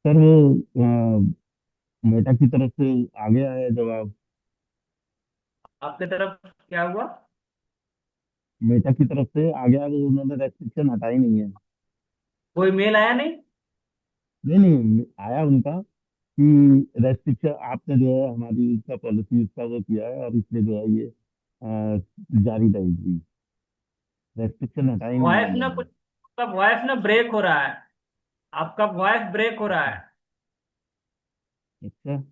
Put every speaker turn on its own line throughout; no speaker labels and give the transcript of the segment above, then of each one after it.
Sir वो Meta की तरफ से आ गया है जवाब।
आपके तरफ क्या हुआ?
मेटा की तरफ से आ गया, वो उन्होंने रेस्ट्रिक्शन हटाई नहीं है।
कोई मेल आया नहीं?
नहीं नहीं, आया उनका कि रेस्ट्रिक्शन आपने जो है हमारी इसका पॉलिसी इसका वो किया है, और इसलिए जो है ये जारी रहेगी। रेस्ट्रिक्शन हटाई नहीं है
वॉइस ना
उन्होंने।
कुछ, आपका वॉइस ना ब्रेक हो रहा है। आपका वॉइस ब्रेक हो रहा
अच्छा।
है।
अच्छा।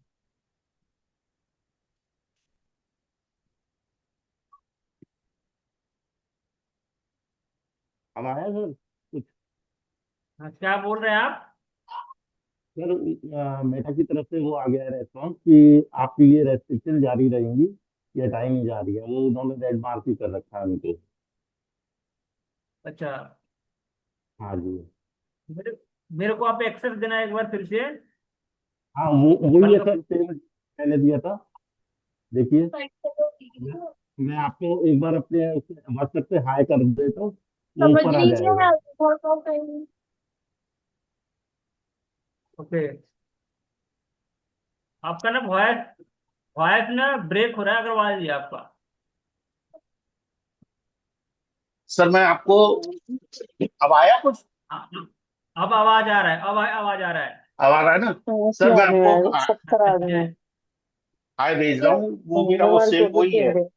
अब आया सर कुछ?
हाँ, क्या बोल रहे हैं आप?
सर मेटा की तरफ से वो आ गया है रेस्पॉन्स कि आपकी ये रेस्ट्रिक्शन जारी रहेंगी, ये हटाई नहीं जा रही है। वो उन्होंने रेड मार्क ही कर रखा है उनको।
अच्छा।
हाँ जी।
मेरे मेरे को आप एक्सेस देना एक बार फिर से।
हाँ वो वही
कल
है
का।
सर, सेम मैंने दिया था। देखिए, मैं मैं आपको एक बार अपने व्हाट्सएप पे हाई कर देता हूँ, वो
समझ
ऊपर आ
लीजिए
जाएगा।
ओके। आपका ना वॉइस वॉइस ना ब्रेक हो रहा है अग्रवाल जी आपका।
सर मैं आपको, अब आया कुछ?
हाँ, अब आवाज आ रहा है, अब आवाज आ रहा है।
अब आ रहा है ना? सर मैं आपको
अच्छा।
हाय भेज रहा हूँ, वो मेरा वो सेम वही है।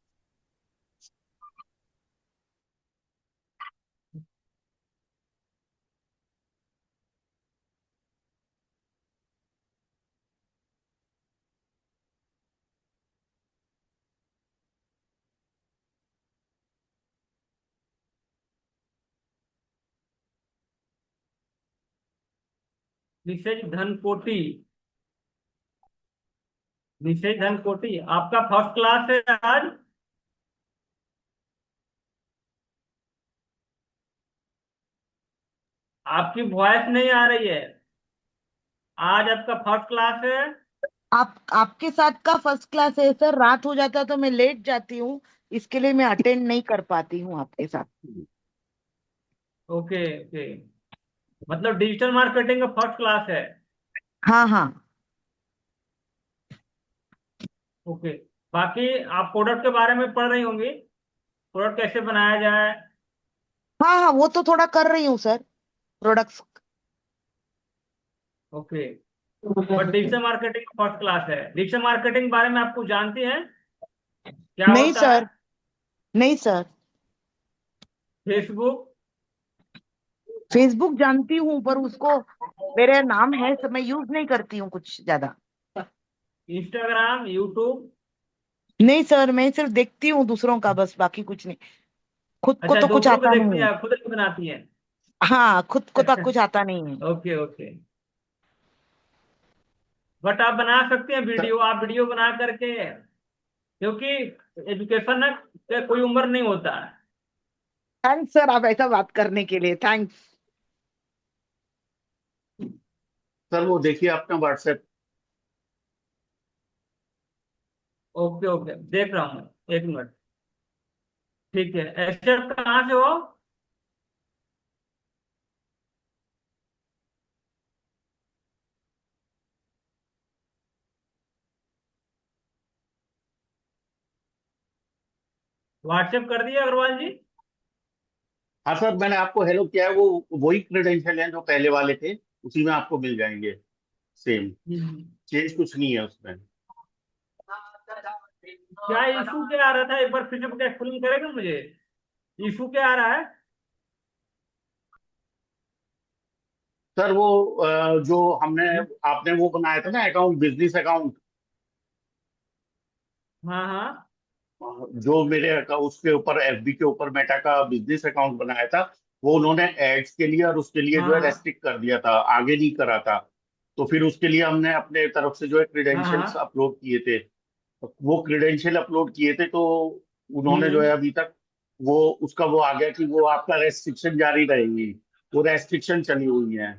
मिसेज धनकोटी। मिसेज धनकोटी, आपका फर्स्ट क्लास है आज। आपकी वॉइस नहीं आ रही है। आज आपका फर्स्ट क्लास है।
आप आपके साथ का फर्स्ट क्लास है सर। रात हो जाता तो मैं लेट जाती हूँ, इसके लिए मैं अटेंड नहीं कर पाती हूँ आपके साथ।
Okay okay. मतलब डिजिटल मार्केटिंग का फर्स्ट क्लास है।
हाँ हाँ।
ओके। बाकी आप प्रोडक्ट के बारे में पढ़ रही होंगी। प्रोडक्ट कैसे बनाया जाए।
हाँ हाँ, वो तो थोड़ा कर रही हूँ sir. Products.
Okay. But digital marketing first class है। डिजिटल मार्केटिंग के बारे में आपको जानती हैं क्या
नहीं
होता है?
सर। नहीं सर।
फेसबुक,
फेसबुक जानती हूँ पर उसको मेरे नाम है तो मैं यूज नहीं करती हूँ कुछ ज्यादा।
Instagram, YouTube.
नहीं सर, मैं सिर्फ देखती हूँ दूसरों का, बस बाकी कुछ नहीं। खुद को
अच्छा,
तो कुछ
दूसरों को
आता
देखती
नहीं
हैं,
है।
आप खुद नहीं बनाती हैं।
हाँ, खुद को तो कुछ आता नहीं है।
Okay okay. बट आप बना सकते हैं वीडियो, आप वीडियो बना करके, क्योंकि एजुकेशन ना का कोई उम्र नहीं होता है।
थैंक्स सर, आप ऐसा बात करने के लिए थैंक्स।
सर वो देखिए आपका व्हाट्सएप।
ओके ओके, देख रहा हूँ मैं, एक मिनट। ठीक है, ऐसे आप कहाँ से हो? व्हाट्सएप कर दिया अग्रवाल जी।
हाँ सर, मैंने आपको हेलो किया है, वो वही क्रेडेंशियल हैं जो पहले वाले थे, उसी में आपको मिल जाएंगे। सेम,
हम्म।
चेंज कुछ नहीं है उसमें।
क्या इशू क्या आ रहा था, एक बार फिर से एक्सप्लेन करेगा मुझे? इशू क्या आ रहा है?
सर वो जो हमने, आपने वो बनाया था ना अकाउंट, बिजनेस अकाउंट,
हाँ हाँ
जो मेरे उसके ऊपर एफबी के ऊपर मेटा का बिजनेस अकाउंट बनाया था, वो उन्होंने एड्स के लिए और उसके लिए
हाँ
जो है
हाँ
रेस्ट्रिक्ट कर दिया था, आगे नहीं करा था। तो फिर उसके लिए हमने अपने तरफ से जो है
हाँ
क्रीडेंशियल्स
हाँ।
अपलोड किए थे। तो वो क्रीडेंशियल अपलोड किए थे, तो उन्होंने जो है
हम्म।
अभी तक वो उसका वो आ गया कि वो आपका रेस्ट्रिक्शन जारी रहेगी। वो रेस्ट्रिक्शन चली हुई है।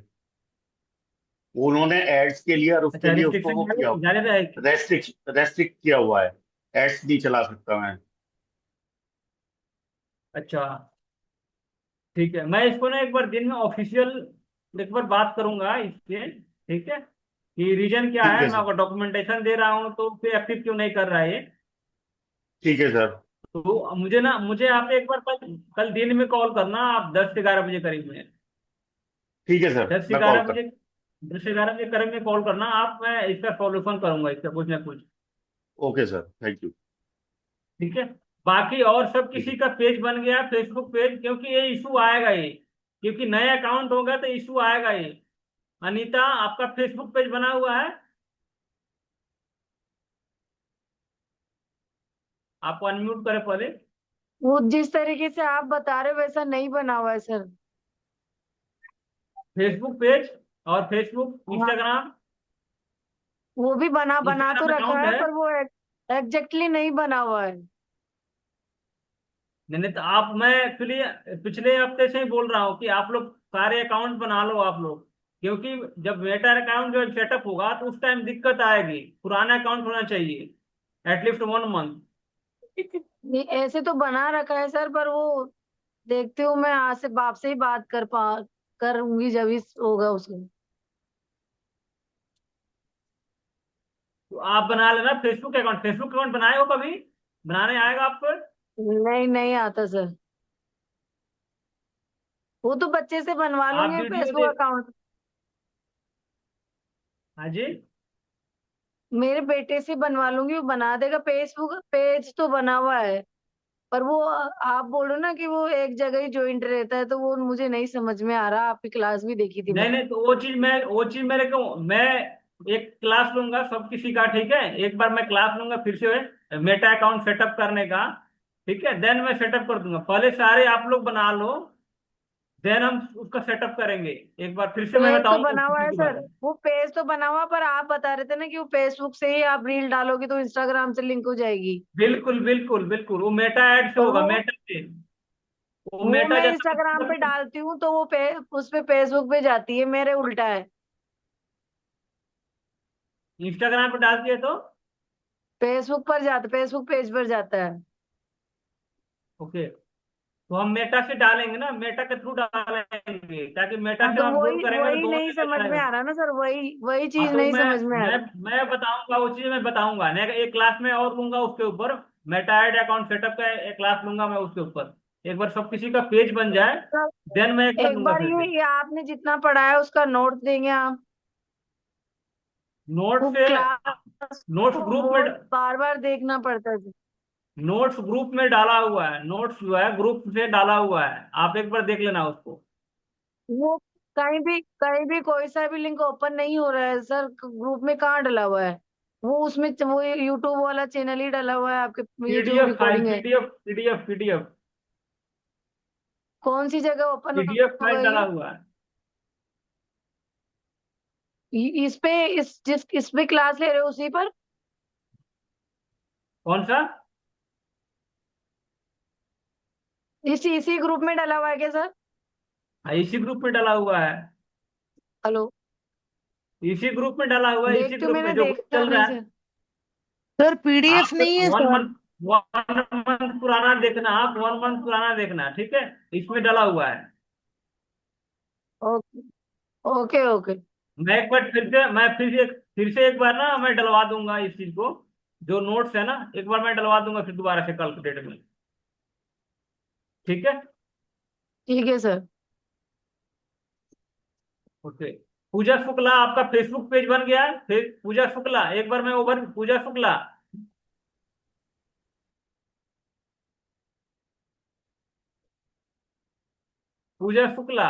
वो उन्होंने एड्स के लिए और उसके
अच्छा,
लिए उसको
रिस्ट्रिक्शन
वो किया,
जारी जारी रहेगी।
रेस्ट्रिक्ट किया हुआ है। एड्स नहीं चला सकता मैं।
अच्छा, ठीक है, मैं इसको ना एक बार दिन में ऑफिशियल एक बार बात करूंगा इससे। ठीक है, कि रीजन क्या
ठीक
है,
है
मैं
सर।
आपको डॉक्यूमेंटेशन दे रहा हूँ तो फिर एक्टिव क्यों नहीं कर रहा है ये।
ठीक है सर।
तो मुझे आप एक बार कल कल दिन में कॉल करना, आप 10 से 11 बजे करीब में।
ठीक है सर,
दस से
मैं
ग्यारह
कॉल कर।
बजे 10 से 11 बजे करीब में कॉल करना आप, मैं इसका सॉल्यूशन करूंगा, इसका कुछ ना कुछ।
Okay sir, thank you.
ठीक है। बाकी और सब
ठीक है।
किसी का पेज बन गया फेसबुक पेज, क्योंकि ये इशू आएगा ये, क्योंकि नया अकाउंट होगा तो इशू आएगा ये। अनीता, आपका फेसबुक पेज बना हुआ है? आपको अनम्यूट करें पहले।
वो जिस तरीके से आप बता रहे हो वैसा नहीं बना हुआ है सर।
फेसबुक पेज और फेसबुक
हाँ,
इंस्टाग्राम,
वो भी बना बना तो
इंस्टाग्राम
रखा
अकाउंट
है
है?
पर वो एग्जैक्टली नहीं बना हुआ है।
नहीं नहीं, तो आप, मैं एक्चुअली पिछले हफ्ते से ही बोल रहा हूँ कि आप लोग सारे अकाउंट बना लो आप लोग, क्योंकि जब मेटा अकाउंट जो सेटअप होगा तो उस टाइम दिक्कत आएगी। पुराना अकाउंट होना चाहिए एटलीस्ट 1 मंथ।
नहीं, ऐसे तो बना रखा है सर, पर वो देखती हूँ मैं आज से बाप से ही बात करूंगी जब इस होगा उसको।
तो आप बना लेना फेसबुक अकाउंट बनाए हो कभी? बनाने आएगा आपको?
नहीं, नहीं आता सर। वो तो बच्चे से बनवा
आप
लूंगी
वीडियो
फेसबुक
देख।
अकाउंट।
हाँ जी।
मेरे बेटे से बनवा लूंगी, वो बना देगा। फेसबुक पेज तो बना हुआ है, पर वो आप बोलो ना कि वो एक जगह ही ज्वाइंट रहता है, तो वो मुझे नहीं समझ में आ रहा। आपकी क्लास भी देखी थी
नहीं
मैंने।
नहीं, तो वो चीज मेरे को, मैं एक क्लास लूंगा सब किसी का, ठीक है, एक बार मैं क्लास लूंगा फिर से मेटा अकाउंट सेटअप करने का। ठीक है, देन मैं सेटअप कर दूंगा, पहले सारे आप लोग बना लो, देन हम उसका सेटअप करेंगे। एक बार फिर से मैं
पेज तो
बताऊंगा उस
बना हुआ
चीज
है
के
सर,
बारे में।
वो पेज तो बना हुआ, पर आप बता रहे थे ना कि वो फेसबुक से ही आप रील डालोगे तो इंस्टाग्राम से लिंक हो जाएगी।
बिल्कुल बिल्कुल बिल्कुल, वो मेटा ऐड से
और
होगा, मेटा से। वो
वो
मेटा
मैं
जैसा।
इंस्टाग्राम पे डालती हूँ तो वो उस पे फेसबुक पे जाती है, मेरे उल्टा है।
इंस्टाग्राम पे डाल दिए तो
फेसबुक पेज पर जाता है।
ओके, तो हम मेटा से डालेंगे ना, मेटा के थ्रू डालेंगे, ताकि मेटा
हाँ,
से
तो
हम अपलोड
वही
करेंगे तो
वही
दोनों
नहीं
जगह
समझ में
जाएगा।
आ रहा ना सर, वही वही
हाँ,
चीज
तो
नहीं
मैं
समझ में आ
मैं
रही।
मैं बताऊंगा, वो चीज मैं बताऊंगा, नहीं, एक क्लास में और लूंगा उसके ऊपर। मेटा ऐड अकाउंट सेटअप का एक क्लास लूंगा मैं उसके ऊपर, एक बार सब किसी का पेज बन जाए,
तो
देन मैं एक बार
एक
लूंगा
बार
फिर से।
ये आपने जितना पढ़ा है उसका नोट देंगे आप?
नोट
वो
से,
क्लास
नोट्स
को
ग्रुप में,
बहुत बार बार देखना पड़ता है।
नोट्स ग्रुप में डाला हुआ है, नोट्स जो है ग्रुप से डाला हुआ है, आप एक बार देख लेना उसको।
वो कहीं भी कोई सा भी लिंक ओपन नहीं हो रहा है सर, ग्रुप में कहाँ डला हुआ है? वो उसमें वो यूट्यूब वाला चैनल ही डला हुआ है, आपके ये जो
पीडीएफ फाइल,
रिकॉर्डिंग है।
पीडीएफ
कौन सी जगह ओपन
पीडीएफ फाइल
होगा
डाला
ये?
हुआ है।
इस पे इस पे क्लास ले रहे हो उसी पर?
कौन सा?
इसी ग्रुप में डला हुआ है क्या सर?
हाँ, इसी ग्रुप में डाला हुआ है,
हेलो।
इसी ग्रुप में डाला हुआ है, इसी
देखती हूँ,
ग्रुप में
मैंने
जो
देखा
चल रहा
नहीं
है।
सर।
सर पीडीएफ
आप
नहीं है
वन
सर।
मंथ 1 मंथ पुराना देखना, आप 1 मंथ पुराना देखना, ठीक है, इसमें डाला हुआ है।
Okay, okay, okay.
मैं एक बार फिर से एक बार ना मैं डलवा दूंगा इस चीज को, जो नोट्स है ना, एक बार मैं डलवा दूंगा फिर दोबारा से कल के डेट में। ठीक है।
ठीक है सर।
ओके। पूजा शुक्ला, आपका फेसबुक पेज बन गया है? पूजा शुक्ला, एक बार मैं ओवर पूजा शुक्ला, पूजा शुक्ला,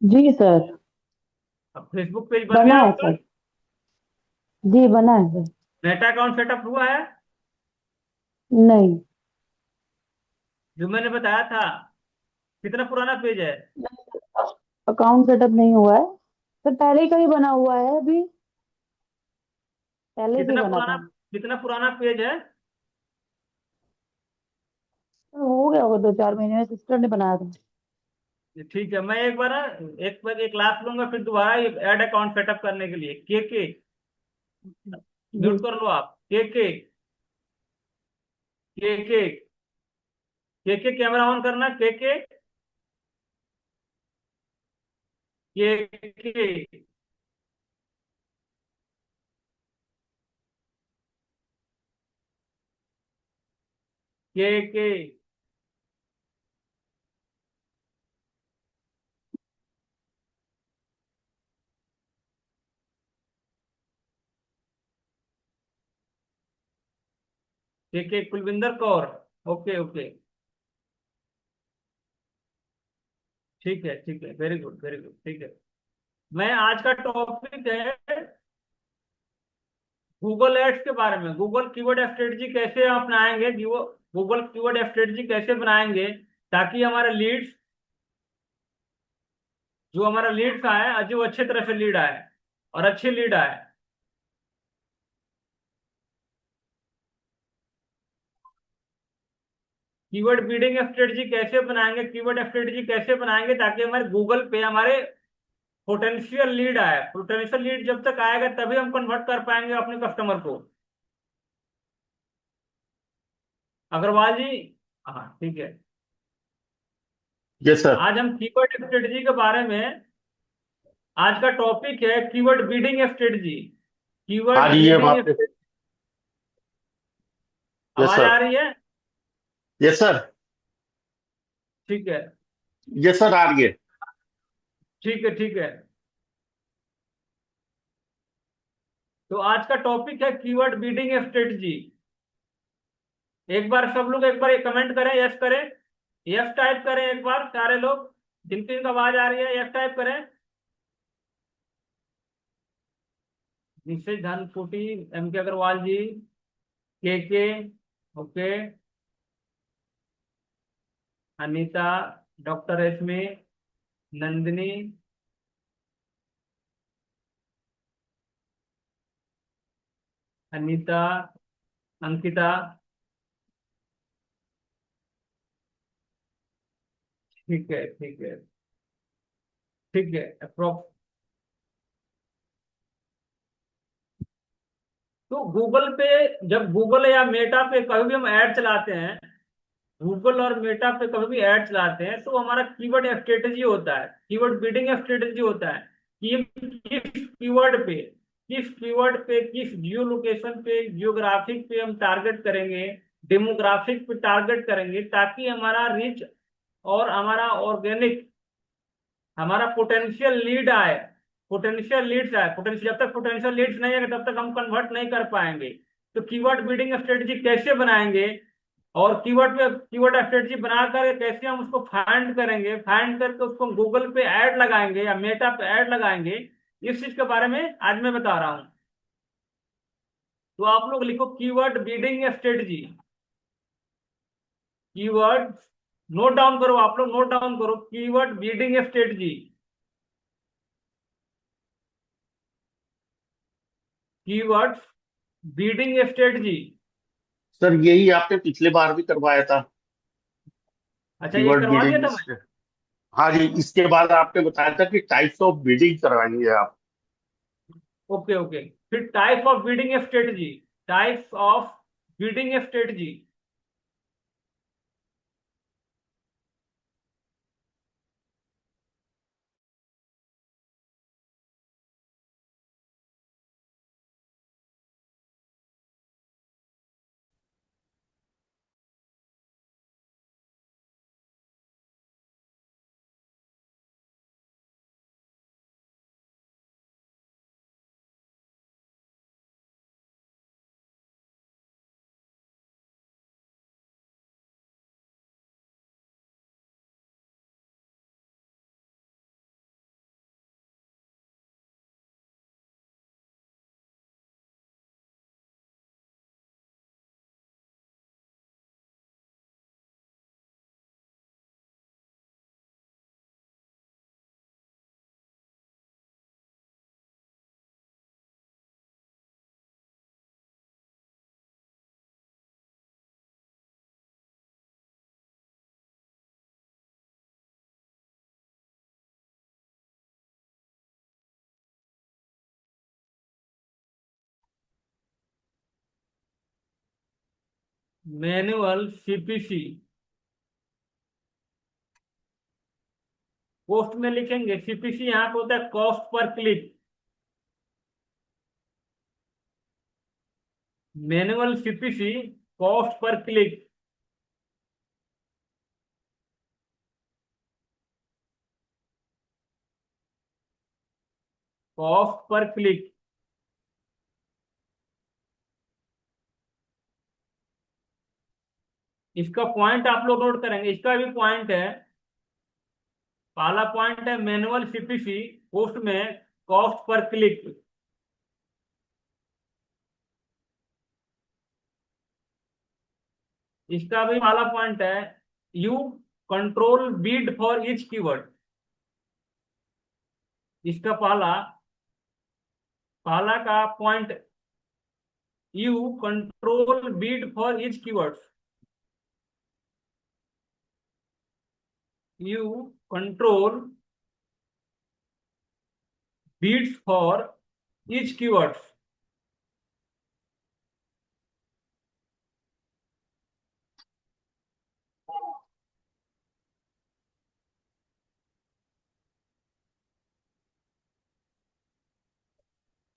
जी सर।
फेसबुक पेज बन
बना
गया
है
आपका?
सर। जी बना है सर।
मेटा अकाउंट सेटअप हुआ है
नहीं,
जो मैंने बताया था? कितना पुराना पेज है?
अकाउंट सेटअप नहीं हुआ है सर, पहले ही कहीं बना हुआ है अभी, पहले से ही
कितना
बना
पुराना
था।
कितना पुराना पेज है?
सर, हो गया होगा 2-4 महीने में, सिस्टर ने बनाया था।
ठीक है, मैं एक बार ना एक बार एक क्लास लूंगा फिर दोबारा ये ऐड अकाउंट सेटअप करने के लिए। के
जी।
म्यूट कर लो आप। के कैमरा ऑन करना। के के के कुलविंदर कौर। ओके ओके, ठीक है ठीक है, वेरी गुड वेरी गुड, ठीक है। मैं आज का टॉपिक है गूगल एड्स के बारे में। गूगल कीवर्ड स्ट्रेटजी कैसे अपनाएंगे, गूगल कीवर्ड स्ट्रेटजी कैसे बनाएंगे ताकि हमारे लीड्स, जो हमारा लीड्स आए, जो अच्छे तरह से लीड आए और अच्छे लीड आए। कीवर्ड बीडिंग स्ट्रेटजी कैसे बनाएंगे, कीवर्ड स्ट्रेटजी कैसे बनाएंगे ताकि हमारे गूगल पे हमारे पोटेंशियल लीड आए। पोटेंशियल लीड जब तक आएगा तभी हम कन्वर्ट कर पाएंगे अपने कस्टमर को। अग्रवाल जी, हाँ ठीक है।
Yes sir.
आज हम कीवर्ड स्ट्रेटजी के बारे में, आज का टॉपिक है कीवर्ड बीडिंग स्ट्रेटजी।
आ
कीवर्ड
रही है
बीडिंग,
बात पे। यस
आवाज
सर।
आ रही है?
Yes sir.
ठीक है
यस सर, आ रही है।
ठीक है ठीक है। तो आज का टॉपिक है कीवर्ड बीडिंग स्ट्रेटजी। एक बार सब लोग एक बार कमेंट करें, यस करें, यस टाइप करें एक बार सारे लोग, जिन जिनकी आवाज आ रही है यस टाइप करें। निश्चित धनकुटी, एम के अग्रवाल जी, के, ओके, अनीता, डॉक्टर रेशमी, नंदिनी, अनीता, अंकिता, ठीक है ठीक है ठीक है, अप्रोक्स। तो गूगल पे, जब गूगल या मेटा पे कभी भी हम ऐड चलाते हैं, गूगल और मेटा पे कभी भी ऐड चलाते हैं तो हमारा कीवर्ड स्ट्रेटजी होता है, कीवर्ड बिडिंग स्ट्रेटजी होता है कि हम किस कीवर्ड पे, किस जियो लोकेशन पे, जियोग्राफिक पे हम टारगेट करेंगे, डेमोग्राफिक पे टारगेट करेंगे ताकि हमारा रीच और हमारा ऑर्गेनिक, हमारा पोटेंशियल लीड आए, पोटेंशियल लीड्स आए। पोटेंशियल, जब तक पोटेंशियल लीड्स नहीं आएगा तब तक हम कन्वर्ट नहीं कर पाएंगे। तो कीवर्ड बिडिंग स्ट्रेटजी कैसे बनाएंगे और कीवर्ड पे कीवर्ड स्ट्रेटजी बनाकर कैसे हम उसको फाइंड करेंगे, फाइंड करके उसको गूगल पे ऐड लगाएंगे या मेटा पे ऐड लगाएंगे, इस चीज के बारे में आज मैं बता रहा हूं। तो आप लोग लिखो keyword bidding strategy. Keyword note down करो, आप लोग नोट डाउन करो, keyword bidding strategy, keyword bidding strategy.
Sir यही आपने पिछले बार भी करवाया था,
अच्छा, ये
कीवर्ड
करवा दिया
बिडिंग।
था मैं।
हाँ जी, इसके बाद आपने बताया था कि टाइप्स ऑफ बिडिंग करवाएंगे आप।
ओके ओके, फिर type of bidding strategy, types of bidding strategy. Manual CPC cost में लिखेंगे सीपीसी, यहाँ पे होता है cost per click. Manual CPC cost per click. Cost per click. इसका पॉइंट आप लोग नोट करेंगे, इसका भी पॉइंट है। पहला पॉइंट है मैनुअल सीपीसी पोस्ट में कॉस्ट पर क्लिक। इसका भी पहला पॉइंट है you control bid for each keyword. इसका पहला पहला का point, you control bid for each keyword. You control bids for each keyword.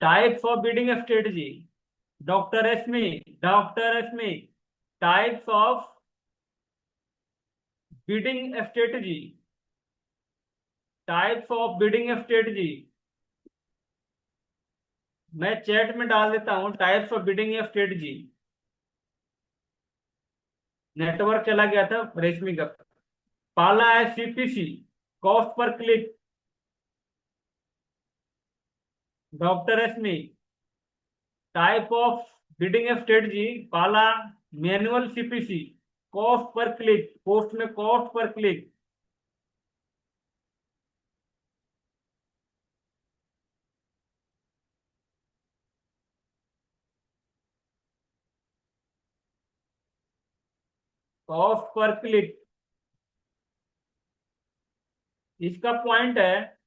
Types of bidding strategy, doctor एस्मी types of bidding strategy, types of bidding strategy. मैं chat में डाल देता हूं types of bidding strategy. Network चला गया था रेशमी का। पहला है CPC cost per click, doctor एस्मी टाइप ऑफ बिडिंग स्ट्रेटजी। पहला manual CPC cost per click, post में cost per click. Cost per click. इसका पॉइंट है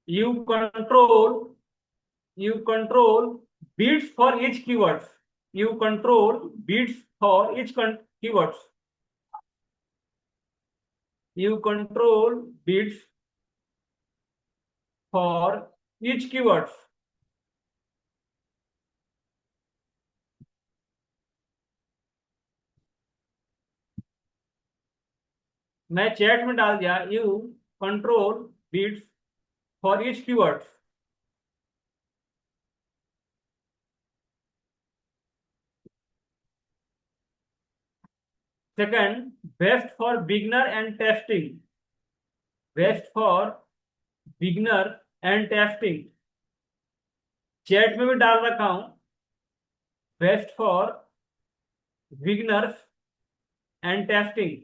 you control bids for each keywords. You control bids for each keywords. You control bids for each keywords. मैं chat में डाल दिया you control bids for each keywords. Second, best for beginner and testing. Best for beginner and testing, chat में भी डाल रखा हूं। Best for beginners and testing.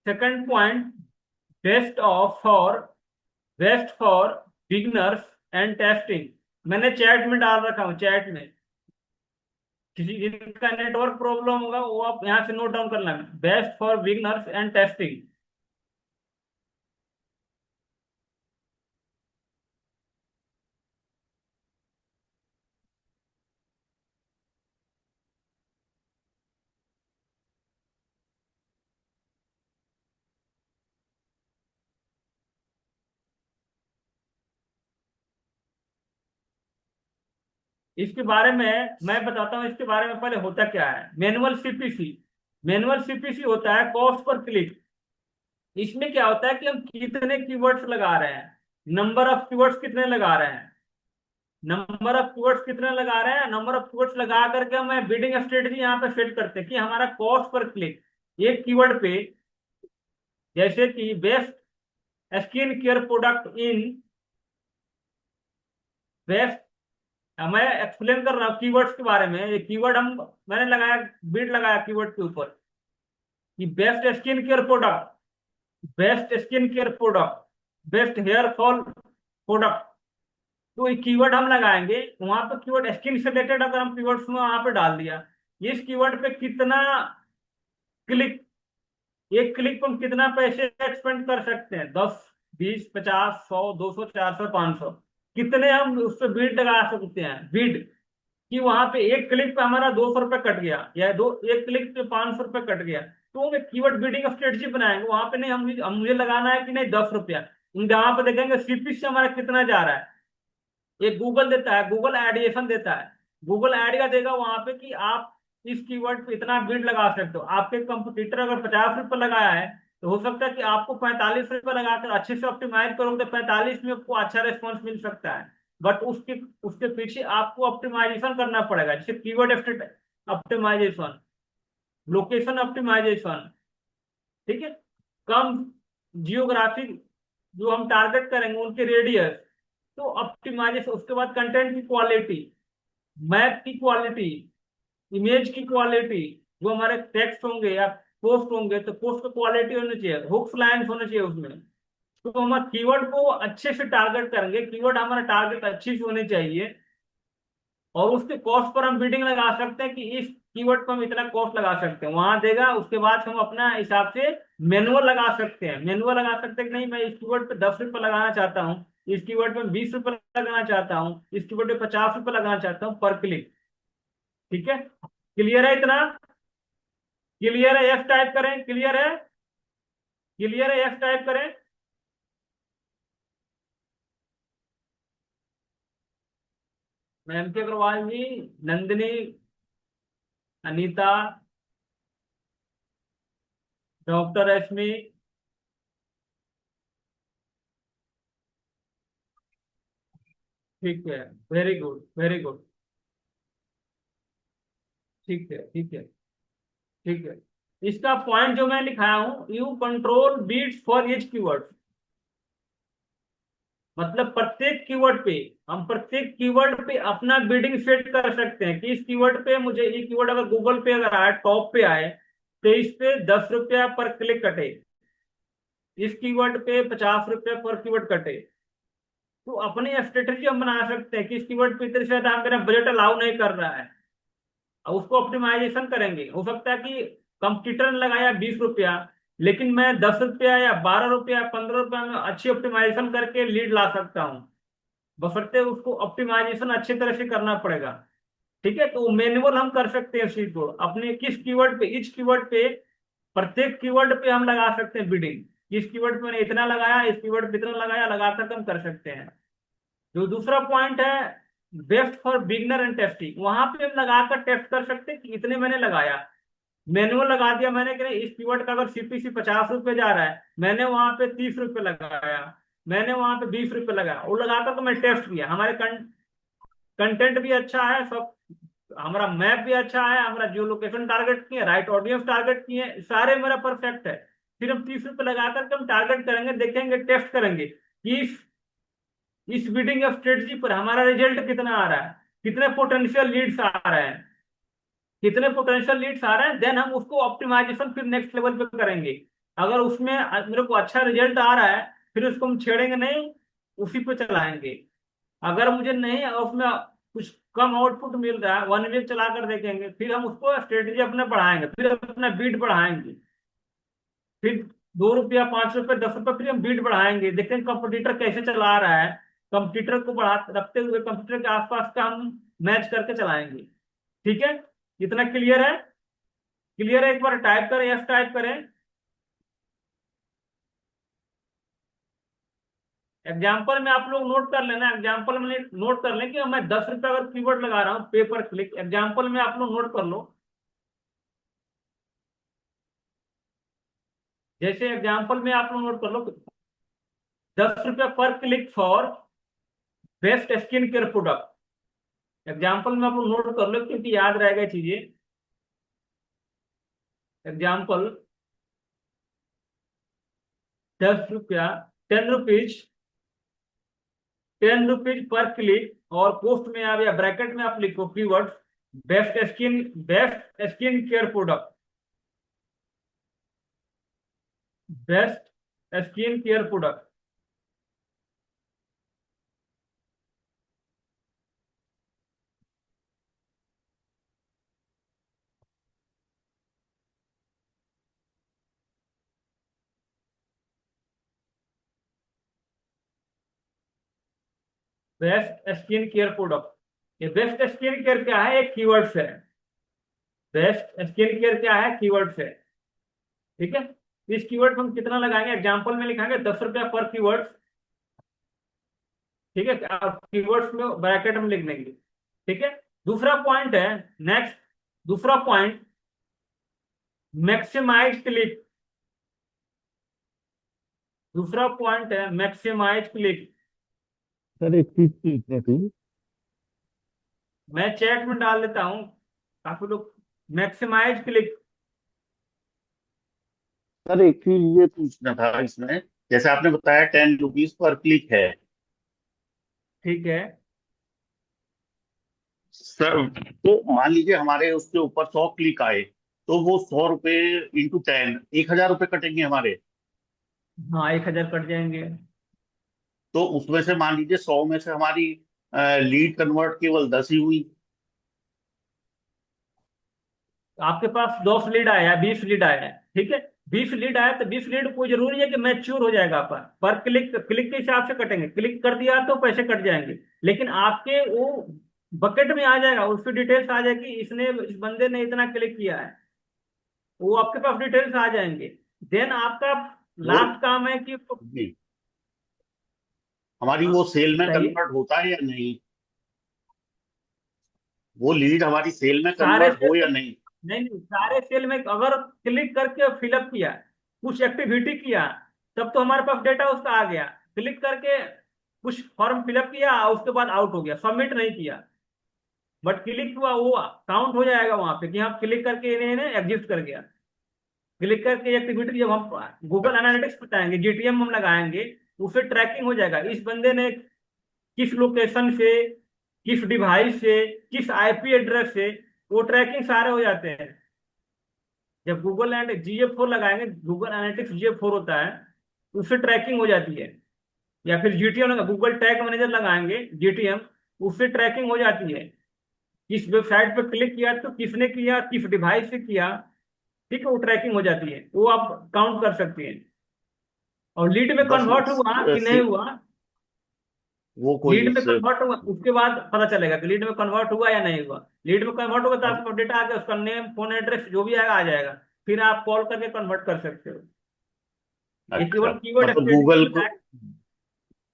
Second point, best for beginners and testing. मैंने chat में डाल रखा हूं, चैट में। किसी जिनका नेटवर्क प्रॉब्लम होगा वो आप यहां से नोट डाउन कर लेना, best for beginners and testing. इसके बारे में मैं बताता हूं, इसके बारे में पहले होता क्या है। मैनुअल सीपीसी होता है कॉस्ट पर क्लिक। इसमें क्या होता है कि हम कितने कीवर्ड्स लगा रहे हैं, नंबर ऑफ कीवर्ड्स कितने लगा रहे हैं। नंबर ऑफ कीवर्ड्स कितने लगा रहे हैं, नंबर ऑफ कीवर्ड्स लगा करके हम बिडिंग स्ट्रेटजी यहाँ पे सेट करते हैं कि हमारा कॉस्ट पर क्लिक एक कीवर्ड पे, जैसे कि best skin care product in best. मैं एक्सप्लेन कर रहा हूँ कीवर्ड्स के बारे में। ये कीवर्ड मैंने लगाया, बिड लगाया कीवर्ड के ऊपर कि best skin care product, best skin care product, best hair fall product. तो ये कीवर्ड हम लगाएंगे वहां पे। कीवर्ड स्किन से रिलेटेड अगर हम कीवर्ड्स में वहां पे डाल दिया, इस कीवर्ड पे कितना क्लिक, एक क्लिक पर हम कितना पैसे एक्सपेंड कर सकते हैं, 10, 20, 50, 100, 200, 400, 500, कितने हम उस पर बीड लगा सकते हैं। बीड कि वहां पे एक क्लिक पे हमारा 200 रुपये कट गया, या एक क्लिक पे 500 रुपये कट गया, तो हम एक कीवर्ड बिल्डिंग स्ट्रेटजी बनाएंगे वहां पे। नहीं हम मुझे लगाना है कि नहीं 10 रुपया, वहां पे देखेंगे सीपी से हमारा कितना जा रहा है। एक गूगल देता है, गूगल एडिएशन देता है, गूगल ऐड का देगा वहां पे कि आप इस कीवर्ड पे इतना बिड लगा सकते हो। आपके कंपटीटर अगर 50 रुपये लगाया है, तो हो सकता है कि आपको 45 रुपये लगाकर अच्छे से ऑप्टिमाइज करोगे तो 45 में आपको अच्छा रिस्पॉन्स मिल सकता है। बट उसके उसके पीछे आपको ऑप्टिमाइजेशन करना पड़ेगा, जैसे कीवर्ड ऑप्टिमाइजेशन, लोकेशन ऑप्टिमाइजेशन, ठीक है, कम जियोग्राफिक जो हम टारगेट करेंगे उनके रेडियस, तो ऑप्टिमाइजेशन। उसके बाद कंटेंट की क्वालिटी, मैप की क्वालिटी, इमेज की क्वालिटी, जो हमारे टेक्स्ट होंगे या पोस्ट होंगे तो पोस्ट की क्वालिटी होनी चाहिए, हुक्स लाइन्स होने चाहिए उसमें। तो हम कीवर्ड को अच्छे से टारगेट करेंगे, कीवर्ड हमारा टारगेट अच्छी से होनी चाहिए, और उसके कॉस्ट पर हम बिडिंग लगा सकते हैं कि इस कीवर्ड पर हम इतना कॉस्ट लगा सकते हैं, वहां देगा। उसके बाद हम अपना हिसाब से मैनुअल लगा सकते हैं, मैनुअल लगा सकते हैं कि नहीं मैं इस कीवर्ड पे 10 रुपये लगाना चाहता हूँ, इस कीवर्ड पे 20 रुपये लगाना चाहता हूँ, इस कीवर्ड पे 50 रुपये लगाना चाहता हूँ पर क्लिक। ठीक है, क्लियर है इतना? क्लियर है? यस टाइप करें। क्लियर है? क्लियर है? यस टाइप करें। मैम के अग्रवाल जी, नंदिनी, अनीता, डॉक्टर रश्मि, ठीक है, वेरी गुड वेरी गुड, ठीक है ठीक है ठीक है। इसका पॉइंट जो मैं लिखाया हूं, you control bids for each keyword, मतलब प्रत्येक कीवर्ड पे हम प्रत्येक कीवर्ड पे अपना बिडिंग सेट कर सकते हैं कि इस कीवर्ड पे मुझे, ये कीवर्ड अगर गूगल पे अगर आए, टॉप पे आए, तो इस पे 10 रुपया पर क्लिक कटे, इस कीवर्ड पे 50 रुपया पर कीवर्ड कटे। तो अपनी स्ट्रेटेजी हम बना सकते हैं कि इस कीवर्ड पे इतने से ज्यादा मेरा बजट अलाउ नहीं कर रहा है, और उसको ऑप्टिमाइजेशन करेंगे। हो सकता है कि कंपटीटर ने लगाया 20 रुपया, लेकिन मैं 10 रुपया या 12 रुपया 15 रुपया में अच्छी ऑप्टिमाइजेशन करके लीड ला सकता हूँ, बशर्ते उसको ऑप्टिमाइजेशन अच्छी तरह से करना पड़ेगा। ठीक है, तो मैनुअल हम कर सकते हैं इस चीज को अपने किस कीवर्ड पे, इच कीवर्ड पे, प्रत्येक कीवर्ड पे हम लगा सकते हैं बिडिंग। किस कीवर्ड पे मैंने इतना लगाया, इस कीवर्ड पे इतना लगाया, लगाकर हम कर सकते हैं। जो दूसरा पॉइंट है, best for beginner and testing, वहां पे हम लगाकर टेस्ट कर सकते हैं कि इतने मैंने लगाया, मैनुअल लगा दिया मैंने कि नहीं, इस कीवर्ड का अगर सीपीसी 50 रुपये जा रहा है, मैंने वहां पे 30 रुपये लगाया, मैंने वहां पे 20 रुपये लगाया, वो लगाकर तो मैं टेस्ट किया, हमारे कंटेंट भी अच्छा है, सब हमारा मैप भी अच्छा है, हमारा जो लोकेशन टारगेट किए, राइट ऑडियंस टारगेट किए, सारे मेरा परफेक्ट है। फिर हम 30 रुपये लगा करके हम टारगेट करेंगे, देखेंगे, टेस्ट करेंगे कि इस बिडिंग स्ट्रेटजी पर हमारा रिजल्ट कितना आ रहा है, कितने पोटेंशियल लीड्स आ रहे हैं, कितने पोटेंशियल लीड्स आ रहे हैं, देन हम उसको ऑप्टिमाइजेशन फिर नेक्स्ट लेवल पे करेंगे। अगर उसमें मेरे को अच्छा रिजल्ट आ रहा है, फिर उसको हम छेड़ेंगे नहीं, उसी पे चलाएंगे। अगर मुझे नहीं उसमें कुछ कम आउटपुट मिल रहा है, 1 वीक चला कर देखेंगे, फिर हम उसको स्ट्रेटेजी अपने बढ़ाएंगे, फिर अपना बीट बढ़ाएंगे, फिर 2 रुपया 5 रुपये 10 रुपये फिर हम बीट बढ़ाएंगे, देखते हैं कंपटीटर कैसे चला रहा है, कंपटीटर को बढ़ा रखते हुए कंप्यूटर के आसपास का हम मैच करके चलाएंगे। ठीक है, इतना क्लियर है? क्लियर है? एक बार टाइप करें, यस टाइप करें। एग्जाम्पल में आप लोग नोट कर लेना, एग्जाम्पल में नोट कर लें कि मैं 10 रुपये अगर कीवर्ड लगा रहा हूँ पेपर क्लिक, एग्जाम्पल में आप लोग नोट कर लो। जैसे एग्जाम्पल में आप लोग नोट कर लो, 10 रुपये पर click for best skin care product. Example में आप लोग नोट कर लो क्योंकि याद रहेगा चीजें। एग्जाम्पल, 10 रुपया, 10 रुपीज, 10 रुपीज पर क्लिक, और पोस्ट में आप या ब्रैकेट में आप लिखो keyword best skin care product, best skin care product. Best skin care product, ये बेस्ट स्किन केयर क्या है, एक कीवर्ड्स है। बेस्ट स्किन केयर क्या है, कीवर्ड्स है। ठीक है, इस कीवर्ड हम कितना लगाएंगे, एग्जाम्पल में लिखाएंगे 10 रुपया पर कीवर्ड। ठीक है, आप कीवर्ड्स में ब्रैकेट में लिख देंगे। ठीक है, दूसरा पॉइंट है, नेक्स्ट दूसरा पॉइंट, मैक्सिमाइज क्लिक। दूसरा पॉइंट है मैक्सिमाइज क्लिक।
सर एक चीज पूछनी थी।
मैं चैट में डाल देता हूं, काफी लोग। Maximise click.
सर एक चीज ये पूछना था इसमें, जैसे आपने बताया 10 रुपीज पर क्लिक है।
ठीक है,
सर तो मान लीजिए हमारे उसके ऊपर 100 क्लिक आए, तो वो 100 रुपये इंटू 10, 1,000 रुपये कटेंगे हमारे।
हाँ 1,000 कट जाएंगे।
तो उसमें से मान लीजिए 100 में से हमारी लीड कन्वर्ट केवल 10 ही हुई।
आपके पास 10 लीड आया है, 20 लीड आया है, ठीक है। 20 लीड आया तो 20 लीड कोई जरूरी है कि मैच्योर हो जाएगा आपका, पर क्लिक क्लिक के हिसाब से कटेंगे। क्लिक कर दिया तो पैसे कट जाएंगे, लेकिन आपके वो बकेट में आ जाएगा, उसकी डिटेल्स आ जाएगी, इसने इस बंदे ने इतना क्लिक किया है, वो आपके पास डिटेल्स आ जाएंगे। देन आपका
वो
लास्ट काम है कि
जी, हमारी
हाँ
वो सेल में
बताइए।
कन्वर्ट होता है या नहीं, वो लीड हमारी सेल में
सारे
कन्वर्ट
सेल
हो या
में,
नहीं।
नहीं नहीं, सारे सेल में अगर क्लिक करके फिलअप किया, कुछ एक्टिविटी किया, तब तो हमारे पास डेटा उसका आ गया। क्लिक करके कुछ फॉर्म फिलअप किया, उसके बाद आउट हो गया, सबमिट नहीं किया, बट क्लिक हुआ, वो काउंट हो जाएगा वहां पे कि हाँ क्लिक करके इन्हें एग्जिस्ट कर गया। क्लिक करके एक्टिविटी जब हम गूगल एनालिटिक्स बताएंगे, जीटीएम हम लगाएंगे, उससे ट्रैकिंग हो जाएगा, इस बंदे ने किस लोकेशन से, किस डिवाइस से, किस आईपी एड्रेस से, वो ट्रैकिंग सारे हो जाते हैं। जब गूगल एंड GA4 लगाएंगे, गूगल एनालिटिक्स GA4 होता है, उससे ट्रैकिंग हो जाती है। या फिर जीटीएम लगा, गूगल टैग मैनेजर लगाएंगे जीटीएम, उससे ट्रैकिंग हो जाती है, किस वेबसाइट पे क्लिक किया तो किसने किया, किस डिवाइस से किया। ठीक है, वो ट्रैकिंग हो जाती है, वो आप काउंट कर सकते हैं। और लीड में
बस
कन्वर्ट हुआ कि नहीं हुआ,
वो कोई
लीड में
उससे।
कन्वर्ट हुआ उसके बाद पता चलेगा कि लीड में कन्वर्ट हुआ या नहीं हुआ। लीड में कन्वर्ट होगा तो आपके पास डेटा आ गया, उसका नेम फोन एड्रेस जो भी आएगा आ जाएगा, फिर आप कॉल करके कन्वर्ट कर सकते हो। ये
अच्छा,
केवल कीवर्ड
मतलब
एक्सटेंशन का है।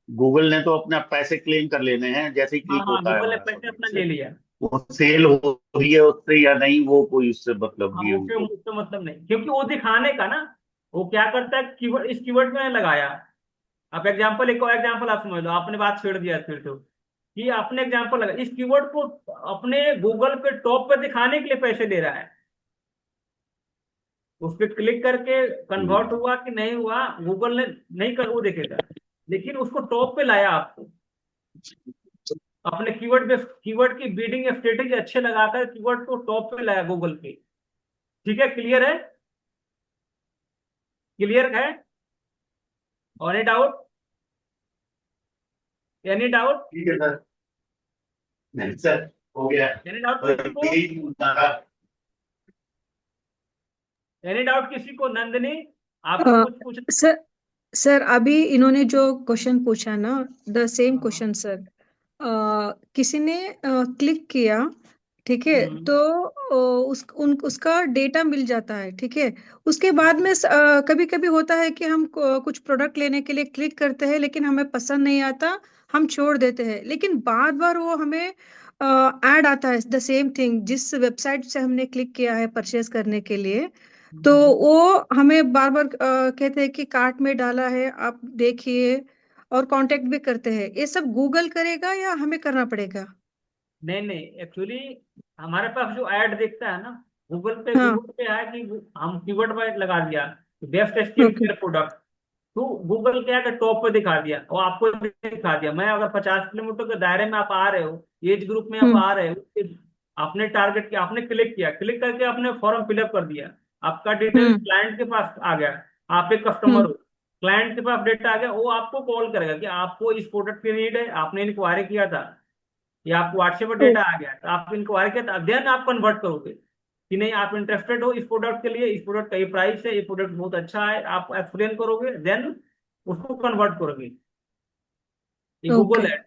गूगल ने तो अपने पैसे क्लेम कर लेने हैं जैसे ही
हाँ
क्लिक
हाँ,
होता है
गूगल ने
हमारा
पैसे
सामान
अपना ले
से।
लिया।
वो सेल हो रही है उससे या नहीं, वो कोई उससे मतलब
हाँ
नहीं है
उससे
उनको।
उससे मतलब नहीं, क्योंकि वो दिखाने का ना, वो क्या करता है, कीवर्ड, इस कीवर्ड में लगाया। आप एग्जांपल, एक और एग्जांपल आप समझ लो, आपने बात छेड़ दिया फिर तो, कि आपने एग्जांपल लगा, इस कीवर्ड को अपने गूगल पे टॉप पे दिखाने के लिए पैसे ले रहा है। उस पर क्लिक करके कन्वर्ट
हम्म।
हुआ कि नहीं हुआ, गूगल ने नहीं कर, वो देखेगा, लेकिन उसको टॉप पे लाया आपको, अपने कीवर्ड पे, कीवर्ड की बीडिंग स्ट्रेटेजी अच्छे लगाकर कीवर्ड को टॉप पे लाया गूगल पे। ठीक है, क्लियर है, क्लियर है, और एनी डाउट, एनी डाउट,
ठीक है सर। नहीं सर, हो गया।
एनी डाउट
तो
किसी को,
यही पूछना था।
एनी डाउट किसी को, नंदिनी आपको
अ,
कुछ पूछना।
सर सर अभी इन्होंने जो क्वेश्चन पूछा ना, द सेम
हाँ हाँ।
क्वेश्चन सर, किसी ने क्लिक किया, ठीक है,
हम्म
तो उसका डेटा मिल जाता है, ठीक है। उसके बाद में कभी कभी होता है कि हम कुछ प्रोडक्ट लेने के लिए क्लिक करते हैं, लेकिन हमें पसंद नहीं आता, हम छोड़ देते हैं, लेकिन बार बार वो हमें ऐड आता है, द सेम थिंग जिस वेबसाइट से हमने क्लिक किया है परचेज करने के लिए, तो
हम्म।
वो हमें बार बार कहते हैं कि कार्ट में डाला है, आप देखिए, और कांटेक्ट भी करते हैं। ये सब गूगल करेगा या हमें करना पड़ेगा?
नहीं नहीं, एक्चुअली हमारे पास जो ऐड दिखता है ना, गूगल पे,
हाँ।
गूगल पे है कि हम कीवर्ड में लगा दिया best skin
okay.
Care product, तो गूगल क्या है, टॉप पे दिखा दिया और आपको दिखा दिया। मैं अगर 50 किलोमीटर के दायरे में आप आ रहे हो, एज ग्रुप में आप
हम्म।
आ रहे हो, आपने टारगेट किया, आपने क्लिक किया, क्लिक करके आपने फॉर्म फिलअप कर दिया, आपका डिटेल्स
हम्म।
क्लाइंट के पास आ गया, आप एक कस्टमर
हम्म।
हो, क्लाइंट के पास डेटा आ गया, वो आपको कॉल करेगा कि आपको इस प्रोडक्ट की नीड है, आपने इंक्वायरी किया था, या आपको व्हाट्सएप पर
ओ,
डेटा आ गया तो आप इंक्वायरी किया, देन आप कन्वर्ट करोगे कि नहीं आप इंटरेस्टेड हो इस प्रोडक्ट के लिए, इस प्रोडक्ट का ये प्राइस है, ये प्रोडक्ट बहुत अच्छा है, आप एक्सप्लेन करोगे, देन उसको कन्वर्ट करोगे। ये
ओके।
गूगल है।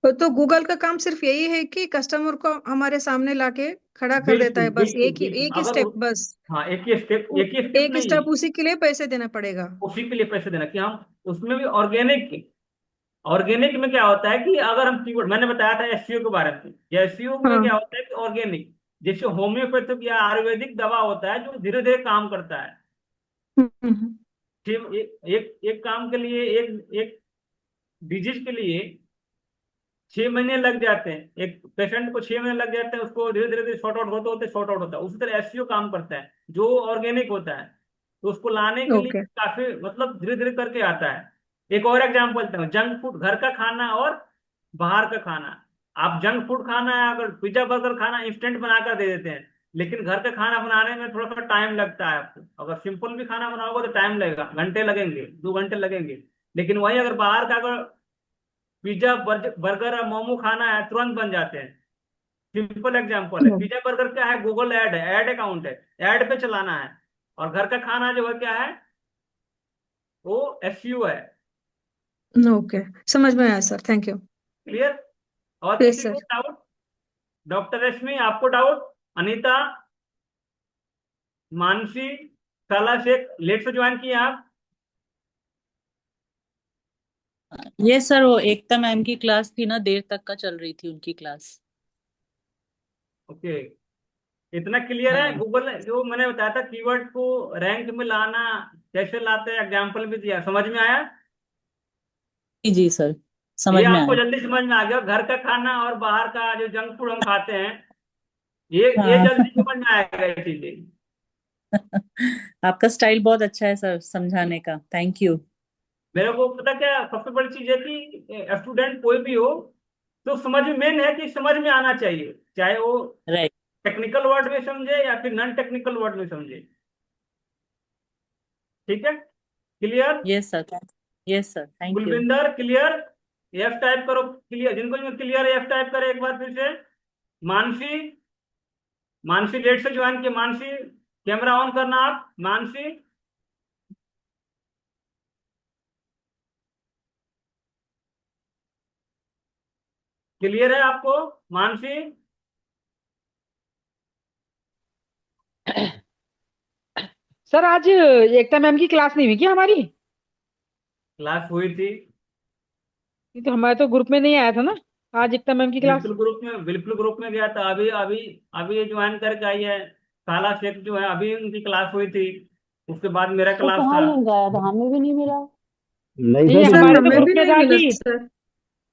तो गूगल का काम सिर्फ यही है कि कस्टमर को हमारे सामने लाके खड़ा कर देता
बिल्कुल
है, बस
बिल्कुल
एक
बिल्कुल।
ही स्टेप बस।
हाँ, एक ही स्टेप
एक
नहीं है,
स्टेप, उसी के लिए पैसे देना पड़ेगा।
उसी के लिए पैसे देना कि हम उसमें भी ऑर्गेनिक। ऑर्गेनिक में क्या होता है कि अगर हम कीवर्ड, मैंने बताया था एसईओ के बारे में, एसईओ में
हाँ।
क्या होता है कि ऑर्गेनिक, जैसे होम्योपैथिक या आयुर्वेदिक दवा होता है जो धीरे धीरे काम करता है।
हम्म।
ठीक, एक काम के लिए, एक डिजीज के लिए 6 महीने लग जाते हैं, एक पेशेंट को 6 महीने लग जाते हैं, उसको धीरे धीरे शॉर्ट आउट होते होते शॉर्ट आउट होता है। उसी तरह एसईओ काम करता है जो ऑर्गेनिक होता है, तो उसको लाने के लिए
ओके।
काफी मतलब धीरे धीरे करके आता है। एक और एग्जांपल देता हूँ, जंक फूड, घर का खाना और बाहर का खाना। आप जंक फूड खाना है, अगर पिज्जा बर्गर खाना, इंस्टेंट बनाकर दे देते हैं, लेकिन घर का खाना बनाने में थोड़ा सा टाइम लगता है आपको। अगर सिंपल भी खाना बनाओगे तो टाइम लगेगा, घंटे लगेंगे, 2 घंटे लगेंगे। लेकिन वही अगर बाहर का, अगर पिज्जा बर्गर और मोमो खाना है, तुरंत बन जाते हैं। सिंपल एग्जांपल है, पिज्जा बर्गर क्या है, गूगल ऐड है, ऐड अकाउंट है, ऐड पे चलाना है। और घर का खाना जो है क्या है, वो एसयू है।
ओके, समझ में आया सर, थैंक यू।
क्लियर? और
यस
किसी को
सर।
डाउट? डॉक्टर रश्मि, आपको डाउट? अनीता, मानसी, साला शेख, लेट से ज्वाइन किए आप?
ये सर वो एकता मैम की क्लास थी ना, देर तक का चल रही थी उनकी क्लास।
ओके, इतना क्लियर है।
हाँ
गूगल जो मैंने बताया था कीवर्ड को रैंक में लाना, कैसे लाते हैं, एग्जाम्पल भी दिया, समझ में आया?
जी जी सर,
ये
समझ में
आपको
आया।
जल्दी समझ में आ गया, घर का खाना और बाहर का जो जंक फूड हम खाते हैं, ये
हाँ
जल्दी समझ में आएगा ये चीजें।
आपका स्टाइल बहुत अच्छा है सर समझाने का, थैंक यू।
मेरे को पता क्या सबसे बड़ी चीज है कि स्टूडेंट कोई भी हो, तो समझ में, मेन है कि समझ में आना चाहिए, चाहे वो
राइट।
टेक्निकल वर्ड में समझे या फिर नॉन टेक्निकल वर्ड में समझे। ठीक है? Clear?
Yes sir, yes sir, thank you.
Gulvinder clear? F type करो, क्लियर जिनको क्लियर है एफ टाइप करे एक बार फिर से। मानसी, मानसी लेट से ज्वाइन किए, मानसी कैमरा ऑन करना आप, मानसी। क्लियर है आपको, मानसी?
सर आज एकता मैम की क्लास नहीं हुई क्या हमारी?
क्लास हुई थी,
ये तो हमारे तो ग्रुप में नहीं आया था ना आज एकता मैम की क्लास।
बिल्कुल ग्रुप में गया था, अभी अभी अभी ये ज्वाइन करके आई है। साला शेख जो है, अभी उनकी क्लास हुई थी, उसके बाद मेरा
तो
क्लास
कहाँ
था।
लिंक आया था, हमें भी नहीं मिला।
नहीं
नहीं
सर,
सर
हमारे तो
हमें
ग्रुप
भी
में
नहीं
था
मिला
कि
सर।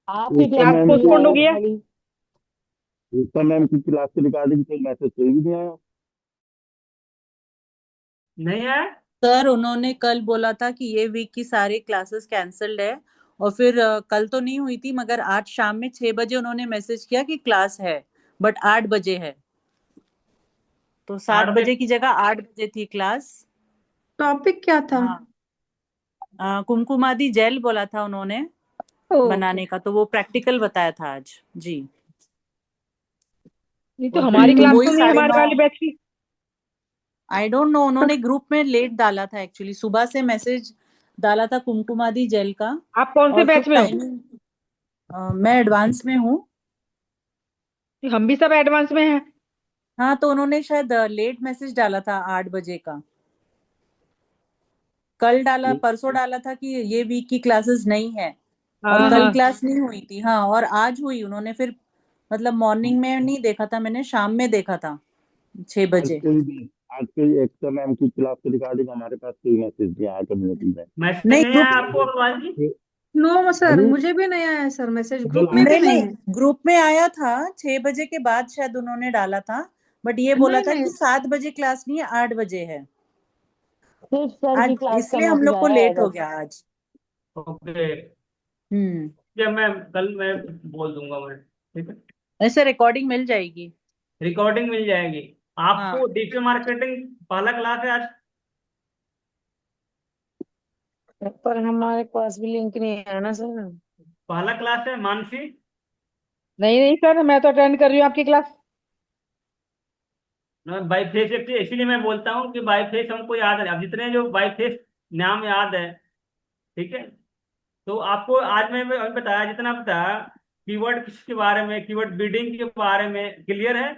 आपकी
एकता
क्लास
क्लास
मैम
में ही
पोस्टपोन्ड हो
आया था
गया।
खाली।
एकता मैम की क्लास की रिकॉर्डिंग कोई मैसेज कोई भी नहीं आया।
नहीं है?
सर उन्होंने कल बोला था कि ये वीक की सारी क्लासेस कैंसल्ड है, और फिर कल तो नहीं हुई थी, मगर आज शाम में 6 बजे उन्होंने मैसेज किया कि क्लास है, बट 8 बजे है। तो 7 बजे
8 बजे?
की जगह 8 बजे थी क्लास।
टॉपिक क्या था?
हाँ, कुमकुमादी जेल बोला था उन्होंने
ओके।
बनाने का, तो वो प्रैक्टिकल बताया था आज। जी।
नहीं तो
ओके।
हमारी
तो
क्लास
वही
तो नहीं,
साढ़े
हमारे
नौ
वाले बैच की।
आई डोंट नो, उन्होंने ग्रुप में लेट डाला था एक्चुअली, सुबह से मैसेज डाला था कुमकुमादी जेल का।
आप कौन से
और फिर
बैच में हो?
टाइमिंग, मैं एडवांस में हूँ।
हम भी सब एडवांस में हैं।
हाँ, तो उन्होंने शायद लेट मैसेज डाला था 8 बजे का। कल डाला, परसों डाला था कि ये वीक की क्लासेस नहीं है, और
हाँ
कल
हाँ।
क्लास नहीं हुई थी। हाँ, और आज हुई उन्होंने फिर, मतलब मॉर्निंग में नहीं देखा था मैंने, शाम में देखा था 6 बजे।
आज कोई एकता मैम की क्लास की रिकॉर्डिंग हमारे पास कोई मैसेज नहीं आया कम्युनिटी में।
मैसेज
नहीं
नहीं
ग्रुप,
आया आपको अग्रवाल जी?
नो सर,
अभी
मुझे भी नहीं आया है सर, मैसेज
जो
ग्रुप में भी
नहीं
नहीं
नहीं,
है।
ग्रुप में आया था 6 बजे के बाद शायद उन्होंने डाला था, बट ये बोला
नहीं
था
नहीं।
कि 7 बजे क्लास नहीं है, 8 बजे है।
सिर्फ सर की
आज
क्लास का
इसलिए हम
मैसेज
लोग को
आया है
लेट हो
बस।
गया आज।
ओके,
हम्म।
क्या मैं कल मैं बोल दूंगा मैं, ठीक है?
ऐसे रिकॉर्डिंग मिल जाएगी।
रिकॉर्डिंग मिल जाएगी
हाँ।
आपको। डिजिटल मार्केटिंग पहला क्लास है आज।
पर हमारे पास भी लिंक नहीं है ना सर।
पहला क्लास है मानसी।
नहीं नहीं सर, मैं तो अटेंड कर रही हूँ आपकी क्लास।
बाई फेस, इसीलिए मैं बोलता हूँ कि बाई फेस हमको याद है, अब जितने जो बाई फेस नाम याद है, ठीक है? तो आपको आज मैं अभी बताया, जितना बताया, कीवर्ड किसके बारे में, कीवर्ड बिडिंग के बारे में क्लियर है?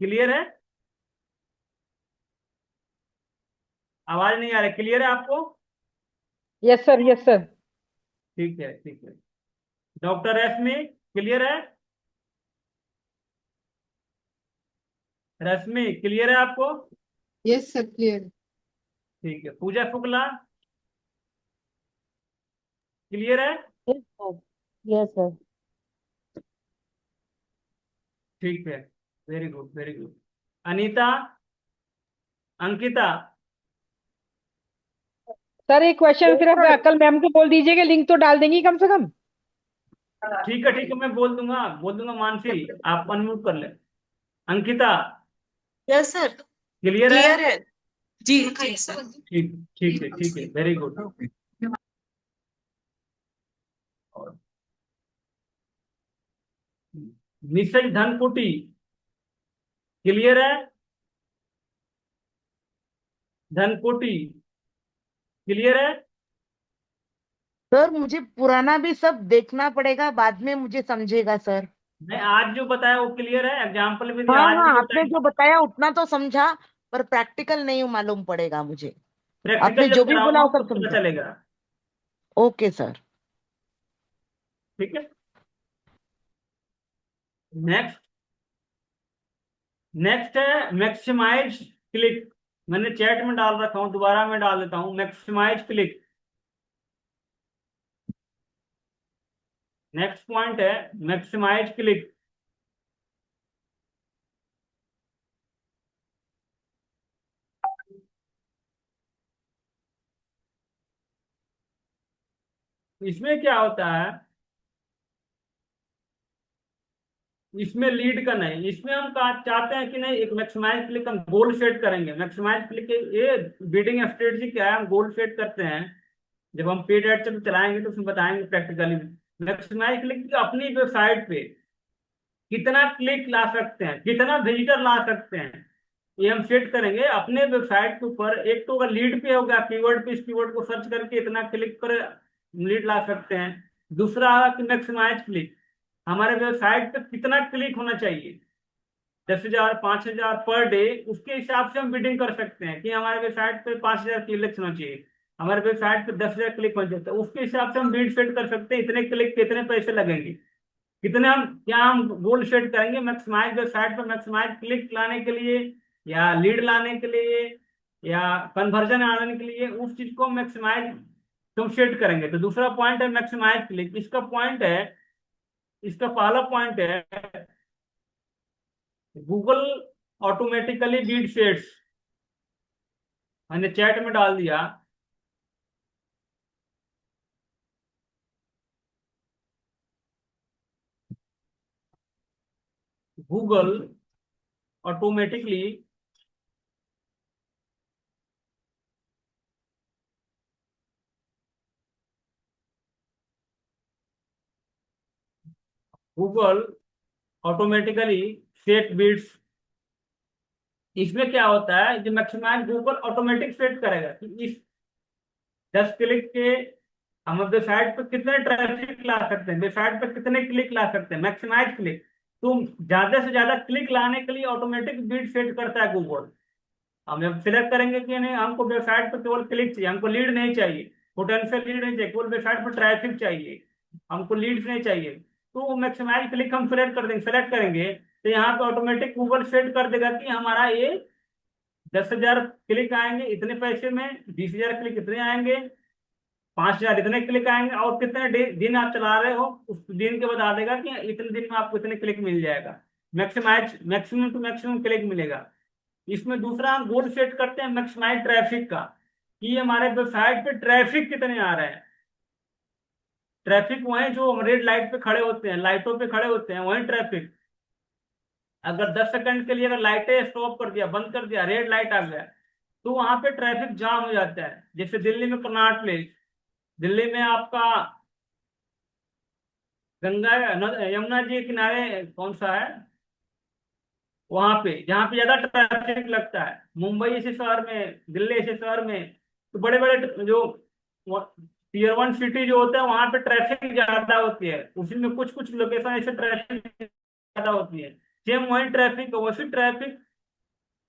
क्लियर है? आवाज नहीं आ रही, क्लियर है आपको?
Yes sir, yes sir.
ठीक है, ठीक है। डॉक्टर रश्मि क्लियर है? रश्मि क्लियर है आपको?
Yes sir, clear.
ठीक है। पूजा शुक्ला क्लियर है?
Yes sir, yes sir.
ठीक है, very good, very good. Anita, Ankita.
Sir एक क्वेश्चन फिर आप कल मैम को बोल दीजिएगा, लिंक तो डाल देंगी कम से कम।
ठीक है, ठीक है, मैं बोल दूंगा, बोल दूंगा। मानसी आप अनम्यूट कर ले। अंकिता
यस सर,
क्लियर है?
क्लियर है जी जी सर।
ठीक, ठीक है, ठीक है, वेरी गुड। मिसेज धनकुटी क्लियर है? धनकुटी क्लियर है?
सर मुझे पुराना भी सब देखना पड़ेगा, बाद में मुझे समझेगा सर।
मैं आज जो बताया वो क्लियर है? एग्जाम्पल भी दिया,
हाँ
आज
हाँ,
भी
आपने
बताया।
जो बताया उतना तो समझा, पर प्रैक्टिकल नहीं मालूम पड़ेगा मुझे। आपने
प्रैक्टिकल
जो
जब
भी बोला
कराऊंगा
वो सब
तब पता
समझा।
चलेगा।
Okay sir.
ठीक है। नेक्स्ट, नेक्स्ट है मैक्सिमाइज क्लिक। मैंने चैट में डाल रखा हूं, दोबारा मैं डाल देता हूं। मैक्सिमाइज क्लिक नेक्स्ट पॉइंट है, मैक्सिमाइज क्लिक। इसमें क्या होता है, इसमें लीड का नहीं, इसमें हम चाहते हैं कि नहीं, एक मैक्सिमाइज क्लिक हम गोल सेट करेंगे। मैक्सिमाइज क्लिक के ये बिडिंग स्ट्रेटजी क्या है, हम गोल सेट करते हैं। जब हम पेड एड से चलाएंगे तो उसमें बताएंगे प्रैक्टिकली। मैक्सिमाइज क्लिक अपनी वेबसाइट पे कितना क्लिक ला सकते हैं, कितना विजिटर ला सकते हैं, ये हम सेट करेंगे अपने वेबसाइट के ऊपर। एक तो अगर लीड पे होगा, कीवर्ड पे इस कीवर्ड को सर्च करके इतना क्लिक पर लीड ला सकते हैं। दूसरा कि मैक्सिमाइज क्लिक, हमारे वेबसाइट पे कितना क्लिक होना चाहिए, 10,000 5,000 पर डे, उसके हिसाब से हम बिडिंग कर सकते हैं कि हमारे वेबसाइट पे 5,000 क्लिक होना चाहिए, हमारे वेबसाइट पे 10,000 क्लिक होना चाहिए। तो उसके हिसाब से हम बिड सेट कर सकते हैं, इतने क्लिक कितने पैसे लगेंगे, कितने हम क्या हम गोल सेट करेंगे मैक्सिमाइज वेबसाइट पर मैक्सिमाइज क्लिक लाने के लिए, या लीड लाने के लिए, या कन्वर्जन आने के लिए। उस चीज को मैक्सिमाइज तुम सेट करेंगे। तो दूसरा पॉइंट है मैक्सिमाइज क्लिक। इसका पॉइंट है, इसका पहला पॉइंट है गूगल ऑटोमेटिकली बीट सेट्स। मैंने चैट में डाल दिया। Google automatically Google automatically set bids. इसमें क्या होता है, जो मैक्सिमाइज गूगल ऑटोमेटिक सेट करेगा कि इस 10 क्लिक के हम वेबसाइट पर कितने ट्रैफिक ला सकते हैं, वेबसाइट पर कितने क्लिक ला सकते हैं। मैक्सिमाइज क्लिक, तुम ज्यादा से ज्यादा क्लिक लाने के लिए ऑटोमेटिक बीट सेट करता है गूगल। हम जब सिलेक्ट करेंगे कि नहीं, हमको वेबसाइट पर केवल क्लिक चाहिए, हमको लीड नहीं चाहिए, पोटेंशियल लीड नहीं चाहिए, केवल वेबसाइट पर ट्रैफिक चाहिए, हमको लीड्स नहीं चाहिए। तो मैक्सिमाइज क्लिक हम सिलेक्ट कर देंगे, सेलेक्ट करेंगे तो यहाँ पे ऑटोमेटिक गूगल सेट कर देगा कि हमारा ये 10,000 क्लिक आएंगे इतने पैसे में, 20,000 क्लिक इतने आएंगे, 5,000 इतने क्लिक आएंगे, और कितने दिन आप चला रहे हो उस दिन के बता देगा कि इतने दिन में आपको इतने क्लिक मिल जाएगा। Maximise, maximum to maximum click मिलेगा। इसमें दूसरा हम गोल सेट करते हैं मैक्सिमाइज ट्रैफिक का, कि हमारे वेबसाइट पे ट्रैफिक कितने आ रहे हैं। ट्रैफिक वहीं जो रेड लाइट पे खड़े होते हैं, लाइटों पे खड़े होते हैं, वहीं ट्रैफिक। अगर 10 सेकंड के लिए अगर लाइटें स्टॉप कर दिया, बंद कर दिया, रेड लाइट आ गया, तो वहां पे ट्रैफिक जाम हो जाता है। जैसे दिल्ली में कनॉट प्लेस, दिल्ली में आपका गंगा यमुना जी के किनारे कौन सा है, वहां पे जहाँ पे ज्यादा ट्रैफिक लगता है, मुंबई ऐसे शहर में, दिल्ली ऐसे शहर में, तो बड़े बड़े जो टीयर 1 सिटी जो होता है वहां पे ट्रैफिक ज्यादा होती है, उसी में कुछ कुछ लोकेशन ऐसे ट्रैफिक ज्यादा होती है। सेम वही ट्रैफिक वैसी ट्रैफिक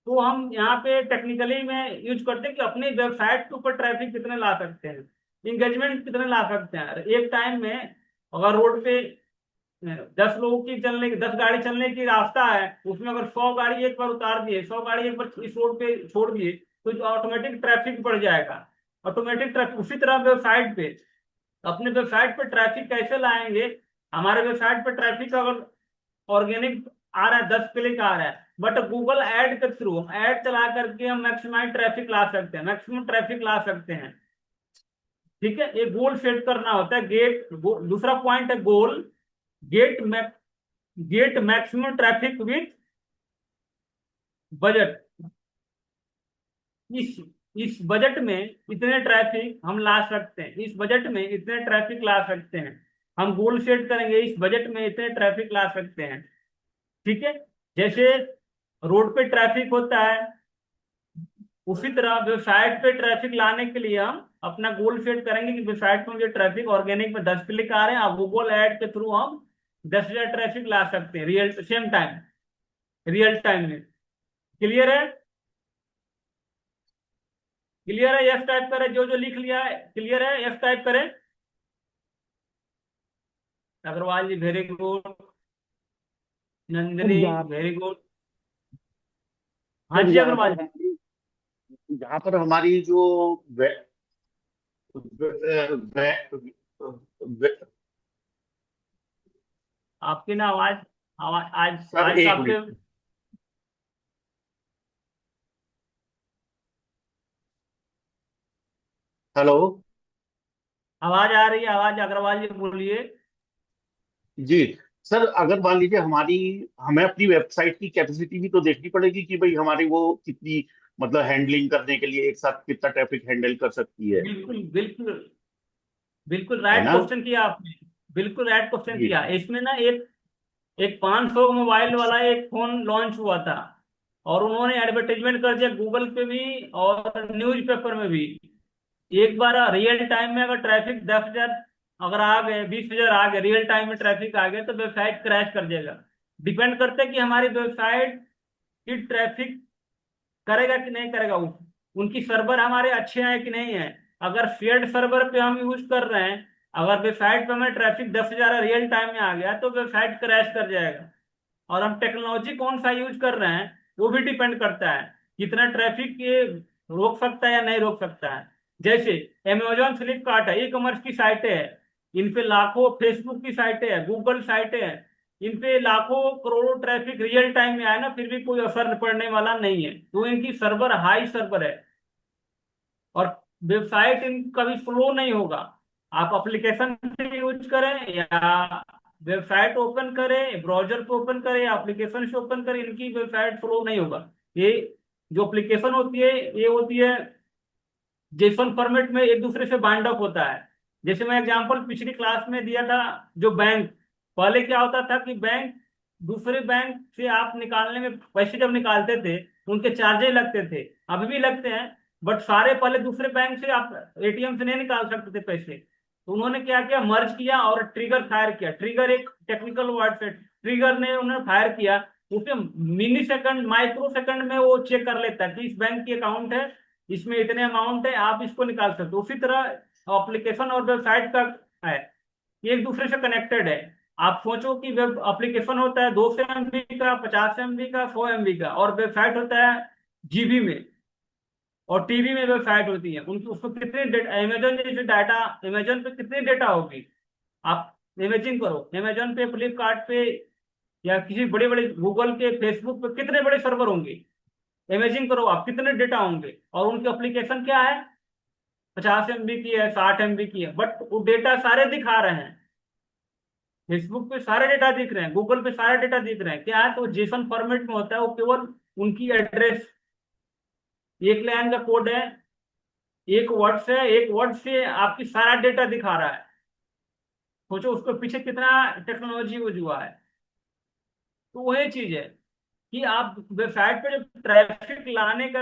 तो हम यहाँ पे टेक्निकली में यूज करते हैं कि अपनी वेबसाइट के ऊपर ट्रैफिक कितने ला सकते हैं, इंगेजमेंट कितने ला सकते हैं। एक टाइम में अगर रोड पे 10 लोगों की चलने की 10 गाड़ी चलने की रास्ता है, उसमें अगर 100 गाड़ी एक बार उतार दिए, 100 गाड़ी एक बार इस रोड पे छोड़ दिए, तो ऑटोमेटिक ट्रैफिक बढ़ जाएगा। ऑटोमेटिक ट्रैफिक उसी तरह वेबसाइट पे, अपने वेबसाइट पे ट्रैफिक कैसे लाएंगे। हमारे वेबसाइट पे ट्रैफिक अगर ऑर्गेनिक आ रहा है, 10 क्लिक आ रहा है, बट गूगल ऐड के थ्रू ऐड चला करके हम मैक्सिमम ट्रैफिक ला सकते हैं, मैक्सिमम ट्रैफिक ला सकते हैं। ठीक है, ये गोल सेट करना होता है। दूसरा पॉइंट है goal, get get maximum traffic with budget. इस इस बजट में इतने ट्रैफिक हम ला सकते हैं, इस बजट में इतने ट्रैफिक ला सकते हैं। हम गोल सेट करेंगे, इस बजट में इतने ट्रैफिक ला सकते हैं। ठीक है, जैसे रोड पे ट्रैफिक होता है, उसी तरह वेबसाइट पे ट्रैफिक लाने के लिए हम अपना गोल सेट करेंगे कि वेबसाइट पे मुझे ट्रैफिक ऑर्गेनिक में 10 क्लिक आ रहे हैं, अब गूगल ऐड के थ्रू हम 10,000 ट्रैफिक ला सकते हैं रियल टाइम में। क्लियर है? क्लियर है? यस टाइप करें, जो जो लिख लिया है क्लियर है, यस टाइप करें। Agarwal ji very good,
sir
Nandini
यहाँ
वेरी गुड। हाँ
सर
जी
यहाँ
अग्रवाल
पर
जी।
हमारी यहाँ पर हमारी जो वे, वे, वे, वे,
आपकी ना आवाज आवाज आज
सर
आज
एक
आपके
मिनट। हेलो।
आवाज आ रही है, आवाज अग्रवाल जी बोलिए।
जी सर, अगर मान लीजिए हमारी हमें अपनी वेबसाइट की कैपेसिटी भी तो देखनी पड़ेगी कि भाई हमारी वो कितनी, मतलब हैंडलिंग करने के लिए एक साथ कितना ट्रैफिक हैंडल कर सकती है
बिल्कुल बिल्कुल बिल्कुल
है
राइट
ना?
क्वेश्चन किया आपने, बिल्कुल राइट क्वेश्चन
जी
किया। इसमें ना एक एक 500 मोबाइल वाला एक फोन लॉन्च हुआ था, और उन्होंने एडवर्टाइजमेंट कर दिया गूगल पे भी और न्यूज़पेपर में भी। एक बार रियल टाइम में अगर ट्रैफिक 10,000 अगर आ गए, 20,000 आ गए, रियल टाइम में ट्रैफिक आ गए, तो वेबसाइट क्रैश कर जाएगा। डिपेंड करता है कि हमारी वेबसाइट की ट्रैफिक करेगा कि नहीं करेगा, उनकी सर्वर हमारे अच्छे हैं कि नहीं है। अगर शेयर्ड सर्वर पे हम यूज कर रहे हैं, अगर वेबसाइट पे हमें ट्रैफिक 10,000 रियल टाइम में आ गया, तो वेबसाइट क्रैश कर जाएगा। और हम टेक्नोलॉजी कौन सा यूज कर रहे हैं वो भी डिपेंड करता है, कितना ट्रैफिक ये रोक सकता है या नहीं रोक सकता है। जैसे अमेजोन फ्लिपकार्ट है, ई कॉमर्स की साइटें हैं, इन पे लाखों, फेसबुक की साइटें हैं, गूगल साइटें हैं, इन पे लाखों करोड़ों ट्रैफिक रियल टाइम में आए ना, फिर भी कोई असर पड़ने वाला नहीं है, तो इनकी सर्वर हाई सर्वर है, और वेबसाइट इन कभी स्लो नहीं होगा। आप एप्लीकेशन से यूज करें या वेबसाइट ओपन करें, ब्राउजर पे ओपन करें या एप्लीकेशन से ओपन करें, इनकी वेबसाइट स्लो नहीं होगा। ये जो एप्लीकेशन होती है, ये होती है जेसन फॉर्मेट में एक दूसरे से बाइंड अप होता है। जैसे मैं एग्जांपल पिछली क्लास में दिया था, जो बैंक, पहले क्या होता था कि बैंक, दूसरे बैंक से आप निकालने में पैसे जब निकालते थे, उनके चार्जेस लगते थे, अभी भी लगते हैं, बट सारे पहले दूसरे बैंक से आप एटीएम से नहीं निकाल सकते थे पैसे। तो उन्होंने क्या किया, मर्ज किया और ट्रिगर फायर किया। ट्रिगर एक टेक्निकल वर्ड है, ट्रिगर ने उन्होंने फायर किया, उसके मिनी सेकंड, माइक्रो सेकंड में वो चेक कर लेता है कि इस बैंक की अकाउंट है, इसमें इतने अमाउंट है, आप इसको निकाल सकते हो। उसी तरह एप्लीकेशन और वेबसाइट का है, ये एक दूसरे से कनेक्टेड है। आप सोचो कि वेब एप्लीकेशन होता है 200 MB का, 50 MB का, 100 MB का, और वेबसाइट होता है जीबी में, और टीबी में वेबसाइट होती है। उनकी उसको कितने डेटा, अमेजोन जैसे डाटा, अमेजोन पे कितनी डेटा होगी, आप इमेजिन करो। अमेजोन पे, फ्लिपकार्ट पे, या किसी बड़े बड़े गूगल के, फेसबुक पे कितने बड़े सर्वर होंगे, इमेजिन करो आप कितने डेटा होंगे। और उनकी एप्लीकेशन क्या है, 50 MB की है, 60 MB की है, बट वो डेटा सारे दिखा रहे हैं। फेसबुक पे सारे डेटा दिख रहे हैं, गूगल पे सारे डेटा दिख रहे हैं, क्या है, तो जेसन फॉर्मेट में होता है, वो केवल उनकी एड्रेस, एक लाइन का कोड है, एक वर्ड से, एक वर्ड से आपकी सारा डेटा दिखा रहा है। सोचो उसके पीछे कितना टेक्नोलॉजी यूज हुआ है। तो वही चीज है, कि आप वेबसाइट पे जो ट्रैफिक लाने का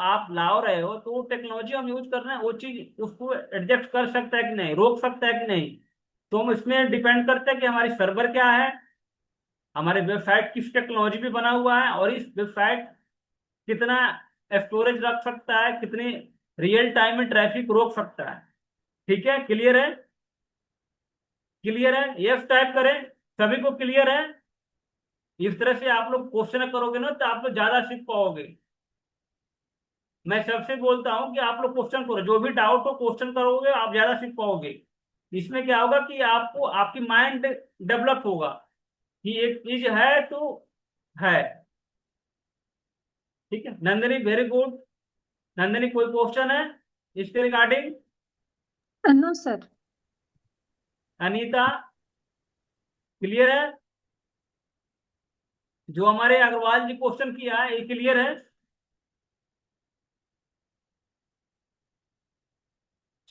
आप ला रहे हो, तो वो टेक्नोलॉजी हम यूज कर रहे हैं, वो चीज उसको एडजस्ट कर सकता है कि नहीं, रोक सकता है कि नहीं। तो हम इसमें डिपेंड करते हैं कि हमारी सर्वर क्या है, हमारे वेबसाइट किस टेक्नोलॉजी पे बना हुआ है, और इस वेबसाइट कितना स्टोरेज रख सकता है, कितनी रियल टाइम में ट्रैफिक रोक सकता है। ठीक है, क्लियर है? क्लियर है? यस टाइप करें। सभी को क्लियर है? इस तरह से आप लोग क्वेश्चन करोगे ना, तो आप लोग ज्यादा सीख पाओगे। मैं सबसे बोलता हूं कि आप लोग क्वेश्चन करो, जो भी डाउट हो क्वेश्चन करोगे, आप ज्यादा सीख पाओगे। इसमें क्या होगा कि आपको आपकी माइंड डेवलप होगा कि एक चीज है तो है। ठीक है नंदिनी, वेरी गुड। नंदिनी, कोई क्वेश्चन है इसके regarding?
No sir.
Anita, clear है? जो हमारे अग्रवाल जी क्वेश्चन किया है, ये क्लियर है?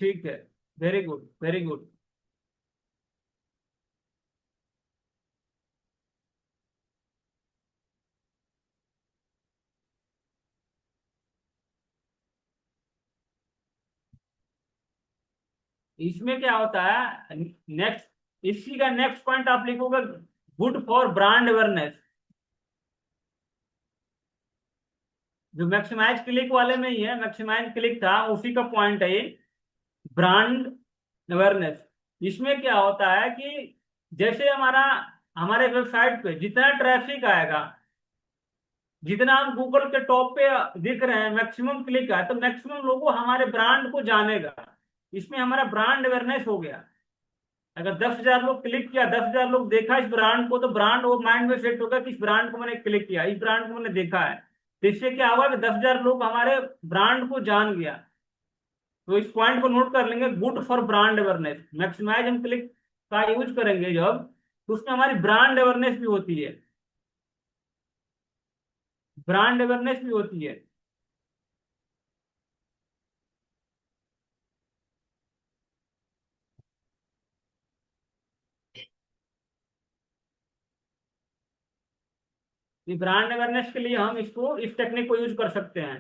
ठीक है, वेरी गुड, वेरी गुड। इसमें क्या होता है, नेक्स्ट, इसी का नेक्स्ट पॉइंट आप लिखोगे, गुड फॉर ब्रांड अवेयरनेस। जो मैक्सिमाइज क्लिक वाले में ही है, मैक्सिमाइज क्लिक था, उसी का पॉइंट है ये, ब्रांड अवेयरनेस। इसमें क्या होता है कि जैसे हमारे वेबसाइट पे जितना ट्रैफिक आएगा, जितना हम गूगल के टॉप पे दिख रहे हैं, मैक्सिमम क्लिक है, तो मैक्सिमम लोगों हमारे ब्रांड को जानेगा। इसमें हमारा ब्रांड अवेयरनेस हो गया। अगर 10,000 लोग क्लिक किया, 10,000 लोग देखा इस ब्रांड को, तो ब्रांड वो माइंड में सेट होगा कि इस ब्रांड को मैंने क्लिक किया, इस ब्रांड को मैंने देखा है। तो इससे क्या होगा कि 10,000 लोग हमारे ब्रांड को जान गया। तो इस पॉइंट को नोट कर लेंगे, good for brand awareness. Maximise हम क्लिक का यूज करेंगे जब, तो उसमें हमारी ब्रांड अवेयरनेस भी होती है, ब्रांड अवेयरनेस भी होती है। ये ब्रांड अवेयरनेस के लिए हम इसको, इस टेक्निक को यूज कर सकते हैं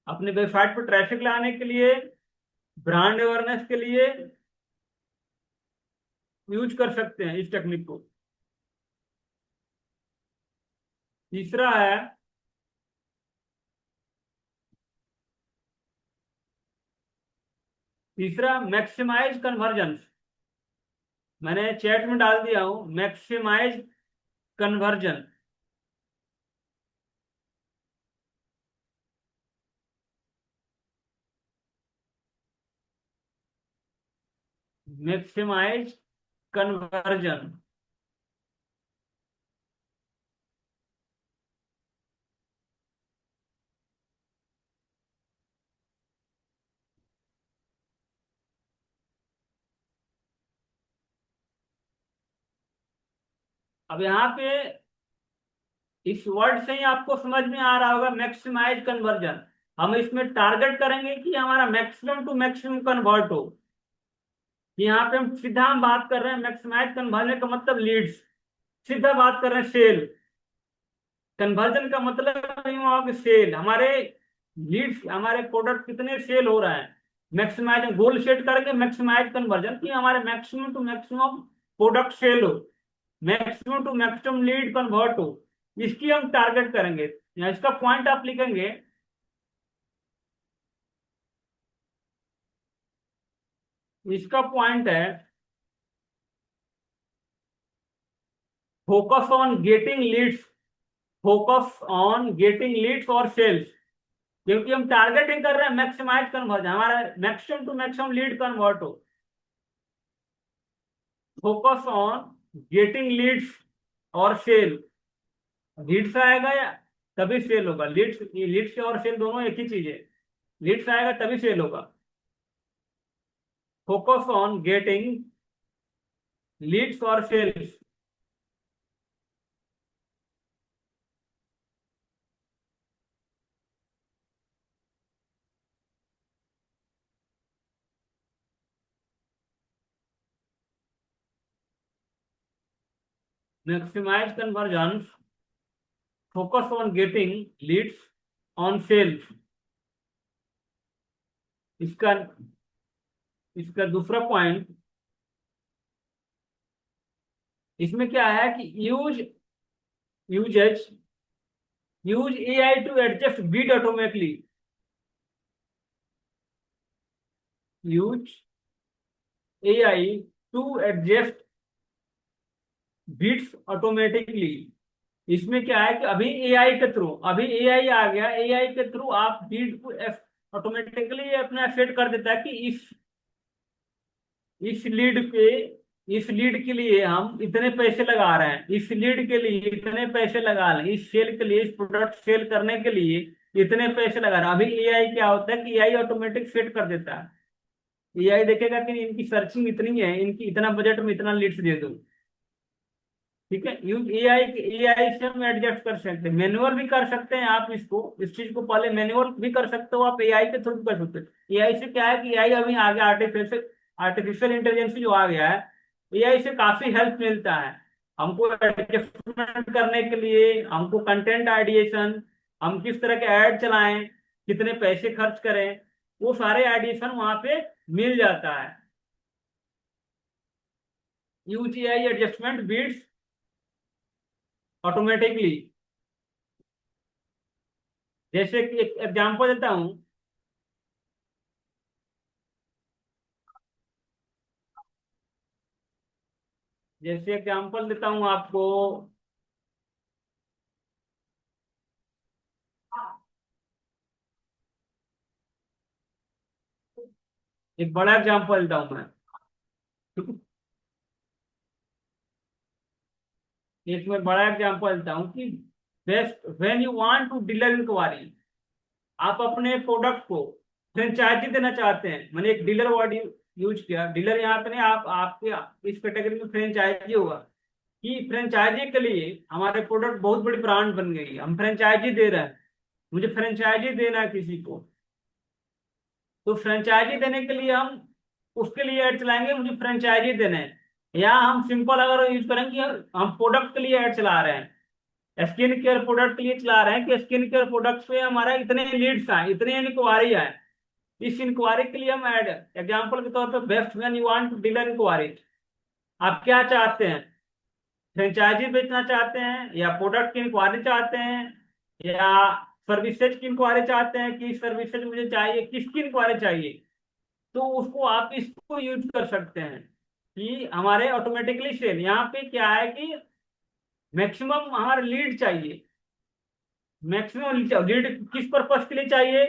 अपने वेबसाइट पर ट्रैफिक लाने के लिए, ब्रांड अवेयरनेस के लिए यूज कर सकते हैं इस टेक्निक को। तीसरा है, तीसरा मैक्सिमाइज कन्वर्जन। मैंने चैट में डाल दिया हूं, मैक्सिमाइज कन्वर्जन। Maximise conversion. अब यहाँ पे इस वर्ड से ही आपको समझ में आ रहा होगा, मैक्सिमाइज कन्वर्जन। हम इसमें टारगेट करेंगे कि हमारा मैक्सिमम टू मैक्सिमम कन्वर्ट हो। यहाँ पे हम बात कर रहे हैं, मैक्सिमाइज कन्वर्जन का मतलब लीड्स, सीधा बात कर रहे हैं सेल। कन्वर्जन का मतलब नहीं हुआ कि सेल, हमारे लीड्स, हमारे प्रोडक्ट कितने सेल हो रहे हैं। मैक्सिमाइज गोल सेट करेंगे, मैक्सिमाइज कन्वर्जन की हमारे maximum to maximum product sale हो, maximum to maximum lead convert हो। इसकी हम टारगेट करेंगे। यहाँ इसका पॉइंट आप लिखेंगे, इसका पॉइंट है, focus on getting leads, focus on getting leads और सेल्स। क्योंकि हम टारगेटिंग कर रहे हैं मैक्सिमाइज कन्वर्जन, हमारा maximum to maximum lead convert हो। फोकस ऑन गेटिंग लीड्स और सेल। लीड्स आएगा या तभी सेल होगा, लीड्स और सेल दोनों एक ही चीज है। लीड्स आएगा तभी सेल होगा। फोकस ऑन गेटिंग लीड्स और sales. Maximise conversion focus on getting leads on sales. इसका इसका दूसरा पॉइंट, इसमें क्या है कि usages use AI to adjust bid automatically. Use AI to adjust bids automatically. इसमें क्या है कि अभी एआई आ गया, एआई के थ्रू आप बीट को ऑटोमेटिकली अपना सेट कर देता है कि इस लीड पे इस लीड के लिए हम इतने पैसे लगा रहे हैं, इस लीड के लिए इतने पैसे लगा रहे हैं, इस सेल के लिए, इस प्रोडक्ट सेल करने के लिए इतने पैसे लगा रहे हैं। अभी एआई क्या होता है कि एआई ऑटोमेटिक सेट कर देता है। एआई देखेगा कि इनकी सर्चिंग इतनी है, इनकी इतना बजट में इतना लीड्स दे दो। ठीक है, यूज एआई, एआई से हम एडजस्ट कर सकते हैं, मैनुअल भी कर सकते हैं आप इसको, इस चीज को पहले मैनुअल भी कर सकते हो, आप एआई के थ्रू कर सकते हो। एआई से क्या है कि एआई अभी आगे आर्टिफिशियल आर्टिफिशियल इंटेलिजेंस जो आ गया है, एआई से काफी हेल्प मिलता है हमको एडजस्टमेंट करने के लिए, हमको कंटेंट आइडिएशन, हम किस तरह के ऐड चलाएं, कितने पैसे खर्च करें, वो सारे आइडिएशन वहां पे मिल जाता है। Use AI adjustment bids automatically. जैसे कि एक एग्जांपल देता हूं, जैसे एग्जांपल देता हूं आपको, एक बड़ा एग्जांपल देता हूं मैं। ठीक है? एक मैं बड़ा एग्जांपल देता हूं कि best when you want to dealer enquiry, आप अपने प्रोडक्ट को फ्रेंचाइजी देना चाहते हैं, मैंने एक डीलर वर्ड यूज किया, डीलर यहाँ पे नहीं, आप आपके इस कैटेगरी में फ्रेंचाइजी होगा कि फ्रेंचाइजी के लिए हमारे प्रोडक्ट बहुत बड़ी ब्रांड बन गई, हम फ्रेंचाइजी दे रहे हैं, मुझे फ्रेंचाइजी देना है किसी को, तो फ्रेंचाइजी देने के लिए हम उसके लिए ऐड चलाएंगे, मुझे फ्रेंचाइजी देना है। या हम सिंपल अगर यूज करेंगे, हम प्रोडक्ट के लिए ऐड चला रहे हैं, स्किन केयर प्रोडक्ट के लिए चला रहे हैं कि स्किन केयर प्रोडक्ट पे हमारा इतने लीड्स आए, इतने इंक्वायरी आए, इस इंक्वायरी के लिए हम ऐड, एग्जाम्पल के तौर पर best when you want to dealer enquiry, आप क्या चाहते हैं, फ्रेंचाइजी बेचना चाहते हैं, या प्रोडक्ट की इंक्वायरी चाहते हैं, या सर्विसेज की इंक्वायरी चाहते हैं कि सर्विसेज मुझे चाहिए, किसकी इंक्वायरी चाहिए, तो उसको आप इसको यूज कर सकते हैं कि हमारे ऑटोमेटिकली सेल। यहाँ पे क्या है कि मैक्सिमम हमारे लीड चाहिए, मैक्सिमम लीड किस पर्पज के लिए चाहिए,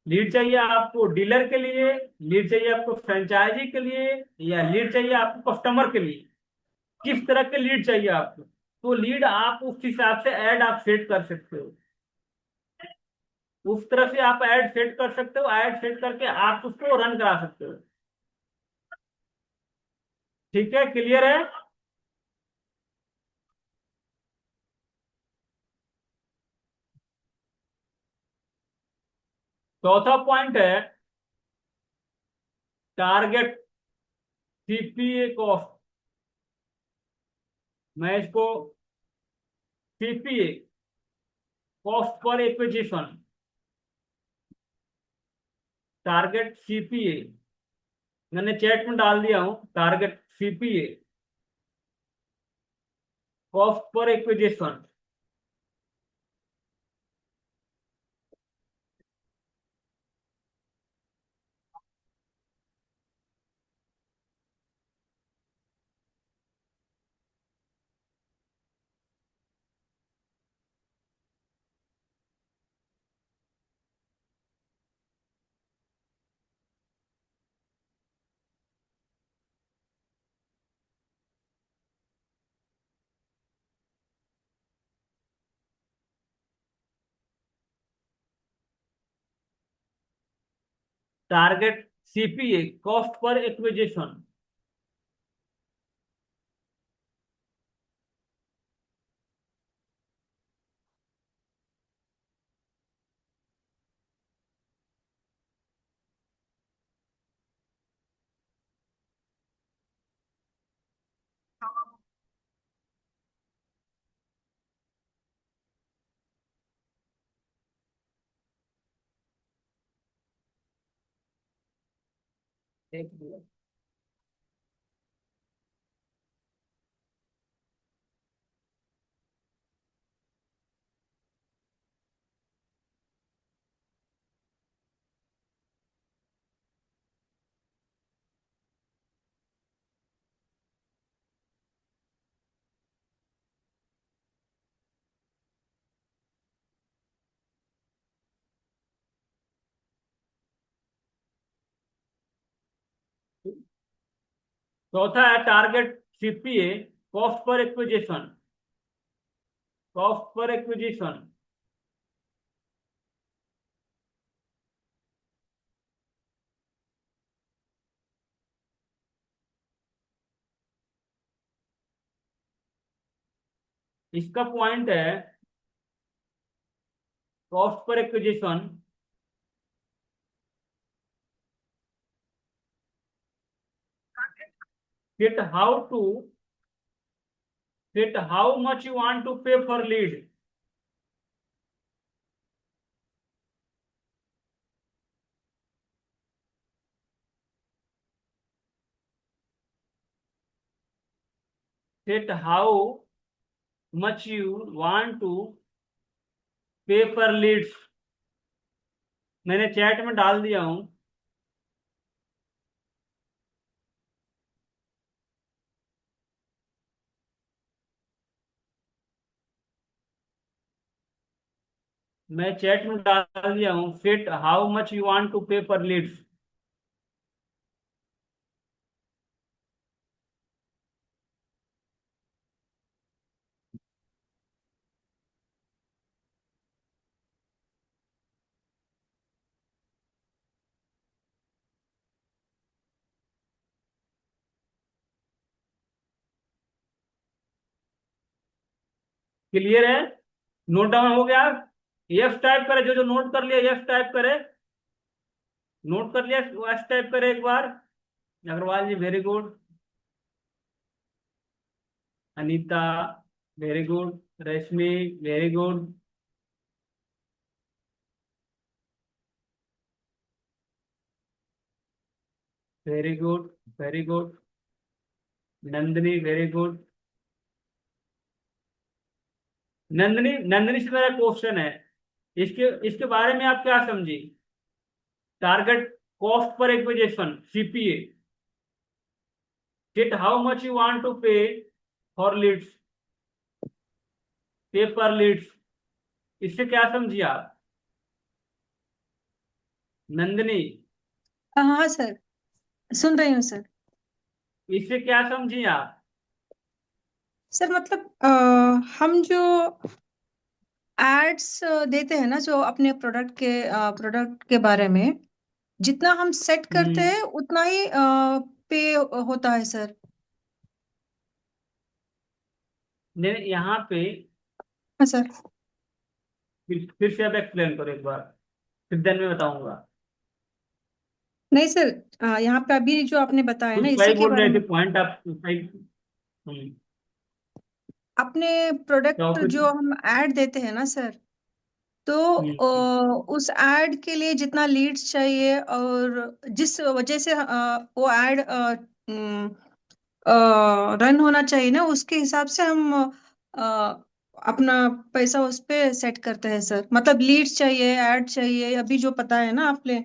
लीड चाहिए आपको डीलर के लिए, लीड चाहिए आपको फ्रेंचाइजी के लिए, या लीड चाहिए आपको कस्टमर के लिए, किस तरह के लीड चाहिए आपको, तो लीड आप उस हिसाब से ऐड आप सेट कर सकते हो, उस तरह से आप ऐड सेट कर सकते हो, ऐड सेट करके आप उसको रन करा सकते हो। ठीक है, क्लियर है? चौथा पॉइंट है टारगेट सीपीए कॉस्ट। मैं इसको CPA, cost per acquisition, target CPA मैंने चैट में डाल दिया हूं, target CPA, cost per acquisition. Target CPA, cost per acquisition. एक मिनट। चौथा है target CPA, cost per acquisition. Cost per acquisition इसका पॉइंट है cost per acquisition get how much you want to pay for lead. Set how much you want to pay per leads. मैंने chat में डाल दिया हूं। मैं chat में डाल दिया हूं, set how much you want to pay per leads. Clear है? नोट डाउन हो गया? यस टाइप करे, जो जो नोट कर लिया यस टाइप करे। नोट कर लिया यस टाइप करे एक बार। Agrawal ji very good. Anita very good. Rashmi very good. Very good, very good. Nandini very good. Nandini, Nandini से मेरा क्वेश्चन है, इसके इसके बारे में आप क्या समझी? Target cost per acquisition CPA, get how much you want to pay for leads, pay per Leeds, इससे क्या समझी आप नंदिनी?
हाँ सर, सुन रही हूँ सर।
इससे क्या समझी आप?
सर मतलब हम जो एड्स देते हैं ना, जो अपने प्रोडक्ट के बारे में जितना हम सेट करते हैं उतना ही पे होता है सर।
नहीं, यहाँ पे
हाँ सर।
फिर से आप एक्सप्लेन करो एक बार, फिर देन मैं बताऊंगा।
नहीं सर, यहाँ पे अभी जो आपने बताया
कुछ
ना
सही
इसी के
बोल
बारे
रहे
में,
थे, पॉइंट आप सही।
अपने प्रोडक्ट
टॉपिक।
जो हम ऐड देते हैं ना सर, तो उस ऐड के लिए जितना लीड्स चाहिए और जिस वजह से वो ऐड रन होना चाहिए ना, उसके हिसाब से हम अपना पैसा उस पे सेट करते हैं सर। मतलब लीड्स चाहिए, ऐड चाहिए, अभी जो पता है ना आपने,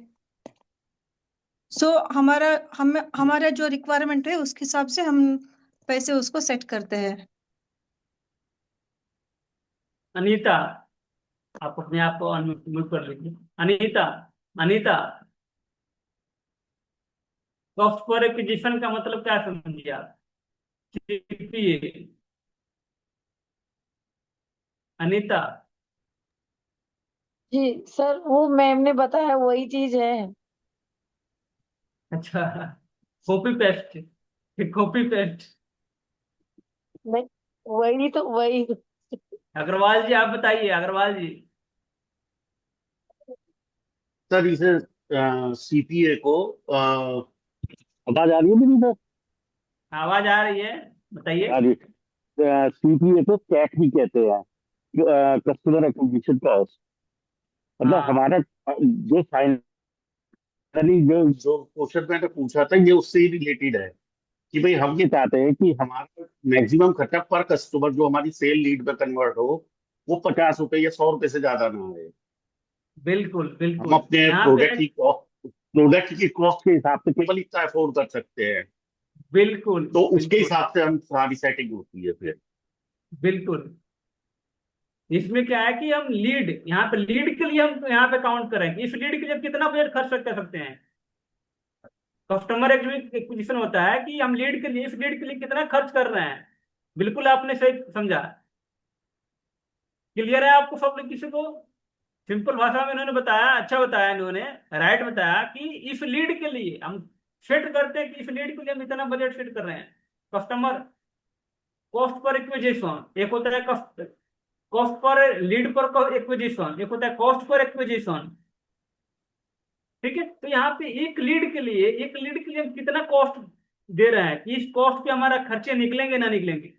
सो हमारा जो रिक्वायरमेंट है उसके हिसाब से हम पैसे उसको सेट करते हैं।
अनीता, आप अपने आप को अनम्यूट कर लीजिए। अनीता, अनीता, सॉफ्टवेयर एक्विजिशन का मतलब क्या समझिए आप? सीपीए। अनीता।
जी सर, वो मैम ने बताया वही चीज है।
अच्छा, कॉपी पेस्ट, कॉपी पेस्ट।
नहीं, वही तो वही।
अग्रवाल जी आप बताइए, अग्रवाल जी।
सर इसे सीपीए को आवाज आ रही है मेरी सर?
आवाज आ रही है, बताइए।
आ रही है। सीपीए को कैट भी कहते हैं, कस्टमर एक्विजिशन कॉस्ट। मतलब
हाँ।
हमारा जो फाइनल यानी जो जो क्वेश्चन मैंने पूछा था ये उससे ही रिलेटेड है कि भाई हम ये चाहते हैं कि हमारा मैक्सिमम खर्चा पर कस्टमर जो हमारी सेल लीड में कन्वर्ट हो वो 50 रुपए या 100 रुपए से ज्यादा ना आए।
बिल्कुल
हम
बिल्कुल
अपने
यहाँ पे
प्रोडक्ट की कॉस्ट के हिसाब से केवल इतना अफोर्ड कर सकते हैं।
बिल्कुल
तो उसके
बिल्कुल
हिसाब से हम सारी सेटिंग होती है फिर।
बिल्कुल। इसमें क्या है कि हम लीड, यहाँ पे लीड के लिए हम यहाँ पे काउंट करेंगे, इस लीड के लिए कितना बजट खर्च कर सकते हैं। कस्टमर एक्विजिशन होता है कि हम लीड के लिए, इस लीड के लिए कितना खर्च कर रहे हैं। बिल्कुल आपने सही समझा। क्लियर है आपको सब किसी को? सिंपल भाषा में इन्होंने बताया, अच्छा बताया इन्होंने, राइट बताया कि इस लीड के लिए हम सेट करते हैं कि इस लीड के लिए हम इतना बजट सेट कर रहे हैं। कस्टमर कॉस्ट पर एक्विजिशन एक होता है, कॉस्ट पर लीड पर एक्विजिशन एक होता है, कॉस्ट पर एक्विजिशन। ठीक है, तो यहाँ पे एक लीड के लिए हम कितना कॉस्ट दे रहे हैं कि इस कॉस्ट पे हमारा खर्चे निकलेंगे ना निकलेंगे।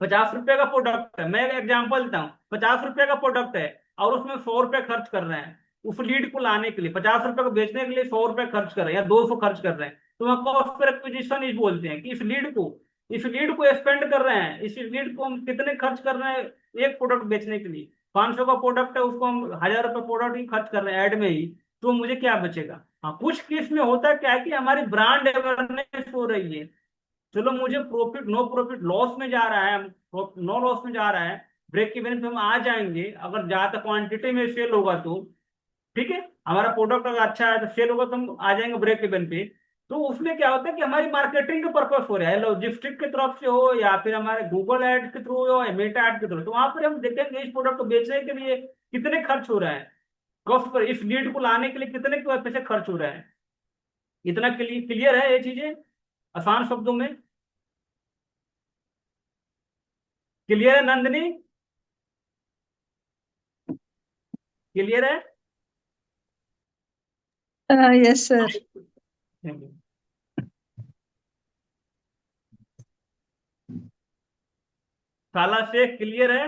50 रुपए का प्रोडक्ट है, मैं एग्जांपल देता हूँ, 50 रुपए का प्रोडक्ट है और उसमें 100 रुपए खर्च कर रहे हैं उस लीड को लाने के लिए, 50 रुपए को बेचने के लिए 100 रुपए खर्च कर रहे हैं या 200 खर्च कर रहे हैं, तो वहाँ कॉस्ट पर एक्विजिशन इस बोलते हैं कि इस लीड को स्पेंड कर रहे हैं, इस लीड को हम कितने खर्च कर रहे हैं एक प्रोडक्ट बेचने के लिए। 500 का प्रोडक्ट है, उसको हम 1000 रुपए प्रोडक्ट ही खर्च कर रहे हैं ऐड में ही, तो मुझे क्या बचेगा। हाँ, कुछ केस में होता है क्या है कि हमारी ब्रांड अवेयरनेस हो रही है, चलो मुझे प्रॉफिट नो प्रॉफिट लॉस में जा रहा है, नो लॉस में जा रहा है, ब्रेक इवन पे हम आ जाएंगे अगर ज्यादा क्वांटिटी में सेल होगा तो। ठीक है, हमारा प्रोडक्ट अगर अच्छा है तो सेल होगा तो हम आ जाएंगे ब्रेक इवन पे। तो उसमें क्या होता है कि हमारी मार्केटिंग का पर्पस हो रहा है, लॉजिस्टिक की तरफ से हो या फिर हमारे गूगल एड के थ्रू हो या मेटा एड के थ्रू, तो वहां पर हम देखेंगे इस प्रोडक्ट को बेचने के लिए कितने खर्च हो रहा है, कॉस्ट पर इस लीड को लाने के लिए कितने पैसे खर्च हो रहा है। इतना क्लियर है ये चीजें आसान शब्दों में? क्लियर है नंदिनी? क्लियर है?
Yes sir.
काला शेख क्लियर है?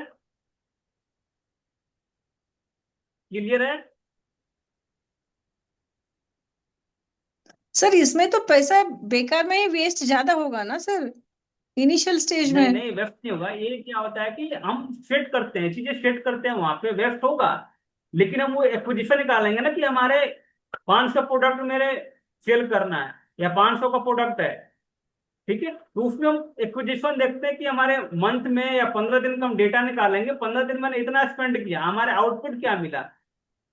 क्लियर है?
सर इसमें तो पैसा बेकार में ही वेस्ट ज्यादा होगा ना सर, इनिशियल स्टेज
नहीं
में।
नहीं, वेस्ट नहीं होगा। ये क्या होता है कि हम सेट करते हैं, चीजें सेट करते हैं, वहां पे वेस्ट होगा, लेकिन हम वो एक्विजिशन निकालेंगे ना कि हमारे 500 प्रोडक्ट मेरे सेल करना है या 500 का प्रोडक्ट है। ठीक है, तो उसमें हम एक्विजिशन देखते हैं कि हमारे मंथ में या 15 दिन का हम डेटा निकालेंगे, 15 दिन मैंने इतना स्पेंड किया, हमारे आउटपुट क्या मिला।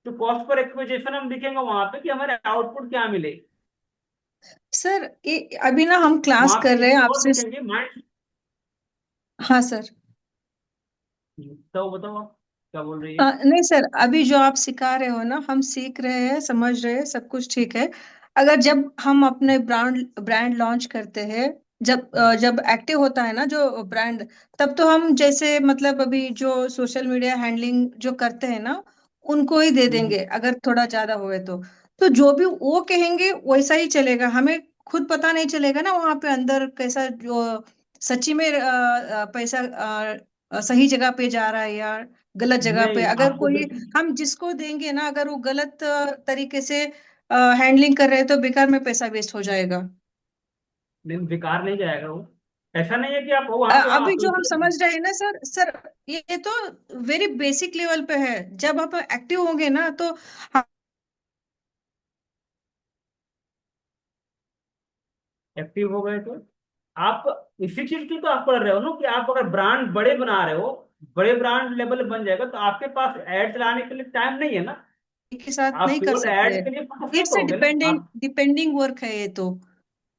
तो कॉस्ट पर एक्विजिशन हम लिखेंगे वहां पे कि हमारे आउटपुट क्या मिले।
सर अभी ना हम क्लास
वहां पे
कर
एक
रहे हैं
चीज और
आपसे।
लिखेंगे माइंड।
हाँ सर।
तो बताओ आप क्या बोल रही है?
नहीं सर, अभी जो आप सिखा रहे हो ना, हम सीख रहे हैं, समझ रहे हैं, सब कुछ ठीक है। अगर जब हम अपने ब्रांड ब्रांड लॉन्च करते हैं, जब एक्टिव होता है ना जो ब्रांड, तब तो हम जैसे मतलब अभी जो सोशल मीडिया हैंडलिंग जो करते हैं ना, उनको ही दे
हम्म,
देंगे अगर थोड़ा ज्यादा हुए तो जो भी वो कहेंगे वैसा ही चलेगा, हमें खुद पता नहीं चलेगा ना वहां पे अंदर कैसा जो सच्ची में पैसा सही जगह पे जा रहा है या गलत जगह पे।
नहीं
अगर
आपको
कोई
बिल्कुल
हम जिसको देंगे ना, अगर वो गलत तरीके से हैंडलिंग कर रहे हैं तो बेकार में पैसा वेस्ट हो जाएगा।
दिन बेकार नहीं जाएगा वो। ऐसा नहीं है कि आप वहां पे
अभी
आप
जो हम समझ रहे हैं ना सर, ये तो वेरी बेसिक लेवल पे है। जब आप एक्टिव होंगे ना तो
एक्टिव हो गए तो आप इसी चीज की तो आप पढ़ रहे हो ना कि आप अगर ब्रांड बड़े बना रहे हो, बड़े ब्रांड लेवल बन जाएगा तो आपके पास एड चलाने के लिए टाइम नहीं है ना।
के साथ
आप
नहीं कर
केवल
सकते।
एड के लिए फोकस नहीं
इट्स
करोगे ना आप।
डिपेंडिंग वर्क है ये तो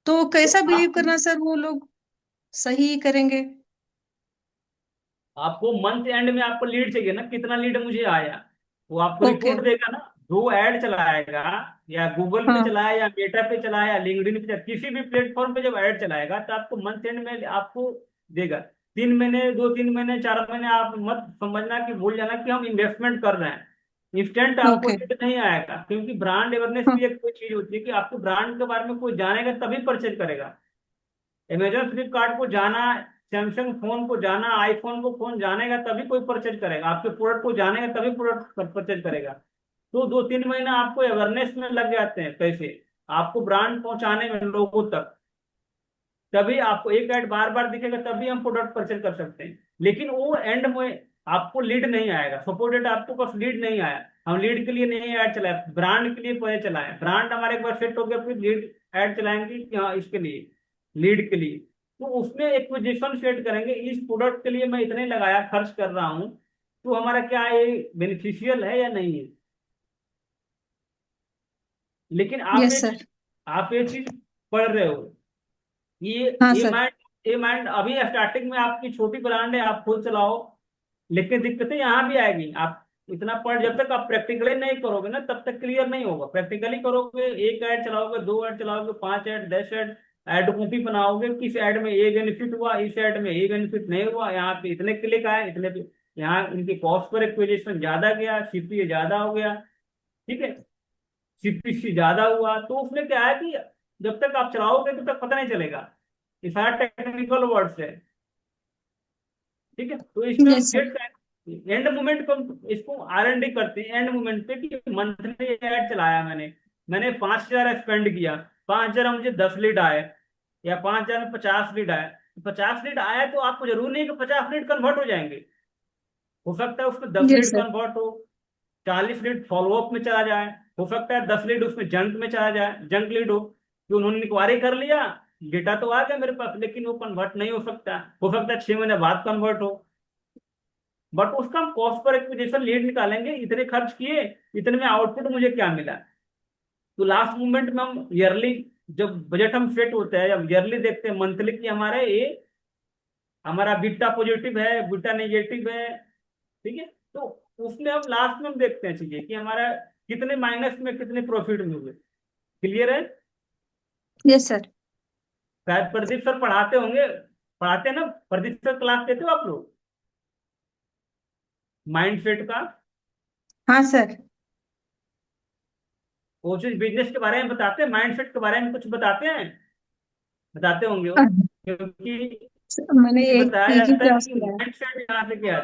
तो
कैसा बिहेव
आप
करना सर, वो लोग सही करेंगे।
आपको मंथ एंड में आपको लीड चाहिए ना, कितना लीड मुझे आया, वो आपको
ओके।
रिपोर्ट देगा ना। जो ऐड चलाएगा या गूगल पे
हाँ।
चलाया या मेटा पे चलाया या लिंक्डइन पे चलाया, किसी भी प्लेटफॉर्म पे जब ऐड चलाएगा तो आपको मंथ एंड में आपको देगा। 3 महीने, 2-3 महीने, 4 महीने आप मत समझना कि भूल जाना कि हम इन्वेस्टमेंट कर रहे हैं, इंस्टेंट आपको
ओके।
लीड नहीं आएगा, क्योंकि ब्रांड अवेयरनेस
हाँ।
भी एक कोई चीज होती है कि आपके ब्रांड के बारे में कोई जानेगा तभी परचेज करेगा। अमेजोन फ्लिपकार्ट को जाना, सैमसंग फोन को जाना, आईफोन को फोन जानेगा तभी कोई परचेज करेगा, आपके प्रोडक्ट को जानेगा तभी प्रोडक्ट परचेज करेगा। तो 2-3 महीना आपको अवेयरनेस में लग जाते हैं पैसे, आपको ब्रांड पहुंचाने में लोगों तक, तभी आपको एक ऐड बार बार दिखेगा, तभी हम प्रोडक्ट परचेज कर सकते हैं। लेकिन वो एंड में आपको लीड नहीं आएगा, सपोर्टेड आपको पास लीड नहीं आया, हम लीड के लिए नहीं ऐड चलाए, ब्रांड के लिए पहले चलाए, ब्रांड हमारे एक बार सेट हो गया, फिर लीड ऐड चलाएंगे कि हाँ इसके लिए, लीड के लिए। तो उसमें एक पोजीशन सेट करेंगे, इस प्रोडक्ट के लिए मैं इतने लगाया, खर्च कर रहा हूँ, तो हमारा क्या ये बेनिफिशियल है या नहीं है। लेकिन
यस सर।
आप ये चीज पढ़ रहे हो, ये
हाँ
ये
सर।
माइंड ये माइंड अभी स्टार्टिंग में आपकी छोटी ब्रांड है, आप खुद चलाओ, लेकिन दिक्कतें यहाँ भी आएगी। आप इतना पढ़, जब तक आप प्रैक्टिकली नहीं करोगे ना, तब तक क्लियर नहीं होगा। प्रैक्टिकली करोगे, एक ऐड चलाओगे, 2 ऐड चलाओगे, 5 ऐड, 10 ऐड, ऐड कॉपी बनाओगे, किस ऐड में ये बेनिफिट हुआ, इस ऐड में ये बेनिफिट नहीं हुआ, यहाँ पे इतने क्लिक आए, इतने पे, यहाँ इनकी कॉस्ट पर एक्विजिशन ज्यादा गया, सीपीए ज्यादा हो गया, ठीक है, सीपीसी ज्यादा हुआ। तो उसमें क्या है कि जब तक आप चलाओगे तब तक पता नहीं चलेगा, ये सारा टेक्निकल वर्ड्स है, ठीक है। तो इसमें हम
yes sir.
Set end moment को, इसको R&D करते हैं एंड मोमेंट पे, कि मंथली ऐड चलाया मैंने 5,000 स्पेंड किया, 5,000 मुझे 10 लीड आए, या 5,000 में 50 लीड आए, 50 लीड आया तो आपको जरूर नहीं कि 50 लीड कन्वर्ट हो जाएंगे, हो सकता है उसमें 10
यस
लीड
सर।
कन्वर्ट हो, 40 लीड फॉलोअप में चला जाए, हो सकता है 10 लीड उसमें जंक में चला जाए, जंक लीड कि उन्होंने इंक्वायरी कर लिया, डेटा तो आ गया मेरे पास, लेकिन वो कन्वर्ट नहीं हो सकता है 6 महीने बाद कन्वर्ट हो। बट उसका हम कॉस्ट पर एक्विजिशन लीड निकालेंगे, इतने खर्च किए, इतने में आउटपुट मुझे क्या मिला। तो लास्ट मूवमेंट में हम ईयरली, जब बजट हम सेट होता है, जब ईयरली देखते हैं मंथली की हमारे ये, हमारा बीटा पॉजिटिव है, बीटा नेगेटिव है, ठीक है। तो उसमें हम लास्ट में हम देखते हैं चीजें कि हमारा कितने माइनस में, कितने प्रॉफिट में हुए। क्लियर है?
Yes sir.
शायद प्रदीप सर पढ़ाते होंगे, पढ़ाते हैं ना प्रदीप सर, क्लास देते हो आप लोग माइंड सेट का?
हाँ सर।
वो चीज बिजनेस के बारे में बताते हैं, माइंड सेट के बारे में कुछ बताते हैं, बताते होंगे वो, क्योंकि
मैंने एक
बताया
एक ही
जाता है
क्लास
कि
किया है
माइंड सेट यहाँ से क्या है।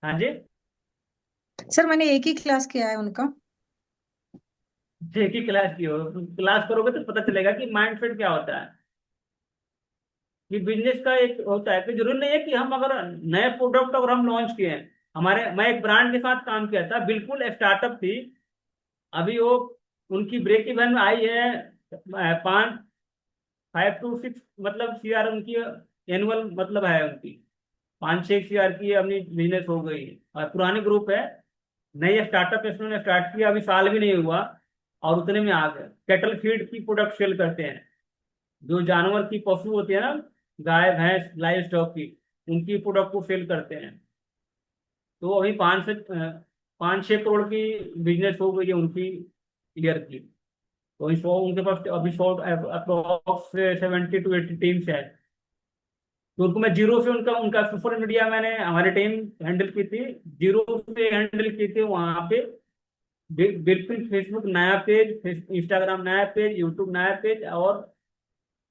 हाँ जी,
सर, मैंने एक ही क्लास किया है उनका।
एक ही क्लास की हो, क्लास करोगे तो पता चलेगा कि माइंड सेट क्या होता है। कि बिजनेस का एक होता है कि जरूरी नहीं है कि हम अगर नए प्रोडक्ट अगर हम लॉन्च किए हैं, मैं एक ब्रांड के साथ काम किया था, बिल्कुल स्टार्टअप थी, अभी वो, उनकी ब्रेक इवन आई है 5-6 मतलब CR उनकी एनुअल मतलब है उनकी, 5-6 CR की अपनी बिजनेस हो गई है, और पुराने ग्रुप है, नई स्टार्टअप इन्होंने स्टार्ट किया, अभी साल भी नहीं हुआ और उतने में आ गए। कैटल फीड की प्रोडक्ट सेल करते हैं, जो जानवर की पशु होती है ना, गाय भैंस लाइव स्टॉक की, उनकी प्रोडक्ट को सेल करते हैं। तो अभी 5-6 करोड़ की बिजनेस हो गई है उनकी ईयर की। तो इस उनके पास अभी शॉर्ट अप्रोक्स 70-80 टीम्स है। तो उनको मैं जीरो से, उनका उनका सोशल मीडिया मैंने, हमारी टीम हैंडल की थी, जीरो से हैंडल की थी वहां पे। बिल्कुल फेसबुक नया पेज, इंस्टाग्राम नया पेज, यूट्यूब नया पेज, और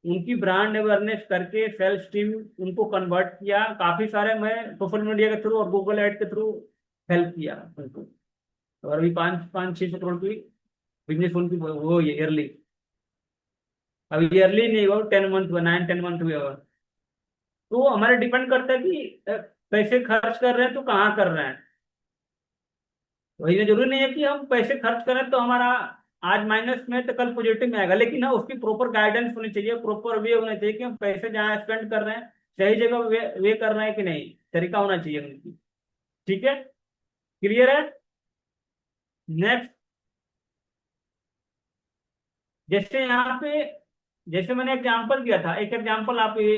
उनकी ब्रांड अवेयरनेस करके सेल्स टीम उनको कन्वर्ट किया, काफी सारे मैं सोशल मीडिया के थ्रू और गूगल एड के थ्रू हेल्प किया उनको। और अभी 5-6 करोड़ की बिजनेस उनकी वो ये ईयरली, अभी ईयरली नहीं हुआ, 10 मंथ हुआ, 9-10 मंथ हुए। और तो हमारे डिपेंड करता है कि पैसे खर्च कर रहे हैं तो कहाँ कर रहे हैं। वही, जरूरी नहीं है कि हम पैसे खर्च करें तो हमारा आज माइनस में तो कल पॉजिटिव में आएगा, लेकिन हाँ उसकी प्रॉपर गाइडेंस होनी चाहिए, प्रॉपर वे होना चाहिए कि हम पैसे जहाँ स्पेंड कर रहे हैं सही जगह वे कर रहे हैं कि नहीं, तरीका होना चाहिए उनकी। ठीक है, क्लियर है? नेक्स्ट, जैसे यहाँ पे, जैसे मैंने एग्जाम्पल दिया था, एक एग्जाम्पल आप ये,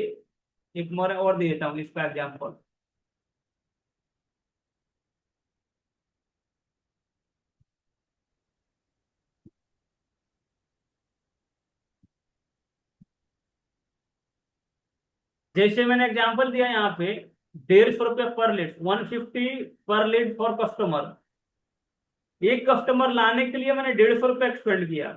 एक और दे देता हूँ इसका एग्जाम्पल। जैसे मैंने एग्जांपल दिया यहाँ पे, 150 रुपये पर लीड, 150 पर लीड फॉर कस्टमर। एक कस्टमर लाने के लिए मैंने 150 रुपये एक्सपेंड किया,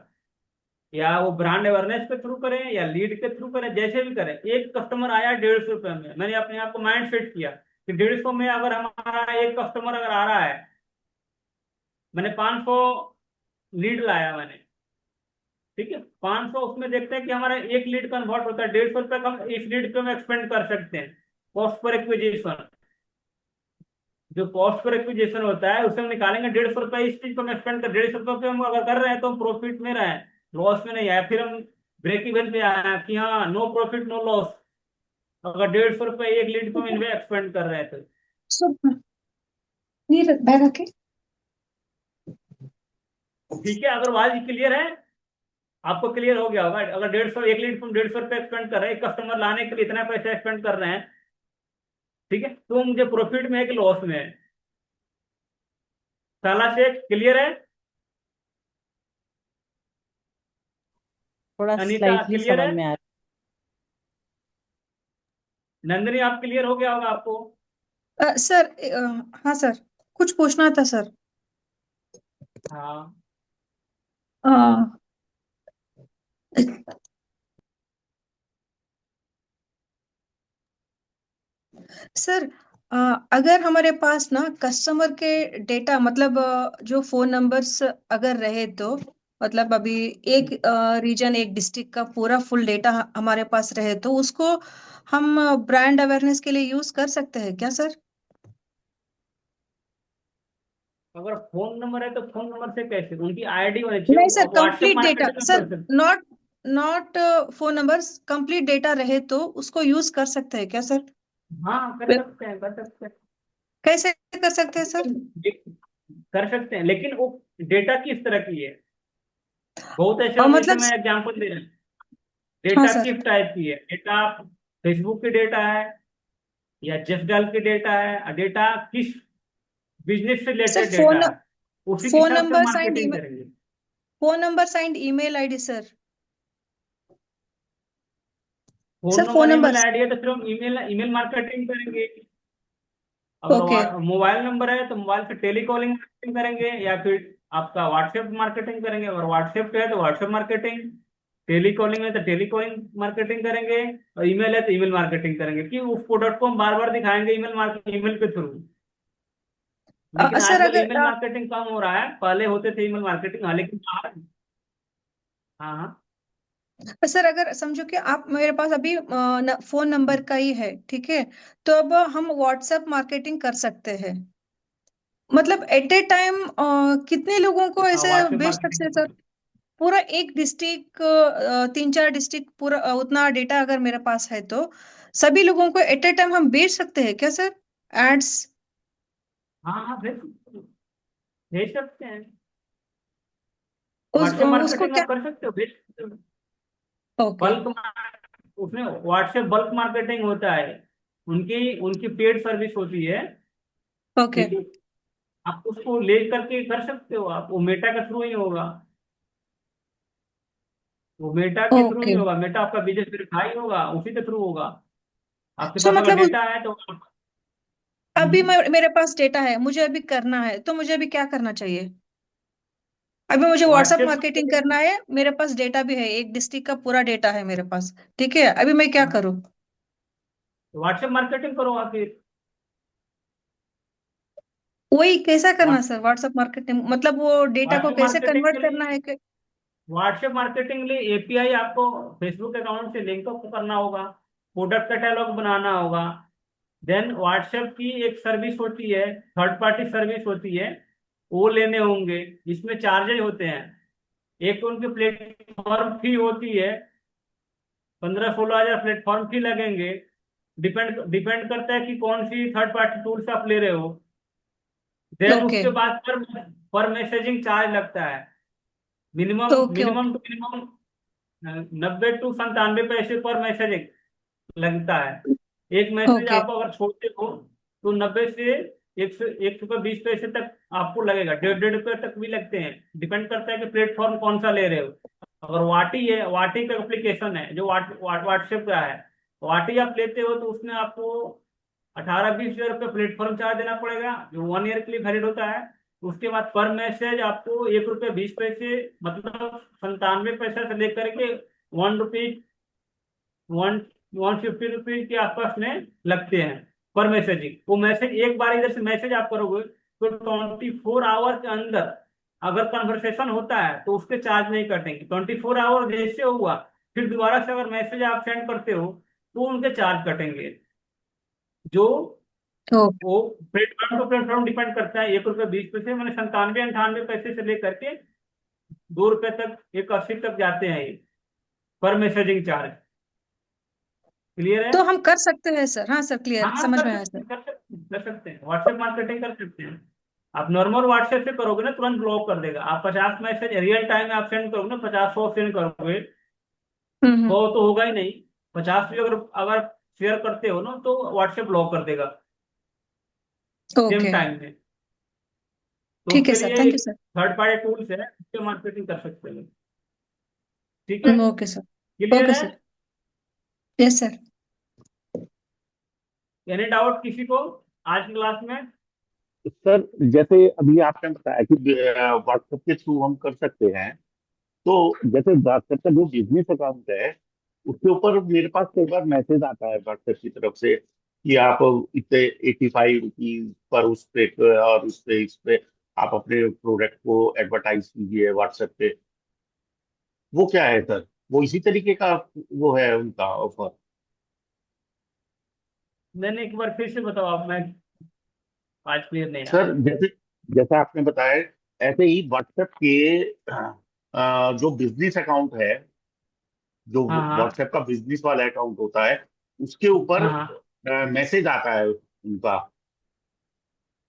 या वो ब्रांड अवेयरनेस के थ्रू करें या लीड के थ्रू करें, जैसे भी करें, एक कस्टमर आया 150 रुपये में, मैंने अपने आप को माइंड सेट किया कि 150 में अगर हमारा एक कस्टमर अगर आ रहा है, मैंने 500 लीड लाया मैंने, ठीक है। 500 उसमें देखते हैं कि हमारा एक लीड कन्वर्ट होता है 150 रुपये का, इस लीड पे हम एक्सपेंड कर सकते हैं। कॉस्ट पर एक्विजिशन, जो कॉस्ट पर एक्विजिशन होता है उसे हम निकालेंगे 150 रुपये, इस चीज को हम एक्सपेंड कर 150 रुपये हम अगर कर रहे हैं तो हम प्रॉफिट में रहे, लॉस में नहीं आया। फिर हम ब्रेक इवन पे आया कि हाँ नो प्रॉफिट नो लॉस, अगर 150 रुपये एक लीड को हम एक्सपेंड कर रहे हैं तो।
बैग रखे।
ठीक है, अगर वाज क्लियर है, आपको क्लियर हो गया होगा। अगर 150 एक लीड को 150 रुपये एक्सपेंड कर रहे हैं, एक कस्टमर लाने के लिए इतना पैसा एक्सपेंड कर रहे हैं, ठीक है, तो मुझे प्रॉफिट में है कि लॉस में है? साला से क्लियर है?
थोड़ा
अनीता
स्लाइटली
क्लियर
समझ
है?
में आ
नंदिनी आप क्लियर हो गया होगा आपको?
सर, हाँ सर, कुछ पूछना था सर।
हाँ
अ, सर, अगर हमारे पास ना कस्टमर के डेटा मतलब जो फोन नंबर्स अगर रहे तो मतलब अभी एक रीजन एक डिस्ट्रिक्ट का पूरा फुल डेटा हमारे पास रहे तो उसको हम ब्रांड अवेयरनेस के लिए यूज कर सकते हैं क्या सर?
अगर फोन नंबर है तो फोन नंबर से कैसे, उनकी आईडी होनी
नहीं
चाहिए।
Sir,
WhatsApp
complete data
marketing
sir,
कर सकते।
Not not phone numbers, complete data रहे तो उसको यूज कर सकते हैं क्या सर?
हाँ कर सकते हैं, कर सकते हैं।
कैसे कर सकते हैं सर?
कर सकते हैं, लेकिन वो डेटा किस तरह की है? बहुत ऐसे होंगे, जैसे
मतलब,
मैं एग्जांपल दे रहा हूँ,
हाँ
डेटा
सर।
किस टाइप की है। डेटा फेसबुक की डेटा है या जस्ट की डेटा है, और डेटा किस बिजनेस से
सर,
रिलेटेड डेटा
फोन
है, उसी के
फोन
हिसाब से हम
नंबर साइंड
मार्केटिंग
ईमेल,
करेंगे।
Phone number signed email ID sir.
Phone
sir, phone
number email
number.
ID है तो फिर हम ईमेल ईमेल मार्केटिंग करेंगे। अगर
ओके।
मोबाइल नंबर है तो मोबाइल से टेलीकॉलिंग मार्केटिंग करेंगे, या फिर आपका व्हाट्सएप मार्केटिंग करेंगे। अगर व्हाट्सएप पे है तो व्हाट्सएप मार्केटिंग, टेलीकॉलिंग है तो टेलीकॉलिंग मार्केटिंग करेंगे, और ईमेल है तो ईमेल मार्केटिंग करेंगे, कि उस प्रोडक्ट को हम बार बार दिखाएंगे ईमेल के थ्रू। लेकिन
सर
आजकल
अगर
ईमेल मार्केटिंग कम हो रहा है, पहले होते थे ईमेल मार्केटिंग, हाँ लेकिन हाँ हाँ।
सर अगर समझो कि आप मेरे पास अभी फोन नंबर का ही है, ठीक है, तो अब हम व्हाट्सएप मार्केटिंग कर सकते हैं। मतलब एट ए टाइम कितने लोगों को
हाँ
ऐसे
व्हाट्सएप
बेच सकते हैं सर?
मार्केटिंग।
पूरा एक डिस्ट्रिक्ट, 3-4 डिस्ट्रिक्ट पूरा उतना डेटा अगर मेरे पास है तो सभी लोगों को एट ए टाइम हम बेच सकते हैं क्या सर? एड्स।
हाँ हाँ भेज सकते हैं।
उस
व्हाट्सएप
उसको
मार्केटिंग
क्या?
आप कर सकते हो, भेज सकते हो।
ओके।
बल्क, उसमें व्हाट्सएप बल्क मार्केटिंग होता है, उनकी उनकी पेड सर्विस होती है,
ओके।
ठीक है। आप उसको ले करके कर सकते हो, आप वो मेटा के थ्रू ही होगा, वो मेटा के थ्रू ही
ओके।
होगा। मेटा आपका बिजनेस वेरीफाई होगा, उसी के थ्रू होगा। आपके
सो
पास अगर
मतलब
डेटा है तो
अभी मेरे पास डेटा है, मुझे अभी करना है तो मुझे अभी क्या करना चाहिए? अभी मुझे व्हाट्सएप
व्हाट्सएप
मार्केटिंग करना है, मेरे पास डेटा भी है, एक डिस्ट्रिक्ट का पूरा डेटा है मेरे पास, ठीक है, अभी मैं क्या करूँ?
व्हाट्सएप मार्केटिंग करो आप फिर।
वही कैसा करना सर व्हाट्सएप मार्केटिंग, मतलब वो डेटा को
व्हाट्सएप
कैसे
मार्केटिंग
कन्वर्ट
के
करना है
लिए,
कि?
व्हाट्सएप मार्केटिंग के लिए एपीआई आपको फेसबुक अकाउंट से लिंक अप करना होगा, प्रोडक्ट कैटलॉग बनाना होगा। देन व्हाट्सएप की एक सर्विस होती है, थर्ड पार्टी सर्विस होती है, वो लेने होंगे। इसमें चार्जेज होते हैं, एक उनकी प्लेटफॉर्म फी होती है, 15-16 हजार प्लेटफॉर्म फी लगेंगे। डिपेंड डिपेंड करता है कि कौन सी थर्ड पार्टी टूल से आप ले रहे हो। Then
okay.
उसके बाद पर मैसेजिंग चार्ज लगता है, minimum
okay. Okay.
Minimum to minimum 90 से 97 पैसे पर मैसेज लगता है। एक मैसेज
ओके।
आप अगर छोड़ते हो तो 90 से 1 रुपये 20 पैसे तक आपको लगेगा, 1.5 रुपये तक भी लगते हैं। डिपेंड करता है कि प्लेटफॉर्म कौन सा ले रहे हो। अगर वाटी है, वाटी का एप्लीकेशन है जो व्हाट्सएप का है, वाटी आप लेते हो तो उसमें आपको 18-20 हजार रुपये प्लेटफॉर्म चार्ज देना पड़ेगा, जो 1 ईयर के लिए वैलिड होता है। उसके बाद पर मैसेज आपको 1 रुपये 20 पैसे, मतलब 97 पैसे से लेकर के 1 रुपीज 150 रुपीज के आसपास में लगते हैं पर मैसेजिंग। वो मैसेज एक बार इधर से मैसेज आप करोगे तो 24 आवर के अंदर अगर कन्वर्सेशन होता है तो उसके चार्ज नहीं कटेंगे। 24 आवर जैसे हुआ, फिर दोबारा से अगर मैसेज आप सेंड करते हो तो उनके चार्ज कटेंगे। जो
ओके।
वो प्लेटफॉर्म टू प्लेटफॉर्म डिपेंड करता है। 1 रुपये 20 पैसे, मैंने 97-98 पैसे से लेकर के 2 रुपए तक, 1 80 तक जाते हैं ये पर मैसेजिंग चार्ज। क्लियर है?
तो हम कर सकते हैं सर? हाँ सर,
हाँ
क्लियर,
हाँ,
समझ
कर
में आया
सकते
सर।
हैं, कर सकते हैं, कर सकते हैं। व्हाट्सएप मार्केटिंग कर सकते हैं। आप नॉर्मल व्हाट्सएप से करोगे ना, तुरंत ब्लॉक कर देगा। आप 50 मैसेज रियल टाइम में आप सेंड करोगे ना, 50-100 सेंड करोगे,
हम्म।
100 तो होगा ही नहीं, 50 भी अगर अगर शेयर करते हो ना तो व्हाट्सएप ब्लॉक कर देगा सेम
ओके,
टाइम में। तो
ठीक है
उसके
सर,
लिए
थैंक यू
एक
सर।
थर्ड पार्टी टूल्स है, उससे मार्केटिंग कर सकते हैं। ठीक है?
Okay sir.
क्लियर
ओके
है?
Sir. Yes sir.
Any doubt किसी को आज की क्लास में?
सर जैसे अभी आपने बताया कि व्हाट्सएप के थ्रू हम कर सकते हैं, तो जैसे व्हाट्सएप का जो बिजनेस अकाउंट है, उसके ऊपर मेरे पास कई बार मैसेज आता है व्हाट्सएप की तरफ से कि आप इतने 85 रुपीज पर उस पे और इस पे आप अपने प्रोडक्ट को एडवर्टाइज कीजिए व्हाट्सएप पे। वो क्या है सर? वो इसी तरीके का वो है उनका ऑफर?
मैंने एक बार फिर से बताओ आप, मैं आज क्लियर नहीं आया।
सर जैसे जैसा आपने बताया, ऐसे ही व्हाट्सएप के जो बिजनेस अकाउंट है, जो
हाँ हाँ
व्हाट्सएप का बिजनेस वाला अकाउंट होता है, उसके ऊपर
हाँ हाँ
मैसेज आता है उनका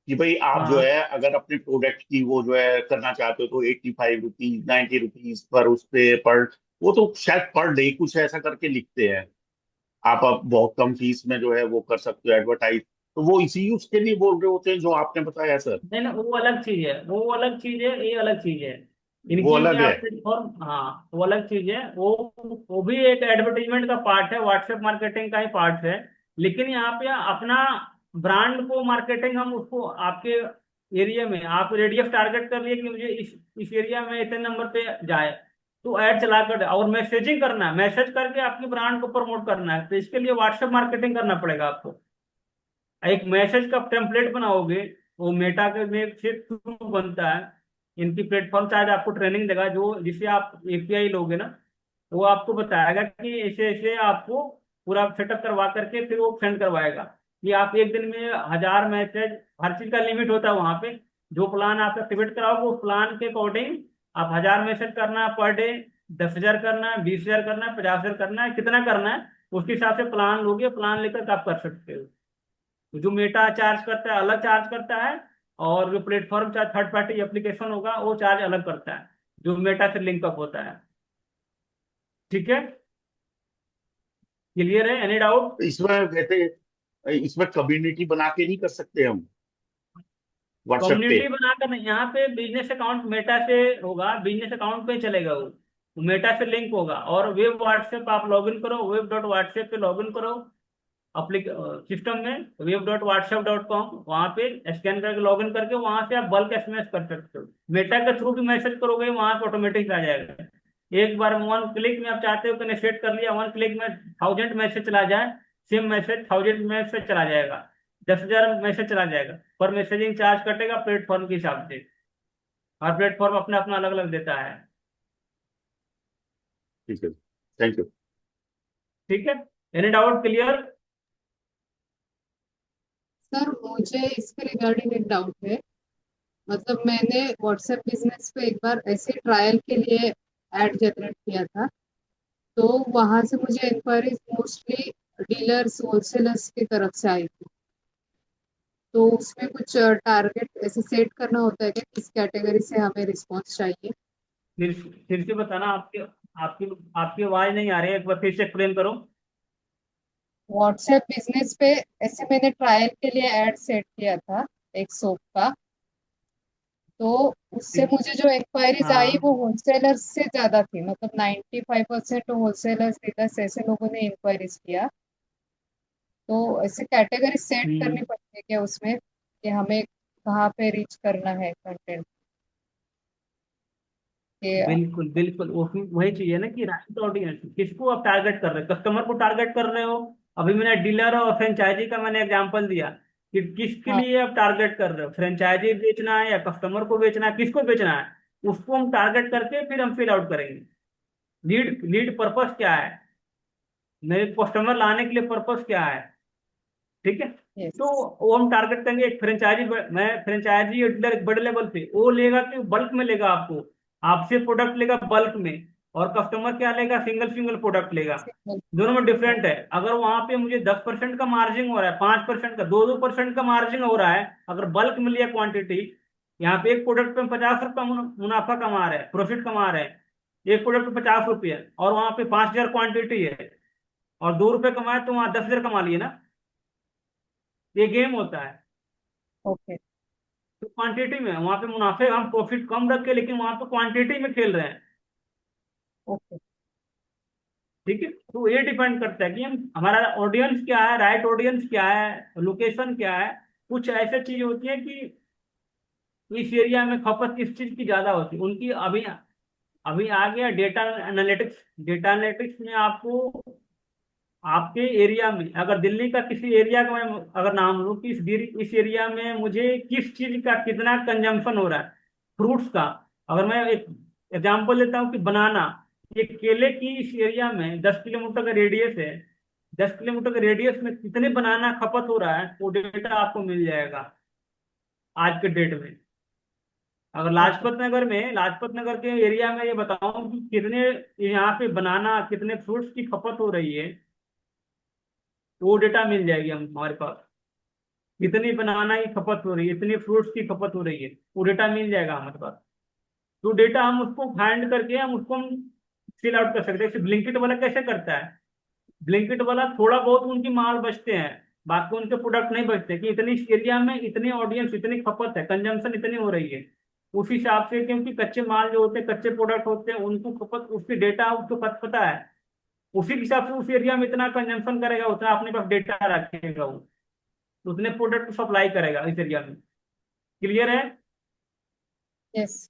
कि भाई आप जो
हाँ
है अगर अपने प्रोडक्ट की वो जो है करना चाहते हो तो 85 रुपीज 90 रुपीज पर उस पे पर, वो तो शायद पर डे कुछ ऐसा करके लिखते हैं। आप अब बहुत कम फीस में जो है वो कर सकते हो एडवर्टाइज। तो वो इसी उसके लिए बोल रहे होते हैं जो आपने बताया सर?
नहीं ना, वो अलग चीज है, वो अलग चीज है, ये अलग चीज है।
वो
इनकी
अलग
क्या
है।
प्लेटफॉर्म, हाँ वो अलग चीज है। वो भी एक एडवर्टीजमेंट का पार्ट है, व्हाट्सएप मार्केटिंग का ही पार्ट है। लेकिन यहाँ पे अपना ब्रांड को मार्केटिंग, हम उसको आपके एरिया में आप रेडियस टारगेट कर लिए कि मुझे इस एरिया में इतने नंबर पे जाए, तो ऐड चला कर और मैसेजिंग करना है, मैसेज करके आपकी ब्रांड को प्रमोट करना है, तो इसके लिए व्हाट्सएप मार्केटिंग करना पड़ेगा आपको। एक मैसेज का टेम्पलेट बनाओगे, वो मेटा के में से थ्रू बनता है। इनकी प्लेटफॉर्म शायद आपको ट्रेनिंग देगा, जो जिसे आप एपीआई लोगे ना, वो आपको बताएगा कि ऐसे ऐसे आपको पूरा सेटअप करवा करके फिर वो सेंड करवाएगा कि आप एक दिन में 1000 मैसेज, हर चीज का लिमिट होता है वहां पे। जो प्लान आप एक्टिवेट कराओगे उस प्लान के अकॉर्डिंग आप 1000 मैसेज करना है पर डे, 10,000 करना है, 20,000 करना है, 50,000 करना है, कितना करना है उसके हिसाब से प्लान लोगे, प्लान लेकर के आप कर सकते हो। तो जो मेटा चार्ज करता है अलग चार्ज करता है, और जो platform charge third party application होगा वो चार्ज अलग करता है, जो मेटा से लिंक अप होता है। ठीक है? क्लियर है? Any doubt?
इसमें वैसे इसमें कम्युनिटी बना के नहीं कर सकते हम व्हाट्सएप पे?
कम्युनिटी बनाकर नहीं, यहाँ पे बिजनेस अकाउंट मेटा से होगा, बिजनेस अकाउंट पे चलेगा वो मेटा से लिंक होगा। और वेब व्हाट्सएप आप लॉगिन करो, web.whatsapp पे लॉगिन करो सिस्टम में, web.whatsapp.com, वहां पे स्कैन करके लॉगिन करके वहां से आप बल्क एसएमएस कर सकते हो। मेटा के थ्रू भी मैसेज करोगे वहां पे ऑटोमेटिक आ जाएगा। एक बार 1 क्लिक में आप चाहते हो कि सेट कर लिया, 1 क्लिक में 1000 मैसेज चला जाए, सेम मैसेज 1000 मैसेज चला जाएगा, 10,000 मैसेज चला जाएगा। पर मैसेजिंग चार्ज कटेगा प्लेटफॉर्म के हिसाब से, हर प्लेटफॉर्म अपना अपना अलग अलग देता है।
ठीक है, थैंक यू।
ठीक है? Any doubt? क्लियर?
सर मुझे इसके रिगार्डिंग एक डाउट है। मतलब मैंने व्हाट्सएप बिजनेस पे एक बार ऐसे ट्रायल के लिए एड जनरेट किया था, तो वहां से मुझे इंक्वायरीज मोस्टली डीलर्स होलसेलर्स की तरफ से आई थी। तो उसमें कुछ टारगेट ऐसे सेट करना होता है क्या, किस कैटेगरी से हमें रिस्पॉन्स चाहिए?
फिर से बताना, आपकी आपकी आपकी आवाज नहीं आ रही है, एक बार फिर से एक्सप्लेन करो।
व्हाट्सएप बिजनेस पे ऐसे मैंने ट्रायल के लिए एड सेट किया था, एक सोप का। तो उससे मुझे जो इंक्वायरीज आई वो
हाँ।
होलसेलर्स से ज्यादा थी, मतलब 95% होलसेलर्स डीलर्स ऐसे लोगों ने इंक्वायरीज किया। तो ऐसे कैटेगरी सेट करनी
हम्म।
पड़ती है क्या उसमें, कि हमें कहाँ पे रीच करना है कंटेंट के?
बिल्कुल बिल्कुल, वही चीज है ना कि राइट ऑडियंस किसको आप टारगेट कर रहे हो, कस्टमर को टारगेट कर रहे हो। अभी मैंने डीलर और फ्रेंचाइजी का मैंने एग्जांपल दिया कि किसके
हाँ
लिए आप टारगेट कर रहे हो, फ्रेंचाइजी बेचना है या कस्टमर को बेचना है, किसको बेचना है। उसको हम टारगेट करके फिर हम फिल आउट करेंगे। लीड लीड पर्पस क्या है, मेरे कस्टमर लाने के लिए पर्पस क्या है, ठीक है।
यस।
तो वो हम टारगेट करेंगे। एक फ्रेंचाइजी, मैं फ्रेंचाइजी डीलर एक बड़े लेवल पे वो लेगा कि बल्क में लेगा, आपको आपसे प्रोडक्ट लेगा बल्क में, और कस्टमर क्या लेगा, सिंगल सिंगल प्रोडक्ट लेगा। दोनों में डिफरेंट है। अगर वहां पे मुझे 10% का मार्जिन हो रहा है, 5% का, 2% का मार्जिन हो रहा है, अगर बल्क में लिया क्वांटिटी, यहाँ पे एक प्रोडक्ट पे 50 रुपया मुनाफा कमा रहे हैं, प्रॉफिट कमा रहे हैं, एक प्रोडक्ट पे 50 रुपये, और वहां पे 5,000 क्वांटिटी है और 2 रुपये कमाए, तो वहां 10,000 कमा लिए ना। ये गेम होता है।
ओके।
तो क्वांटिटी में वहां पे मुनाफे हम प्रॉफिट कम रख के, लेकिन वहां पे क्वांटिटी में खेल रहे हैं,
ओके।
ठीक है। तो ये डिपेंड करता है कि हम हमारा ऑडियंस क्या है, राइट ऑडियंस क्या है, लोकेशन क्या है। कुछ ऐसे चीज होती है कि इस एरिया में खपत किस चीज की ज्यादा होती है उनकी। अभी अभी आ गया डेटा एनालिटिक्स। डेटा एनालिटिक्स में आपको आपके एरिया में, अगर दिल्ली का किसी एरिया का मैं अगर नाम लूँ कि इस एरिया में मुझे किस चीज का कितना कंजम्पशन हो रहा है, फ्रूट्स का। अगर मैं एक एग्जांपल लेता हूँ कि बनाना, ये केले की इस एरिया में 10 किलोमीटर का रेडियस है, 10 किलोमीटर के रेडियस में कितने बनाना खपत हो रहा है, वो डेटा आपको मिल जाएगा आज के डेट में। अगर
ओके।
लाजपत नगर के एरिया में ये बताऊं कि कितने यहाँ पे बनाना, कितने फ्रूट्स की खपत हो रही है, तो वो डेटा मिल जाएगी हम हमारे पास। कितनी बनाना की खपत हो रही है, इतनी फ्रूट्स की खपत हो रही है, वो डेटा मिल जाएगा हमारे पास। तो डेटा हम उसको फाइंड करके हम उसको हम फिल आउट कर सकते हैं। जैसे ब्लिंकिट वाला कैसे करता है, ब्लिंकिट वाला थोड़ा बहुत उनकी माल बचते हैं, बाकी उनके प्रोडक्ट नहीं बचते, कि इतनी एरिया में इतनी ऑडियंस, इतनी खपत है, कंजम्पशन इतनी हो रही है, उस हिसाब से। क्योंकि कच्चे माल जो होते हैं, कच्चे प्रोडक्ट होते हैं, उनको खपत, उसकी डेटा उसको पता है, उसी के हिसाब से उस एरिया में इतना कंजम्पशन करेगा, उतना अपने पास डेटा रखेगा, वो उतने प्रोडक्ट सप्लाई करेगा इस एरिया में। क्लियर है?
यस।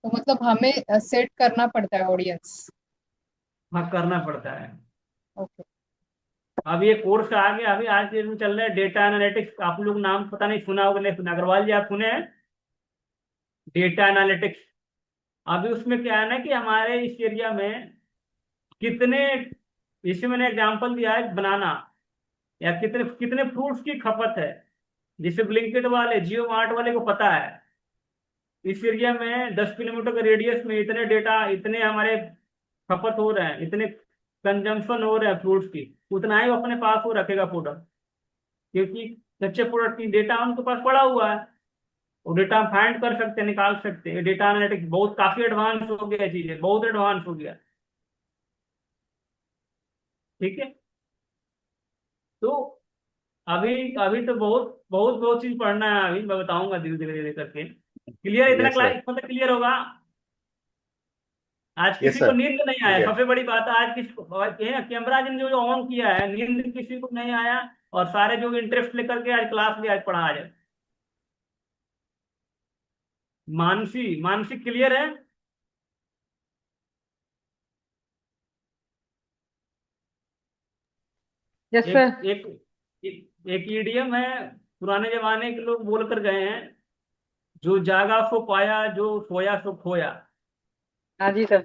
तो मतलब हमें सेट करना पड़ता है ऑडियंस।
हाँ, करना पड़ता है।
ओके।
अभी ये कोर्स आ गया, अभी आज के दिन चल रहा है डेटा एनालिटिक्स। आप लोग नाम पता नहीं सुना होगा, नहीं सुना, अग्रवाल जी आप सुने हैं डेटा एनालिटिक्स? अभी उसमें क्या है ना कि हमारे इस एरिया में कितने, जैसे मैंने एग्जांपल दिया है बनाना, या कितने कितने फ्रूट्स की खपत है। जैसे ब्लिंकिट वाले, जियो मार्ट वाले को पता है इस एरिया में 10 किलोमीटर के रेडियस में इतने डेटा, इतने हमारे खपत हो रहे हैं, इतने कंजम्पशन हो रहे हैं फ्रूट्स की, उतना ही वो अपने पास वो रखेगा प्रोडक्ट। क्योंकि कच्चे प्रोडक्ट की डेटा उनके पास पड़ा हुआ है, वो डेटा हम फाइंड कर सकते हैं, निकाल सकते हैं। डेटा एनालिटिक्स बहुत काफी एडवांस हो गया, चीजें बहुत एडवांस हो गया, ठीक है। तो अभी अभी तो बहुत बहुत बहुत चीज पढ़ना है, अभी मैं बताऊंगा धीरे धीरे धीरे करके। क्लियर, इतना
यस सर।
क्लास मतलब क्लियर होगा। आज
यस
किसी को
सर।
नींद नहीं
ठीक
आया,
है।
सबसे बड़ी बात है, आज किसी को ये कैमरा जिन जो ऑन किया है, नींद किसी को नहीं आया, और सारे जो इंटरेस्ट लेकर के आज क्लास लिया, आज पढ़ा आज। मानसी, मानसी क्लियर है?
यस
एक
सर।
एक एक ईडीएम है, पुराने जमाने के लोग बोल कर गए हैं, जो जागा सो पाया, जो सोया सो खोया।
हाँ जी सर।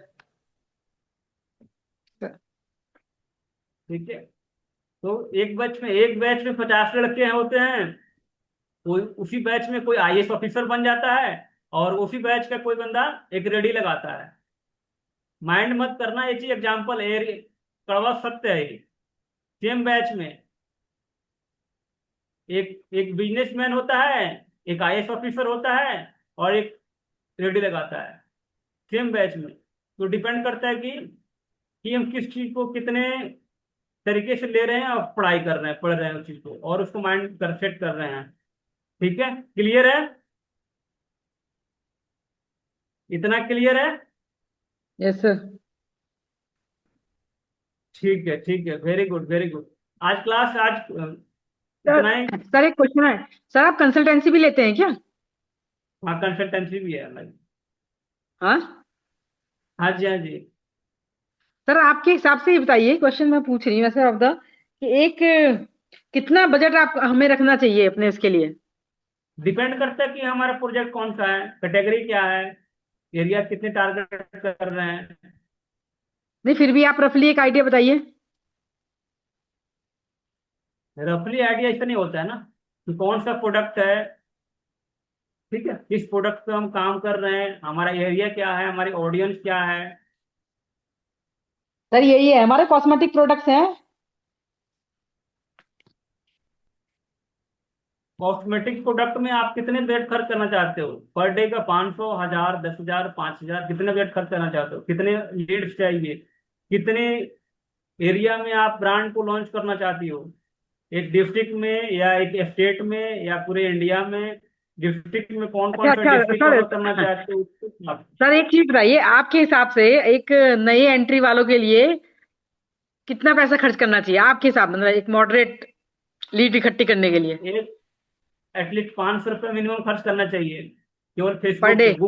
ठीक है। तो एक बैच में 50 लड़के हैं होते हैं, कोई उसी बैच में कोई आईएएस ऑफिसर बन जाता है, और उसी बैच का कोई बंदा एक रेडी लगाता है। माइंड मत करना ये चीज, एग्जाम्पल है, कड़वा सत्य है ये। सेम बैच में एक एक बिजनेसमैन होता है, एक आईएएस ऑफिसर होता है, और एक रेडी लगाता है, सेम बैच में। तो डिपेंड करता है कि हम किस चीज को कितने तरीके से ले रहे हैं, और पढ़ाई कर रहे हैं, पढ़ रहे हैं उस चीज को, और उसको माइंड कर सेट कर रहे हैं। ठीक है, क्लियर है? इतना क्लियर है?
Yes sir.
ठीक है, ठीक है, वेरी गुड, वेरी गुड। आज क्लास आज
सर
इतना ही।
सर एक क्वेश्चन है। सर आप कंसल्टेंसी भी लेते हैं क्या?
हाँ, कंसल्टेंसी भी है हमारी।
हाँ
हाँ जी, हाँ जी।
सर, आपके हिसाब से ये बताइए, क्वेश्चन मैं पूछ रही हूँ वैसे आप कि एक कितना बजट आप हमें रखना चाहिए अपने इसके लिए?
डिपेंड करता है कि हमारा प्रोजेक्ट कौन सा है, कैटेगरी क्या है, एरिया कितने टारगेट कर रहे हैं।
नहीं, फिर भी आप रफली एक आइडिया बताइए।
रफली आइडिया ऐसा नहीं होता है ना कि कौन सा प्रोडक्ट है, ठीक है, किस प्रोडक्ट पे हम काम कर रहे हैं, हमारा एरिया क्या है, हमारी ऑडियंस क्या है।
सर यही है, हमारे कॉस्मेटिक प्रोडक्ट्स हैं।
कॉस्मेटिक प्रोडक्ट में आप कितने बेड खर्च करना चाहते हो, पर डे का 500, 1000, 10,000, 5,000, कितने बेड खर्च करना चाहते हो, कितने लीड्स चाहिए, कितने एरिया में आप ब्रांड को लॉन्च करना चाहती हो, एक डिस्ट्रिक्ट में या एक स्टेट में या पूरे इंडिया में, डिस्ट्रिक्ट में कौन
अच्छा
कौन सा
अच्छा
डिस्ट्रिक्ट
सर।
कवर करना चाहते हो उसको
सर एक चीज बताइए, आपके हिसाब से एक नए एंट्री वालों के लिए कितना पैसा खर्च करना चाहिए आपके हिसाब, मतलब एक मॉडरेट लीड इकट्ठी करने के लिए
एक एटलीस्ट 500 रुपये मिनिमम खर्च करना चाहिए, केवल
पर
फेसबुक
डे?
पे।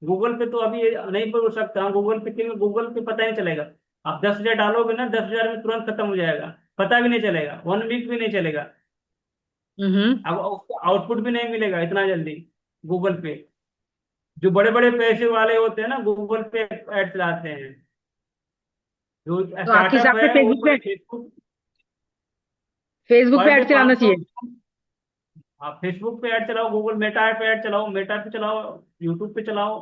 गूगल पे तो अभी नहीं बोल सकता, गूगल पे के गूगल पे पता नहीं चलेगा। आप 10,000 डालोगे ना, 10,000 में तुरंत खत्म हो जाएगा, पता भी नहीं चलेगा, 1 वीक भी नहीं चलेगा।
हम्म।
अब उसको आउटपुट भी नहीं मिलेगा इतना जल्दी गूगल पे। जो बड़े बड़े पैसे वाले होते हैं ना, गूगल पे ऐड चलाते हैं। जो
तो आपके
स्टार्टअप
हिसाब
है
से
वो
फेसबुक पे,
फेसबुक
फेसबुक
पर
पे
डे
ऐड चलाना
500।
चाहिए?
आप फेसबुक पे ऐड चलाओ, गूगल मेटा पे ऐड चलाओ, मेटा पे चलाओ, यूट्यूब पे चलाओ।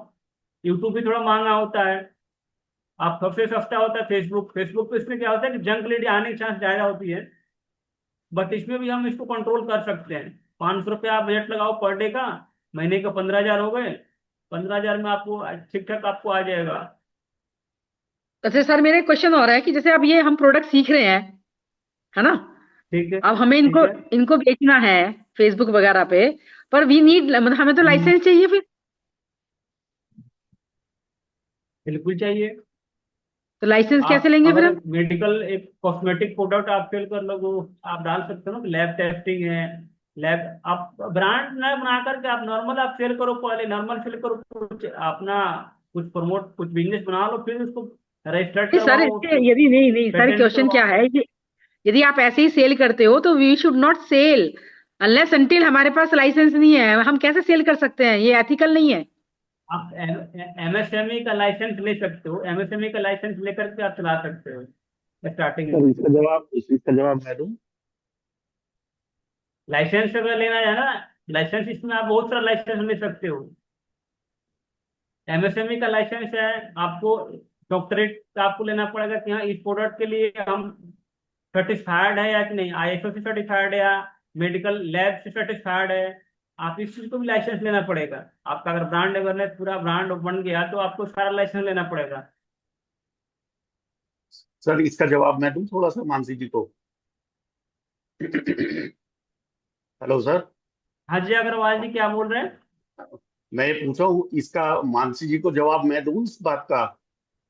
यूट्यूब भी थोड़ा महंगा होता है। आप सबसे सस्ता होता है फेसबुक। फेसबुक पे इसमें क्या होता है कि जंक लीड आने की चांस ज्यादा होती है, बट इसमें भी हम इसको कंट्रोल कर सकते हैं। 500 रुपये आप बजट लगाओ पर डे का, महीने का 15,000 हो गए। 15,000 में आपको ठीक ठाक आपको आ जाएगा।
अच्छा सर, मेरा एक क्वेश्चन और है कि जैसे अब ये हम प्रोडक्ट सीख रहे हैं, है ना?
ठीक है,
अब हमें
ठीक
इनको
है,
इनको बेचना है फेसबुक वगैरह पे, पर वी नीड, मतलब हमें तो
हम्म,
लाइसेंस चाहिए फिर।
बिल्कुल चाहिए।
तो लाइसेंस कैसे
आप
लेंगे फिर
अगर
हम?
मेडिकल एक कॉस्मेटिक प्रोडक्ट आप सेल कर लोगे, आप डाल सकते हो ना, लैब टेस्टिंग है। लैब आप ब्रांड न बना करके आप नॉर्मल आप सेल करो, पहले नॉर्मल सेल करो, कुछ अपना कुछ प्रमोट, कुछ बिजनेस बना लो, फिर उसको रजिस्टर्ड
नहीं सर,
करवाओ,
इसके
उसको
यदि नहीं नहीं सर,
पेटेंट
क्वेश्चन क्या
करवाओ।
है कि यदि आप ऐसे ही सेल करते हो तो we should not sell unless until हमारे पास लाइसेंस नहीं है। हम कैसे सेल कर सकते हैं? ये एथिकल नहीं है।
आप एमएसएमई का लाइसेंस ले सकते हो, एमएसएमई का लाइसेंस लेकर के आप चला सकते हो स्टार्टिंग में।
सर इसका जवाब मैं दूं।
लाइसेंस अगर लेना है ना, लाइसेंस इसमें आप बहुत सारा लाइसेंस ले सकते हो। एमएसएमई का लाइसेंस है, आपको डॉक्टरेट का आपको लेना पड़ेगा कि हाँ इस प्रोडक्ट के लिए हम सर्टिफाइड है या कि नहीं, आईएसओ से सर्टिफाइड है या मेडिकल लैब से सर्टिफाइड है। आप इस चीज को भी लाइसेंस लेना पड़ेगा। आपका अगर ब्रांड अवेयरनेस पूरा ब्रांड बन गया तो आपको सारा लाइसेंस लेना पड़ेगा।
सर इसका जवाब मैं दूं थोड़ा सा मानसी जी को। Hello sir.
हाँ जी अग्रवाल जी, क्या बोल रहे हैं?
मैं ये पूछा हूँ, इसका मानसी जी को जवाब मैं दूं इस बात का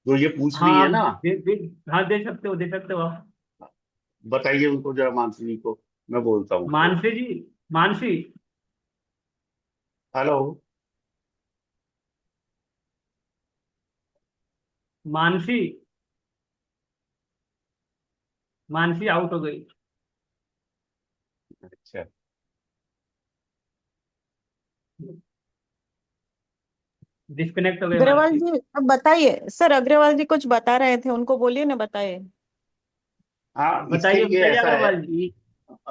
जो ये पूछ
हाँ
रही है
आप
ना?
हाँ दे सकते हो, दे सकते हो आप।
बताइए उनको जरा, मानसी जी को। मैं बोलता हूँ उनको।
मानसी जी, मानसी,
हेलो।
मानसी, मानसी आउट हो गई।
अच्छा।
डिस्कनेक्ट हो गई
अग्रवाल
मानसी।
जी अब बताइए, सर अग्रवाल जी कुछ बता रहे थे, उनको बोलिए ना, बताइए।
हाँ, इसके
बताइए
लिए
बताइए
ऐसा है
अग्रवाल जी।
कि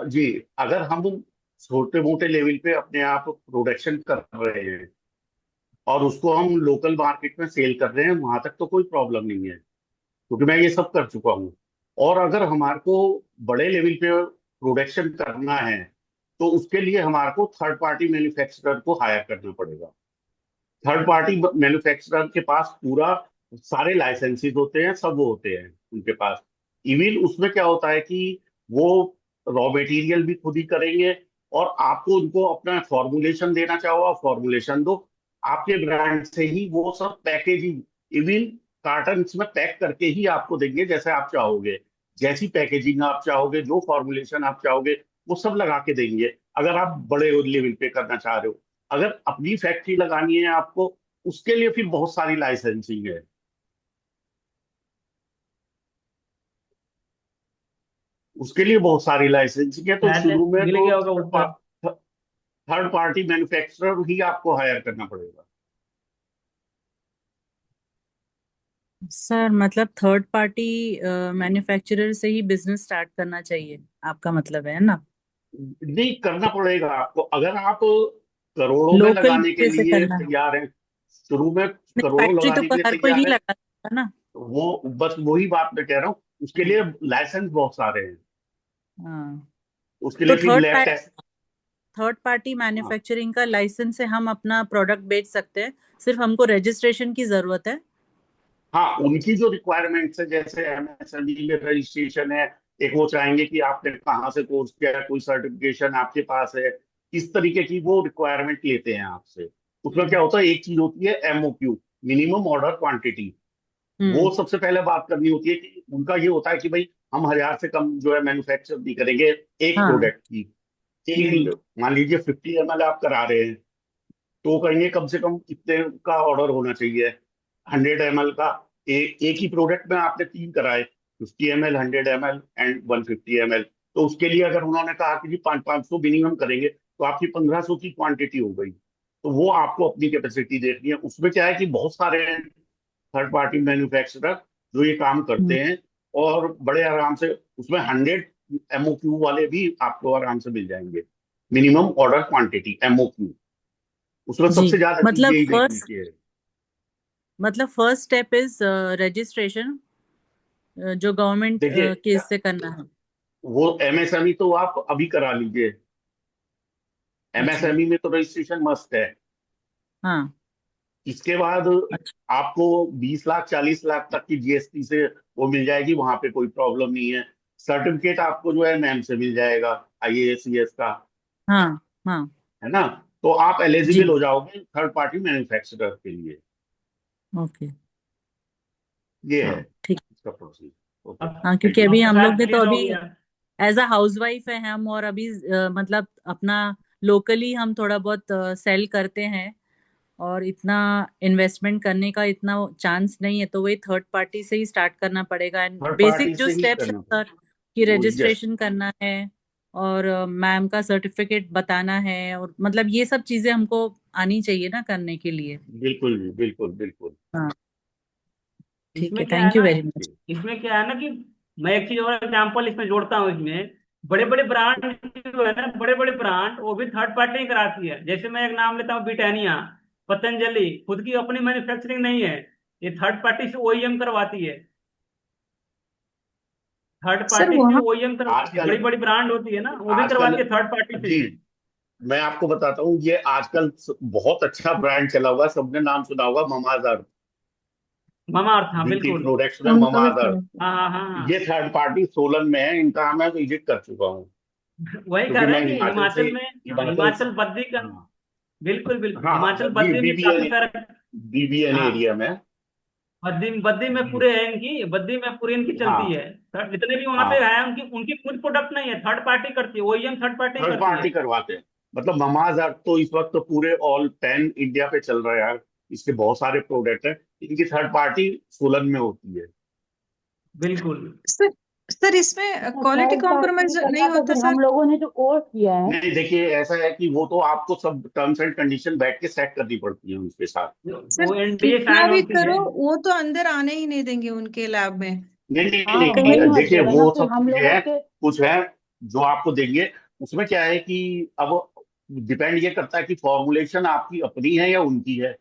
जी, अगर हम छोटे मोटे लेवल पे अपने आप प्रोडक्शन कर रहे हैं और उसको हम लोकल मार्केट में सेल कर रहे हैं, वहां तक तो कोई प्रॉब्लम नहीं है, क्योंकि मैं ये सब कर चुका हूँ। और अगर हमारे को बड़े लेवल पे प्रोडक्शन करना है तो उसके लिए हमारे को थर्ड पार्टी मैन्युफैक्चरर को हायर करना पड़ेगा। थर्ड पार्टी मैन्युफैक्चरर के पास पूरा सारे लाइसेंसेस होते हैं, सब वो होते हैं उनके पास। इवन उसमें क्या होता है कि वो रॉ मटेरियल भी खुद ही करेंगे, और आपको उनको अपना फॉर्मुलेशन देना चाहो आप फॉर्मुलेशन दो, आपके ब्रांड से ही वो सब पैकेजिंग, इवन कार्टन में पैक करके ही आपको देंगे जैसे आप चाहोगे। जैसी पैकेजिंग आप चाहोगे, जो फॉर्मुलेशन आप चाहोगे, वो सब लगा के देंगे। अगर आप बड़े लेवल पे करना चाह रहे हो, अगर अपनी फैक्ट्री लगानी है आपको, उसके लिए फिर बहुत सारी लाइसेंसिंग है। उसके लिए बहुत सारी लाइसेंसिंग है, तो
शायद
शुरू में
मिल
तो
गया होगा उत्तर।
थर्ड पार्टी मैन्युफैक्चरर ही आपको हायर करना पड़ेगा।
सर मतलब थर्ड पार्टी मैन्युफैक्चरर से ही बिजनेस स्टार्ट करना चाहिए, आपका मतलब है ना?
नहीं, करना पड़ेगा आपको अगर आप करोड़ों में
लोकल
लगाने के
कैसे
लिए
करना है?
तैयार हैं, शुरू में
नहीं,
करोड़ों
फैक्ट्री तो
लगाने के लिए
हर कोई
तैयार
नहीं
है,
लगा सकता ना।
वो बस वही बात मैं कह रहा हूँ, उसके लिए लाइसेंस बहुत सारे हैं,
हाँ,
उसके
तो
लिए फिर लैब टेस्ट।
थर्ड पार्टी
हाँ
मैन्युफैक्चरिंग का लाइसेंस से हम अपना प्रोडक्ट बेच सकते हैं, सिर्फ हमको रजिस्ट्रेशन की जरूरत है।
हाँ, उनकी जो रिक्वायरमेंट्स है, जैसे एमएसएमई में रजिस्ट्रेशन है, एक वो चाहेंगे कि आपने कहाँ से कोर्स किया है, कोई सर्टिफिकेशन आपके पास है, इस तरीके की वो रिक्वायरमेंट लेते हैं आपसे। उसमें क्या होता है, एक चीज होती है एमओक्यू, मिनिमम ऑर्डर क्वांटिटी, वो
हम्म।
सबसे पहले बात करनी होती है कि उनका ये होता है कि भाई हम 1000 से कम जो है मैन्युफैक्चर नहीं करेंगे एक
हाँ।
प्रोडक्ट की। एक मान लीजिए 50 ml आप करा रहे हैं, तो कहेंगे कम से कम कितने का ऑर्डर होना चाहिए, 100 ml का। एक ही प्रोडक्ट में आपने 3 कराए, 50 ml, 100 ml एंड 150 ml, तो उसके लिए अगर उन्होंने कहा कि जी 500 मिनिमम करेंगे, तो आपकी 1500 की क्वांटिटी हो गई। तो वो आपको अपनी कैपेसिटी देखनी है। उसमें क्या है कि बहुत सारे थर्ड पार्टी मैन्युफैक्चरर जो ये काम
हम्म,
करते हैं, और बड़े आराम से उसमें 100 MOQ वाले भी आपको आराम से मिल जाएंगे, मिनिमम ऑर्डर क्वांटिटी, एमओक्यू। उसमें
जी।
सबसे ज्यादा चीज
मतलब
यही देखने
फर्स्ट
की है।
फर्स्ट स्टेप इज रजिस्ट्रेशन, जो गवर्नमेंट
देखिए,
केस से करना है।
वो एमएसएमई तो आप अभी करा लीजिए,
अच्छा।
एमएसएमई में तो रजिस्ट्रेशन मस्ट है।
हाँ।
इसके बाद
अच्छा।
आपको 20 लाख 40 लाख तक की जीएसटी से वो मिल जाएगी, वहां पे कोई प्रॉब्लम नहीं है। सर्टिफिकेट आपको जो है मैम से मिल जाएगा, आईएएस का,
हाँ। हाँ।
है ना। तो आप
जी।
एलिजिबल हो जाओगे थर्ड पार्टी मैन्युफैक्चरर के लिए।
ओके।
ये है
हाँ ठीक।
इसका प्रोसीजर। ओके,
हाँ,
थैंक
क्योंकि
यू।
अभी
आपका
हम लोग
शायद
ने तो
क्लियर हो
अभी
गया।
एज अ हाउसवाइफ है हम, और अभी मतलब अपना लोकली हम थोड़ा बहुत सेल करते हैं, और इतना इन्वेस्टमेंट करने का इतना चांस नहीं है, तो वही थर्ड पार्टी से ही स्टार्ट करना पड़ेगा। एंड
थर्ड
बेसिक
पार्टी
जो
से ही
स्टेप्स है
करना
सर,
पड़ेगा।
कि
वो यस,
रजिस्ट्रेशन करना है, और मैम का सर्टिफिकेट बताना है, और मतलब ये सब चीजें हमको आनी चाहिए ना करने के लिए।
बिल्कुल जी, बिल्कुल बिल्कुल।
हाँ ठीक है,
इसमें क्या है
थैंक यू
ना,
वेरी मच।
इसमें क्या है ना कि मैं एक चीज और एग्जांपल इसमें जोड़ता हूँ। इसमें बड़े बड़े ब्रांड जो है ना, बड़े बड़े ब्रांड वो भी थर्ड पार्टी ही कराती है। जैसे मैं एक नाम लेता हूँ, ब्रिटानिया, पतंजलि, खुद की अपनी मैन्युफैक्चरिंग नहीं है, ये थर्ड पार्टी से ओईएम करवाती है। थर्ड
सर
पार्टी से
वहाँ
ओईएम करवाती है,
आजकल
बड़ी बड़ी ब्रांड होती है ना, वो भी
आजकल
करवाती है थर्ड पार्टी से
जी,
ही।
मैं आपको बताता हूँ, ये आजकल बहुत अच्छा ब्रांड चला हुआ है, सबने नाम सुना होगा, ममाअर्थ।
मामा अर्थ, हाँ
ब्यूटी
बिल्कुल।
प्रोडक्ट्स में
उनका भी
ममाअर्थ।
हाँ हाँ हाँ
ये
हाँ।
थर्ड पार्टी सोलन में है, इनका मैं विजिट कर चुका हूँ,
वही कह
क्योंकि
रहे
मैं
हैं कि
हिमाचल से,
हिमाचल में,
हिमाचल से,
हिमाचल बद्दी का,
हाँ
बिल्कुल बिल्कुल,
हाँ हाँ,
हिमाचल बद्दी में काफी
बीबीएन,
सारे।
बीबीएन
हाँ,
एरिया में।
बद्दी बद्दी में
जी,
पूरे है इनकी, बद्दी में पूरी इनकी चलती
हाँ
है। जितने भी वहां पे
हाँ,
है, उनकी उनकी खुद प्रोडक्ट नहीं है, थर्ड पार्टी करती है, ओईएम थर्ड पार्टी
थर्ड
करती है।
पार्टी करवाते हैं। मतलब ममाअर्थ तो इस वक्त तो पूरे ऑल पैन इंडिया पे चल रहा है यार, इसके बहुत सारे प्रोडक्ट हैं, इनकी थर्ड पार्टी सोलन में होती है।
बिल्कुल।
सर सर इसमें क्वालिटी
थर्ड पार्टी
कॉम्प्रोमाइज नहीं
करना तो
होता
फिर
सर?
हम लोगों ने जो कोर्स किया है।
नहीं, देखिए ऐसा है कि वो तो आपको सब टर्म्स एंड कंडीशन बैठ के सेट करनी पड़ती है उनके साथ।
सर
वो एनडीए
कितना
साइन
भी
होती है।
करो, वो तो अंदर आने ही नहीं देंगे उनके लैब में।
नहीं नहीं
हाँ,
कहीं
नहीं,
वही मैं
देखिए
बोला ना,
वो
फिर
सब
हम
चीजें
लोगों
हैं,
के।
कुछ है जो आपको देंगे। उसमें क्या है कि अब डिपेंड ये करता है कि फॉर्मुलेशन आपकी अपनी है या उनकी है,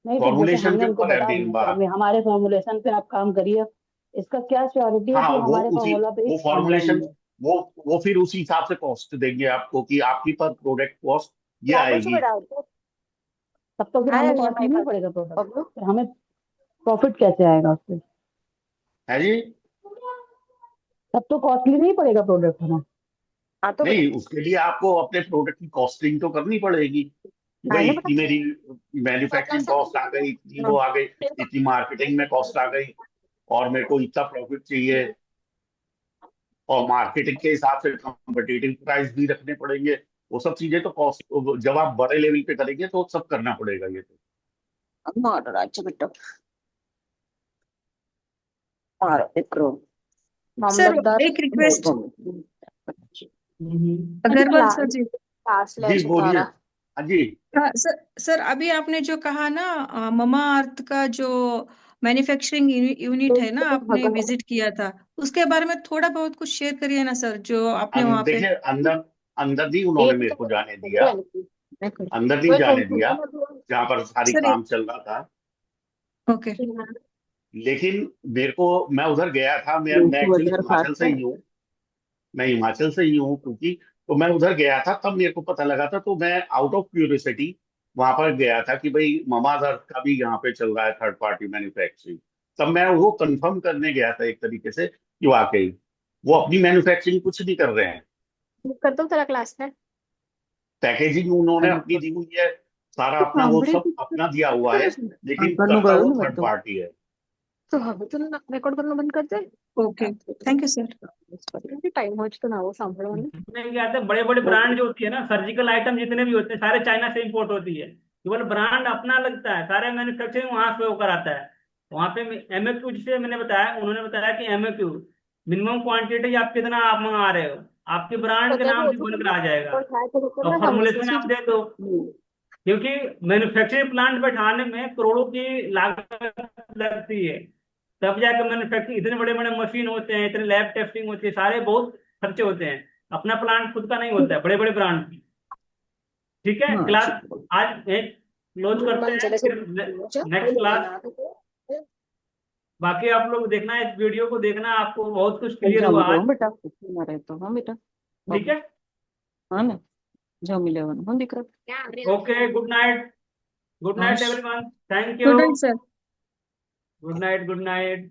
नहीं, फिर जैसे
फॉर्मुलेशन
हमने
के
उनको
ऊपर है
बता
मेन
दिया कि
बात।
अभी हमारे फॉर्मुलेशन पे आप काम करिए, इसका क्या श्योरिटी है
हाँ,
कि
वो
हमारे
उसी,
फॉर्मूला पे ही
वो
काम
फॉर्मुलेशन,
करेंगे।
वो फिर उसी हिसाब से कॉस्ट देंगे आपको कि आपकी पर प्रोडक्ट कॉस्ट ये
कागज
आएगी।
में डाल दो।
तब तो फिर
आया
हमें
EMI
कॉस्टली नहीं
पर
पड़ेगा प्रोडक्ट,
बबलू।
फिर हमें प्रॉफिट कैसे आएगा उससे?
है जी।
तब तो कॉस्टली नहीं पड़ेगा प्रोडक्ट हमें।
हाँ तो
नहीं, उसके लिए आपको अपने प्रोडक्ट की कॉस्टिंग तो करनी पड़ेगी कि
हाँ
भाई
ना
इतनी मेरी मैन्युफैक्चरिंग कॉस्ट आ गई, इतनी वो आ गई, इतनी मार्केटिंग में कॉस्ट आ गई, और मेरे को इतना प्रॉफिट चाहिए, और मार्केटिंग के हिसाब से कॉम्पिटिटिव प्राइस भी रखने पड़ेंगे। वो सब चीजें तो कॉस्ट, जब आप बड़े लेवल पे करेंगे तो सब करना पड़ेगा ये तो।
मारो राजा बेटा, मारो एक करो
सर
मामलतदार
एक रिक्वेस्ट, अग्रवाल सर जी।
क्लास ले
जी बोलिए।
तारा
हाँ जी।
हाँ सर, सर अभी आपने जो कहा ना ममा अर्थ का जो मैन्युफैक्चरिंग यूनिट है ना, आपने विजिट किया था, उसके बारे में थोड़ा बहुत कुछ शेयर करिए ना सर, जो आपने वहाँ पे।
देखिए, अंदर अंदर नहीं उन्होंने मेरे को जाने दिया, अंदर नहीं जाने दिया जहाँ पर सारी
सर
काम चल रहा था।
ओके।
लेकिन मेरे को, मैं उधर गया था, मैं एक्चुअली हिमाचल से ही हूँ, मैं हिमाचल से ही हूँ क्योंकि, तो मैं उधर गया था तब मेरे को पता लगा था, तो मैं आउट ऑफ क्यूरियोसिटी वहां पर गया था कि भाई ममाज अर्थ का भी यहाँ पे चल रहा है थर्ड पार्टी मैन्युफैक्चरिंग। तब मैं वो कंफर्म करने गया था एक तरीके से कि वाकई वो अपनी मैन्युफैक्चरिंग कुछ नहीं कर रहे हैं,
कर दो तेरा क्लास है
पैकेजिंग उन्होंने अपनी दी हुई है, सारा अपना वो सब अपना दिया हुआ है, लेकिन करता वो थर्ड पार्टी है।
तो હવે તો રેકોર્ડ કરવાનું બંધ કરી દે
okay, thank you sir.
Time हो तो ना वो સાંભળવાનું
में क्या आते हैं, बड़े बड़े ब्रांड जो होती है ना, सर्जिकल आइटम जितने भी होते हैं सारे चाइना से इंपोर्ट होती है, केवल ब्रांड अपना लगता है, सारे मैन्युफैक्चरिंग वहां से होकर आता है। वहां पे एमएक्यू, जिसे मैंने बताया, उन्होंने बताया कि एमएक्यू मिनिमम क्वांटिटी आप कितना आप मंगा रहे हो, आपके ब्रांड के नाम से बनकर आ जाएगा, और फॉर्मुलेशन आप दे दो, क्योंकि मैन्युफैक्चरिंग प्लांट बैठाने में करोड़ों की लागत लगती है, तब जाकर मैन्युफैक्चरिंग, इतने बड़े बड़े मशीन होते हैं, इतने लैब टेस्टिंग होती है, सारे बहुत खर्चे होते हैं, अपना प्लांट खुद का नहीं होता है, बड़े बड़े ब्रांड की। ठीक है, क्लास आज एक क्लोज करते हैं, फिर नेक्स्ट क्लास। बाकी आप लोग देखना, इस वीडियो को देखना, आपको बहुत कुछ क्लियर हुआ आज।
बेटा ना रहे तो हाँ बेटा
ठीक है,
हाँ ना जो मिले हाँ दिक्कत
okay, good night, good night everyone, thank
good
you,
night sir.
Good night, good night.